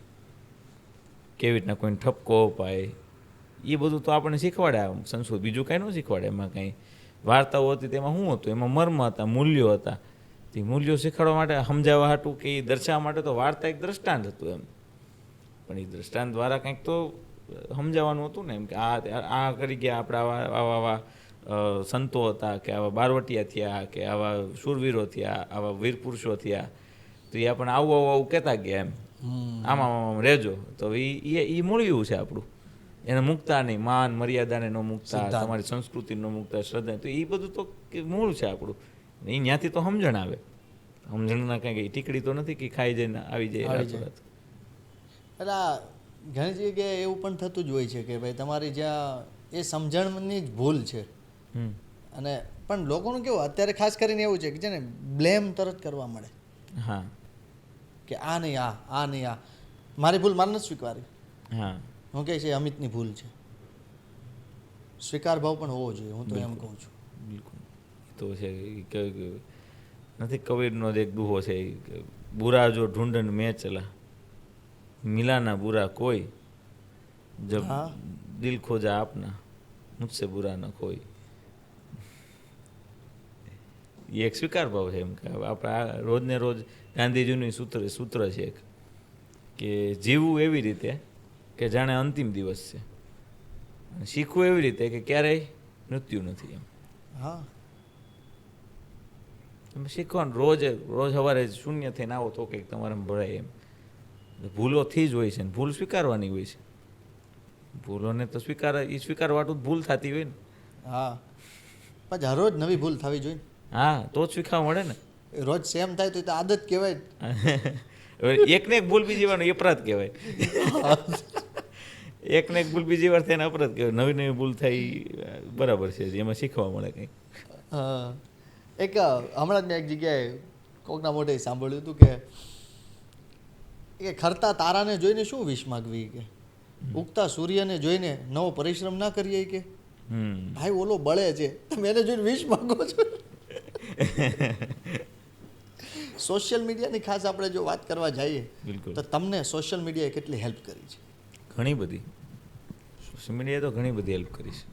કેવી રીતના કોઈને ઠપકો અપાય, એ બધું તો આપણને શીખવાડે આમ સંસ્કૃત. બીજું કાંઈ ન શીખવાડે. એમાં કાંઈ વાર્તાઓ હતી તેમાં શું હતું, એમાં મર્મ હતા, મૂલ્યો હતા. તે મૂલ્યો શીખવાડવા માટે, સમજાવવા હાટું કે એ દર્શાવવા માટે તો વાર્તા એક દ્રષ્ટાંત હતું એમ. પણ એ દ્રષ્ટાંત દ્વારા કંઈક તો સમજાવવાનું હતું ને, એમ કે આ કરી ગયા આપણા આવા આવા સંતો હતા, કે આવા બારવટિયા થયા, કે આવા શૂરવીરો થયા, આવા વીર પુરુષો થયા, તો એ આપણને આવું આવું આવું કહેતા ગયા એમ, આમાં આમ રહેજો. તો એ મૂળ્યું છે આપણું. એને મૂકતા નહીં, માન મર્યાદાને ન મૂકતા, તમારી સંસ્કૃતિ ન મૂકતા, શ્રદ્ધા, તો એ બધું તો મૂળ છે આપણું. એ ત્યાંથી તો સમજણ આવે. સમજણના કાંઈ ટીકડી તો નથી કે ખાઈ જઈને આવી જાય રાતોરાત. એટલે આ ઘણી જગ્યાએ એવું પણ થતું જ હોય છે કે ભાઈ તમારી જ્યાં એ સમજણની જ ભૂલ છે. અને પણ લોકોનું કેવું અત્યારે ખાસ કરીને એવું છે કે છે ને, બ્લેમ તરત કરવા મળે. હા, કે આ નહીં, આ નહીં, આ મારી ભૂલ મારે નથી સ્વીકારી. હા, હું કહે છે અમિતની ભૂલ છે. સ્વીકાર ભાવ પણ હોવો જોઈએ, હું તો એમ કહું છું. બિલકુલ. એ તો છે. નથી કબીરનો જ એક દુહો છે કે બુરા જો ઢૂંઢન મેં ચલા, મિલાના બુરા કોઈ, જબ દિલ ખોજા આપના, મુझसे बुरा न कोई. એ એક સ્વીકાર ભાવ છે એમ કે આપણે આ રોજને રોજ ગાંધીજીનું સૂત્ર છે એક, કે જીવવું એવી રીતે કે જાણે અંતિમ દિવસ છે, અને શીખવું એવી રીતે કે ક્યારેય મૃત્યુ નથી એમ. હા, તમે શીખવાનું રોજ સવારે શૂન્ય થઈને આવો તો કંઈક તમારામાં ભરાય એમ. ભૂલોથી જ હોય છે ને ભૂલ સ્વીકારવાની હોય છે. ભૂલોને તો સ્વીકારવાટું જ ભૂલ થતી હોય ને. હા, પછી હરોજ નવી ભૂલ થવી જોઈએ. હા, તો જ શીખવા મળે ને. રોજ સેમ થાય તો એ તો આદત કહેવાય. એકને એક ભૂલ બીજી વાર અપરાધ કહેવાય. એકને એક ભૂલ બીજી વાર થઈને અપરાધ કહેવાય. નવી નવી ભૂલ થઈ બરાબર છે, એમાં શીખવા મળે કંઈક. હા, એક હમણાં જ મેં એક જગ્યાએ કોકના મોઢે સાંભળ્યું હતું કે ખરતા તારાને જોઈને શું વિશ માગવી, કે ઉગતા સૂર્યને જોઈને નવો પરિશ્રમ ના કરીએ, કે ભાઈ ઓલો બળે છે તમે એને જોઈને વિશ માગો છો. સોશિયલ મીડિયાની ખાસ આપણે જો વાત કરવા જઈએ તો તમને સોશિયલ મીડિયાએ કેટલી હેલ્પ કરી છે? ઘણી બધી. સોશિયલ મીડિયાએ તો ઘણી બધી હેલ્પ કરી છે.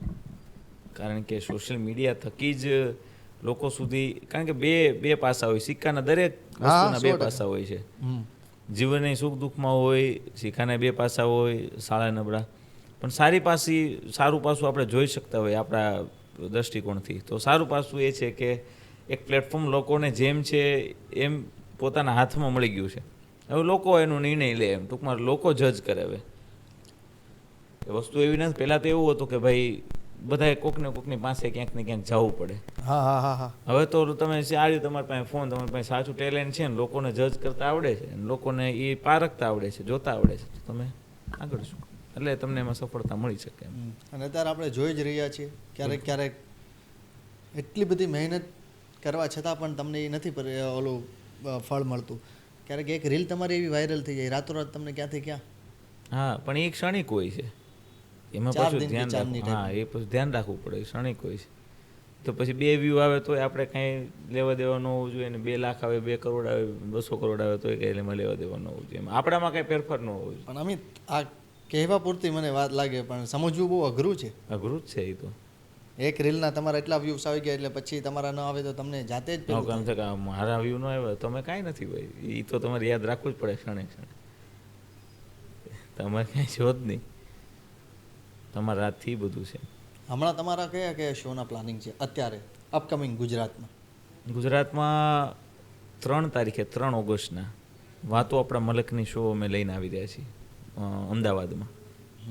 કારણ કે સોશિયલ મીડિયા થકી જ લોકો સુધી, કારણ કે બે પાસા હોય સિક્કાના, દરેક વસ્તુના બે પાસા હોય છે. જીવનની સુખ દુઃખમાં હોય, શિખાના બે પાસા હોય, સારા નબળા. પણ સારું પાસું આપણે જોઈ શકતા હોય આપણા દૃષ્ટિકોણથી. તો સારું પાસું એ છે કે એક પ્લેટફોર્મ લોકોને જેમ છે એમ પોતાના હાથમાં મળી ગયું છે. હવે લોકો એનો નિર્ણય લે એમ, ટૂંકમાં લોકો જજ કરે. હવે એ વસ્તુ એવી નથી. પહેલાં તો એવું હતું કે ભાઈ બધાએ કોકની પાસે ક્યાંક ને ક્યાંક જવું પડે. હવે તો તમે આજે તમારી પાસે ફોન, તમારી પાસે સાચું ટેલેન્ટ છે ને લોકોને જજ કરતા આવડે છે, લોકોને એ પારખતા આવડે છે, જોતા આવડે છે, તો તમે આગળ શું, એટલે તમને એમાં સફળતા મળી શકે એમ. અને અત્યારે આપણે જોઈ જ રહ્યા છીએ ક્યારેક એટલી બધી મહેનત કરવા છતાં પણ તમને એ નથી ઓલું ફળ મળતું. ક્યારેક એક રીલ તમારી એવી વાયરલ થઈ જાય, રાતોરાત તમને ક્યાંથી ક્યાં. હા, પણ એ ક્ષણિક હોય છે. એમાં પાછું ધ્યાન રાખવું. હા, એ પછી ધ્યાન રાખવું પડે. ક્ષણિક હોય છે. તો પછી 2 વ્યૂ આવે તો આપણે કાંઈ લેવા દેવા ન હોવું જોઈએ, અને 2 લાખ આવે, 2 કરોડ આવે, 200 કરોડ આવે તો કંઈ એમાં લેવા દેવા ન હોવું જોઈએ. આપણામાં કાંઈ ફેરફાર ન હોવો જોઈએ. પણ અમિત, આ કહેવા પૂરતી મને વાત લાગે પણ સમજવું બહુ અઘરું છે. અઘરું જ છે એ તો. એક રીલના તમારા એટલા વ્યૂઝ આવી ગયા એટલે પછી તમારા ન આવે તો તમને જાતે જ પેલું કામ છે કે મારા વ્યૂ ન આવ્યા તમે કાંઈ નથી ભાઈ, એ તો તમારે યાદ રાખવું જ પડે ક્ષણે ક્ષણે. તમારે કાંઈ છો જ નહીં, તમારા હાથથી બધું છે. હમણાં તમારા કયા કયા શોના પ્લાનિંગ છે અત્યારે અપકમિંગ ગુજરાતમાં? ગુજરાતમાં 3 તારીખે 3 ઓગસ્ટના વાતો આપણા મલકની શો અમે લઈને આવી રહ્યા છીએ અમદાવાદમાં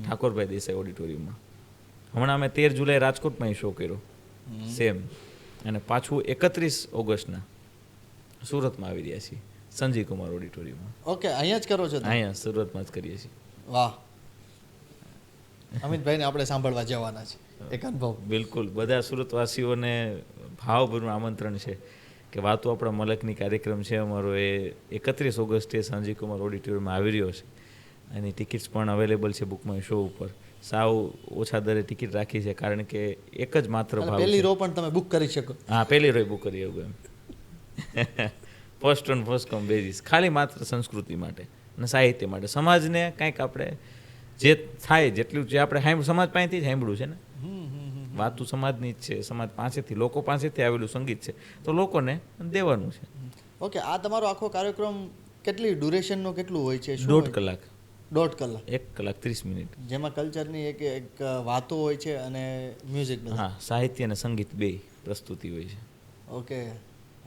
ઠાકોરભાઈ દેસાઈ ઓડિટોરિયમમાં. હમણાં અમે 13 જુલાઈ રાજકોટમાં શો કર્યો સેમ, અને પાછું 31 ઓગસ્ટના સુરતમાં આવી રહ્યા છીએ સંજીવ કુમાર ઓડિટોરિયમમાં. ઓકે, અહીંયા જ કરો છો તમે? અહીંયા સુરતમાં જ કરીએ છીએ. વાહ, અમિતભાઈને આપણે સાંભળવા જવાના છે એક અનુભવ. બિલકુલ, બધા સુરતવાસીઓને ભાવભર્યું આમંત્રણ છે કે વાતો આપણા મલકની કાર્યક્રમ છે અમારો, એ 31 ઓગસ્ટે સંજીવ કુમાર ઓડિટોરિયમમાં આવી રહ્યો છે. એની ટિકિટ્સ પણ અવેલેબલ છે બુકમાય શો ઉપર. સાવ ઓછા દરે ટિકિટ રાખી છે કારણ કે એક જ માત્ર ભાવ પહેલી છે. રો પણ તમે બુક કરી શકો. હા, પહેલી રોય બુક કરી એવું એમ. First on first come basis, ખાલી માત્ર સંસ્કૃતિ માટે અને સાહિત્ય માટે, સમાજને કંઈક આપણે જે થાય જેટલું જે આપણે સમાજ પાસેથી જ સાંભળ્યું છે ને, વાતું સમાજની જ છે, સમાજ પાસેથી લોકો પાસેથી આવેલું સંગીત છે તો લોકોને દેવાનું છે. ઓકે, આ તમારો આખો કાર્યક્રમ કેટલી ડ્યુરેશનનો કેટલું હોય છે? શું 1.5 હોય? કલાક. 1.5 કલાક. 1 કલાક 30 મિનિટ. જેમાં કલ્ચરની એક વાતો હોય છે અને મ્યુઝિક. હા, સાહિત્ય અને સંગીત બે પ્રસ્તુતિ હોય છે. ઓકે,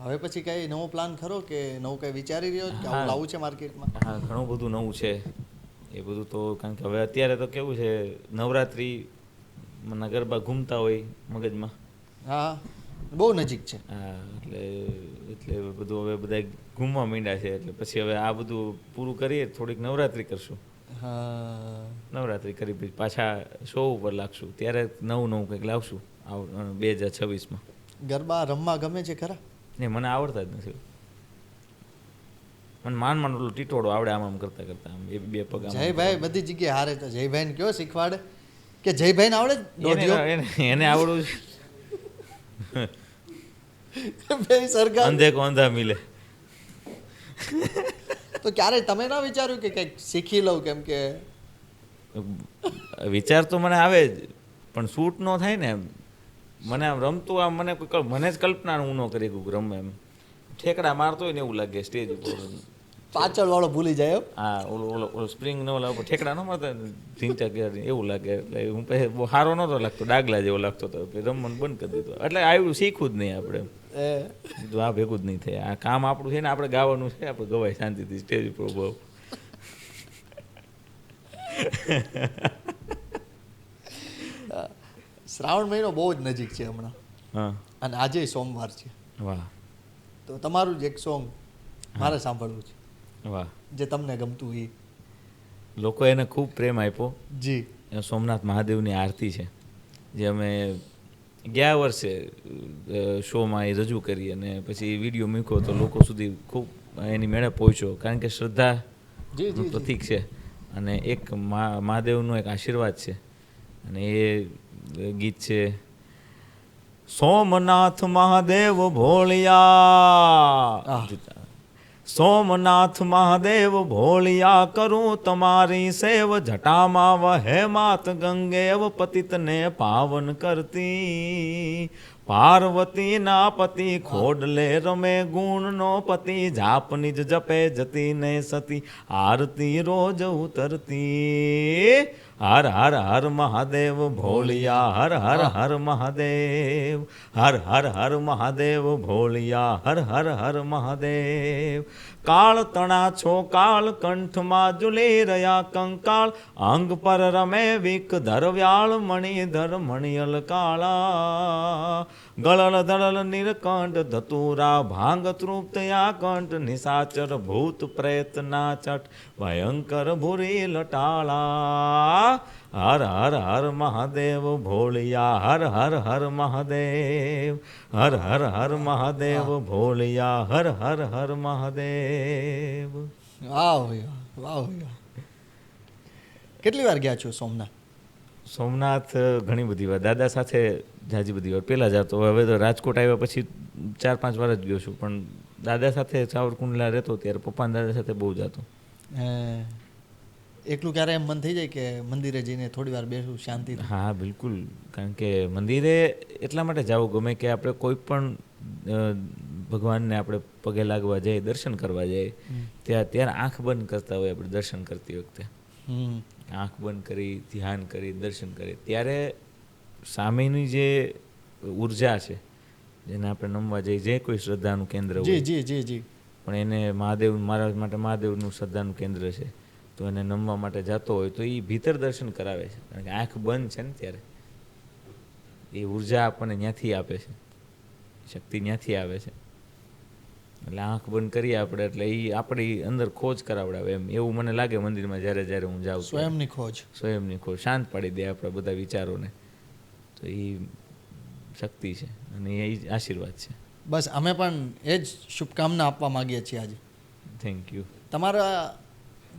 હવે પછી કઈ નવો પ્લાન ખરો કે નવું કઈ વિચારી રહ્યો કે આવું લાવવું છે માર્કેટમાં? હા, ઘણું બધું નવું છે એ બધું તો, કારણ કે હવે અત્યારે તો કેવું છે નવરાત્રિ મને ગરબા ઘૂમતા હોય મગજમાં. હા, બહુ નજીક છે. હા, એટલે બધું હવે બધા ઘૂમવા માંડ્યા છે, એટલે પછી હવે આ બધું પૂરું કરીએ થોડીક નવરાત્રિ કરશું. હા, નવરાત્રિ કરી પછી પાછા શો ઉપર લાગશું, ત્યારે નવું કંઈક લાવશું 2026માં. ગરબા રમવા ગમે છે ખરા? નહીં, મને આવડતા જ નથી. મને માંડ ઓલું ટીટોળો આવડે આમ કરતા કરતા, આમ બે પગ આમ. જયભાઈ બધી જગ્યાએ હારે તો જયભાઈને કયો શીખવાડે કે જયભાઈને આવડે દોઢિયો? એને આવડવું બે સરખા. અંધે કો અંધા મિલે. તો ક્યારે તમે ના વિચાર્યું કે કંઈક શીખી લઉં? કેમ કે વિચાર તો મને આવે જ, પણ શૂટ ન થાય ને એમ. મને આમ રમતું આમ મને જ કલ્પના હું ન કરી શકું રમે એમ. ઠેકડા મારતો હોય ને એવું લાગે સ્ટેજ ઉપર. પાછળ વાળો ભૂલી જાય એમ? હા, ઓલો સ્પ્રિંગ ન ઓલા ઉપર ઠેકડા ન મારતા ઢીંચા ગયા એવું લાગે. એટલે હું પછી બહુ સારો નહોતો લાગતો, ડાગલા જેવો લાગતો હતો. રમવાનું બંધ કરી દીધું. એટલે આવ્યું શીખવું જ નહીં આપણે. કીધું આ ભેગું જ નહીં થાય, આ કામ આપણું છે ને, આપણે ગાવાનું છે, આપણે ગવાય શાંતિથી સ્ટેજ ઉપર બહુ. શ્રાવણ મહિનો બહુ જ નજીક છે હમણાં, હા, અને આજે સોમવાર છે. વાહ તો તમારું જ એક સોંગ મારે સાંભળવું છે વાહ. જે તમને ગમતું એ. લોકો એને ખૂબ પ્રેમ આપ્યો. જી. એ સોમનાથ મહાદેવની આરતી છે જે અમે ગયા વર્ષે શોમાં એ રજૂ કરી, અને પછી વિડીયો મૂક્યો તો લોકો સુધી ખૂબ એની મેળે પહોંચ્યો, કારણ કે શ્રદ્ધા પ્રતીક છે અને એક મહાદેવનો એક આશીર્વાદ છે. અને એ ગીત છે સોમનાથ મહાદેવ ભોળિયા, સોમનાથ મહાદેવ ભોળિયા, કરું તમારી સેવ, જટામાં વહે માત ગંગેવ, પતિતને પાવન કરતી, પાર્વતી ના પતિ ખોડલે રમે, ગુણનો પતિ જાપ નિજ જપે, જતી ને સતી આરતી રોજ ઉતરતી, હર હર હર મહાદેવ ભોળિયા, હર હર હર મહાદેવ, હર હર હર મહાદેવ ભોળિયા, હર હર હર મહાદેવ. કાળ તણા છો કાળ, કંઠમાં ઝૂલી રહ્યા કંકાળ, અંગ પર રમે વિક ધરવ્યાળ, મણિધર મણિયલ કાળા, ગળલ દળલ નીરકંઠ ધતુરા, ભાંગ તૃપ્તયા કંઠ, નિશાચર ભૂત પ્રેત ના ચટ, ભયંકર ભૂરી લટાળા, હર હર હર મહાદેવ ભોળિયા, હર હર હર મહાદેવ, હર હર હર મહાદેવ ભોળિયા, હર હર હર મહાદેવ. વાહ ભાઈ વાહ, વાહ. કેટલી વાર ગયા છો સોમનાથ? સોમનાથ ઘણી બધી વાર, દાદા સાથે જાજી બધી વાર. પહેલાં જતો, હવે તો રાજકોટ આવ્યા પછી 4-5 વાર જ ગયો છું, પણ દાદા સાથે સાવરકુંડલા રહેતો ત્યારે પપ્પાના દાદા સાથે બહુ જતો. એકલું ક્યારે એમ મન થઈ જાય કે મંદિરે જઈને થોડી વાર બેસું શાંતિથી? હા બિલકુલ, કારણ કે મંદિરે એટલા માટે જવું ગમે કે આપણે કોઈ પણ ભગવાનને આપણે પગે લાગવા જઈએ, દર્શન કરવા જઈએ, ત્યારે આંખ બંધ કરતા હોય આપણે દર્શન કરતી વખતે. હમ આંખ બંધ કરી, ધ્યાન કરી, દર્શન કરી, ત્યારે સામેની જે ઉર્જા છે, જેને આપણે નમવા જઈએ, જે કોઈ શ્રદ્ધાનું કેન્દ્ર જી હોય, જી જી જી પણ એને મહાદેવ, મારા માટે મહાદેવનું શ્રદ્ધાનું કેન્દ્ર છે, તો એને નમવા માટે જતો હોય તો એ ભીતર દર્શન કરાવે છે, કારણ કે આંખ બંધ છે ને ત્યારે એ ઉર્જા આપણને ત્યાંથી આપે છે, શક્તિ ત્યાંથી આવે છે. એટલે આંખ બંધ કરીએ આપણે એટલે એ આપણી અંદર ખોજ કરાવડાવે એમ, એવું મને લાગે મંદિરમાં જ્યારે જ્યારે હું જાઉં છું. સ્વયંની ખોજ. સ્વયંની ખોજ શાંત પાડી દે આપણા બધા વિચારોને, તો એ શક્તિ છે અને એ આશીર્વાદ છે. બસ અમે પણ એ જ શુભકામના આપવા માંગીએ છીએ આજે. Thank you. તમારા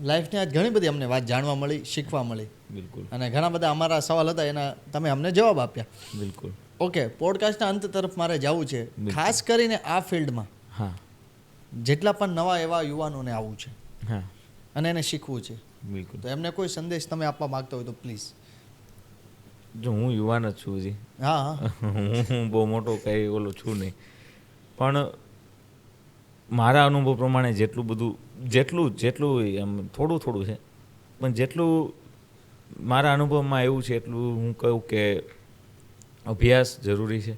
લાઈફની આજ ઘણી બધી અમને વાત જાણવા મળી, શીખવા મળી, બિલકુલ અને ઘણા બધા અમારા સવાલ હતા એના તમે અમને જવાબ આપ્યા. બિલકુલ. ઓકે, પોડકાસ્ટના અંત તરફ મારે જવું છે. બિલકુલ. ખાસ કરીને આ ફિલ્ડમાં હા જેટલા પણ નવા એવા યુવાનોને આવવું છે હા અને એને શીખવું છે, બિલકુલ. તો એમને કોઈ સંદેશ તમે આપવા માંગતા હોય તો પ્લીઝ. જો હું યુવાન જ છું હજી, હા હા હું બહુ મોટો કંઈ ઓલો છું નહીં, પણ મારા અનુભવ પ્રમાણે જેટલું એમ થોડું છે, પણ જેટલું મારા અનુભવમાં એવું છે એટલું હું કહું કે અભ્યાસ જરૂરી છે.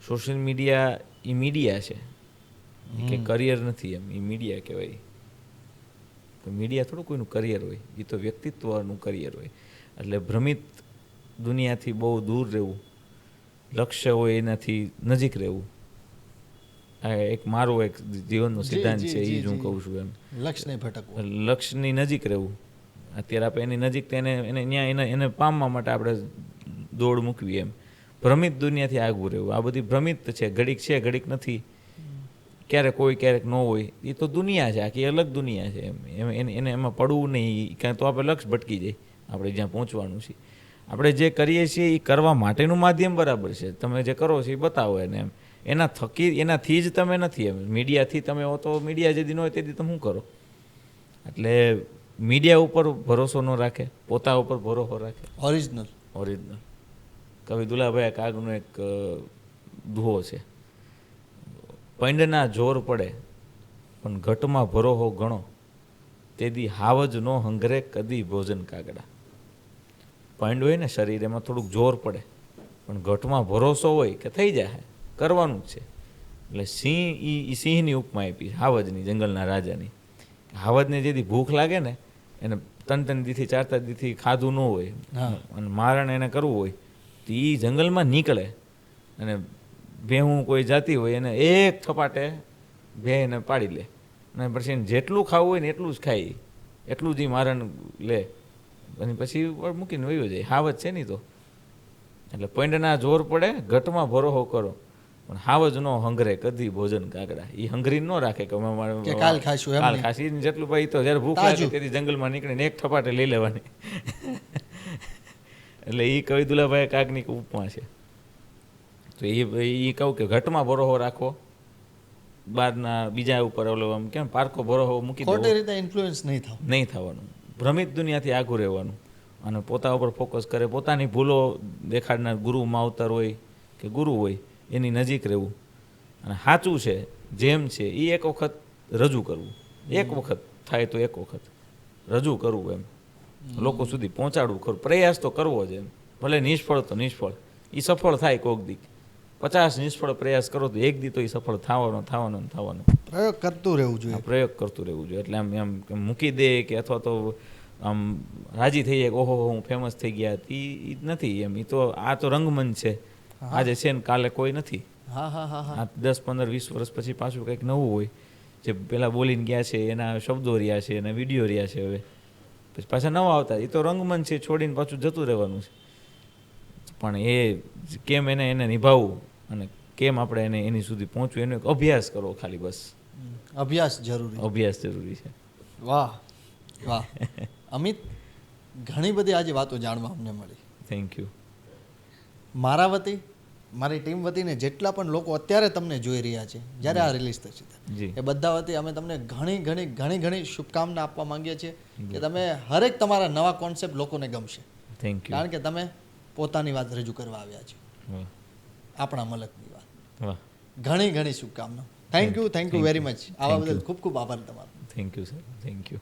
સોશિયલ મીડિયા એ મીડિયા છે કે કરિયર નથી, એમ એ મીડિયા કહેવાય. તો મીડિયા થોડું કોઈનું કરિયર હોય, એ તો વ્યક્તિત્વનું કરિયર હોય. એટલે ભ્રમિત દુનિયાથી બહુ દૂર રહેવું, લક્ષ્ય હોય એનાથી નજીક રહેવું, આ એક મારો એક જીવનનો સિદ્ધાંત છે, એ જ હું કહું છું એમ. લક્ષ્ય નહીં ભટકવું. લક્ષ્યની નજીક રહેવું. અત્યારે આપણે એની નજીક એને ત્યાં એને પામવા માટે આપણે દોડ મૂકવી એમ. ભ્રમિત દુનિયાથી આગવું રહેવું. આ બધી ભ્રમિત છે, ઘડીક નથી, ક્યારેક હોય ક્યારેક ન હોય, એ તો દુનિયા છે, આખી અલગ દુનિયા છે એમ. એને એમાં પડવું નહીં, કાંઈ તો આપણે લક્ષ્ય ભટકી જાય, આપણે જ્યાં પહોંચવાનું છે. આપણે જે કરીએ છીએ એ કરવા માટેનું માધ્યમ બરાબર છે, તમે જે કરો છો એ બતાવો એને એમ. એનાથી જ તમે નથી એમ. મીડિયાથી તમે હો તો મીડિયા જે દિન હોય તે દી તમે શું કરો? એટલે મીડિયા ઉપર ભરોસો ન રાખે, પોતા ઉપર ભરોસો રાખે. ઓરિજિનલ. કવિ દુલાભાઈ કાગનો એક દુહો છે, પૈંડના જોર પડે પણ ઘટમાં ભરોહો ગણો, તેદી હાવજ નો હંગરે કદી ભોજન કાગડા. પૈંડ હોય ને શરીર, એમાં થોડુંક જોર પડે, પણ ઘટમાં ભરોસો હોય કે થઈ જાય, કરવાનું જ છે. એટલે સિંહની ઉપમા આપી, હાવજની, જંગલના રાજાની. હાવજને જેથી ભૂખ લાગે ને, એને 3 દીથી 4 દીથી ખાધું ન હોય અને મારણ એને કરવું હોય, તો એ જંગલમાં નીકળે અને ભેહું કોઈ જાતી હોય એને એક થપાટે ભેંને પાડી લે, અને પછી એને જેટલું ખાવું હોય ને એટલું જ ખાય, એટલું જ મારણ લે, અને પછી મૂકીને વયો જાય. હાવજ છે નહીં તો. એટલે પૈંડના જોર પડે ઘટમાં ભરોહો કરો, પણ હાવજ નો હંગરે કદી ભોજન કાગડા. એ હંગરી ન રાખે કે કાલ ખાશું એમ. કાલ ખાશી જેટલું ભાઈ, તો જ્યારે ભૂખ લાગે તેથી જંગલમાં નીકળીને એક થપાટે લઈ લેવાની. એટલે એ કવિ દુલાભાઈ કાગની ઉપમા છે. તો એ કહું કે ઘટમાં ભરોહો રાખો, બહારના બીજા ઉપર ઓલો આમ કેમ પારકો ભરોહો મૂકી દો, ખોટી રીતે ઇન્ફ્લુઅન્સ નહીં થવાનું. ભ્રમિત દુનિયાથી આઘું રહેવાનું અને પોતા ઉપર ફોકસ કરે. પોતાની ભૂલો દેખાડનાર ગુરુ માવતર હોય કે ગુરુ હોય એની નજીક રહેવું, અને સાચું છે જેમ છે એ એક વખત રજૂ કરવું. એક વખત થાય તો એક વખત રજૂ કરવું એમ, લોકો સુધી પહોંચાડવું ખરું. પ્રયાસ તો કરવો જ એમ, ભલે નિષ્ફળ તો નિષ્ફળ, એ સફળ થાય કોક દી. 50 નિષ્ફળ પ્રયાસ કરો તો એક દી તો એ સફળ થવાનો. પ્રયોગ કરતું રહેવું જોઈએ. પ્રયોગ કરતું રહેવું જોઈએ. એટલે એમ મૂકી દે કે અથવા તો આમ રાજી થઈ જાય કે ઓહો હું ફેમસ થઈ ગયા, એ નથી એમ. એ તો આ તો રંગમંચ છે, આજે છે ને કાલે કોઈ નથી. આ 10, 15, 20 વર્ષ પછી પાછું કંઈક નવું હોય, જે પેલા બોલીને ગયા છે એના શબ્દો રહ્યા છે, એના વિડીયો રહ્યા છે, હવે પછી પાછા નવા આવતા. એ તો રંગમંચ છે, છોડીને પાછું જતું રહેવાનું છે. પણ એ કેમ એને નિભાવવું અને કેમ આપણે એને એની સુધી પહોંચવું, એનો એક અભ્યાસ કરવો ખાલી, બસ. અભ્યાસ જરૂરી છે. વાહ વાહ. અમિત, ઘણી બધી આજે વાતો જાણવા અમને મળી. Thank you. મારા વતી મારી ટીમ વતીને જેટલા પણ લોકો અત્યારે તમને જોઈ રહ્યા છે જ્યારે આ રિલીઝ થશે જી એ બધા વતી અમે તમને ઘણી શુભકામના આપવા માંગીએ છીએ કે તમે હરેક તમારા નવા કોન્સેપ્ટ લોકોને ગમશે થેન્ક યુ કારણ કે તમે પોતાની વાત રજૂ કરવા આવ્યા છો વાહ આપણા મલકની વાત વાહ ઘણી શુભકામના થેન્ક યુ વેરી મચ આવા બદલ ખૂબ આભાર તમારો thank you sir thank you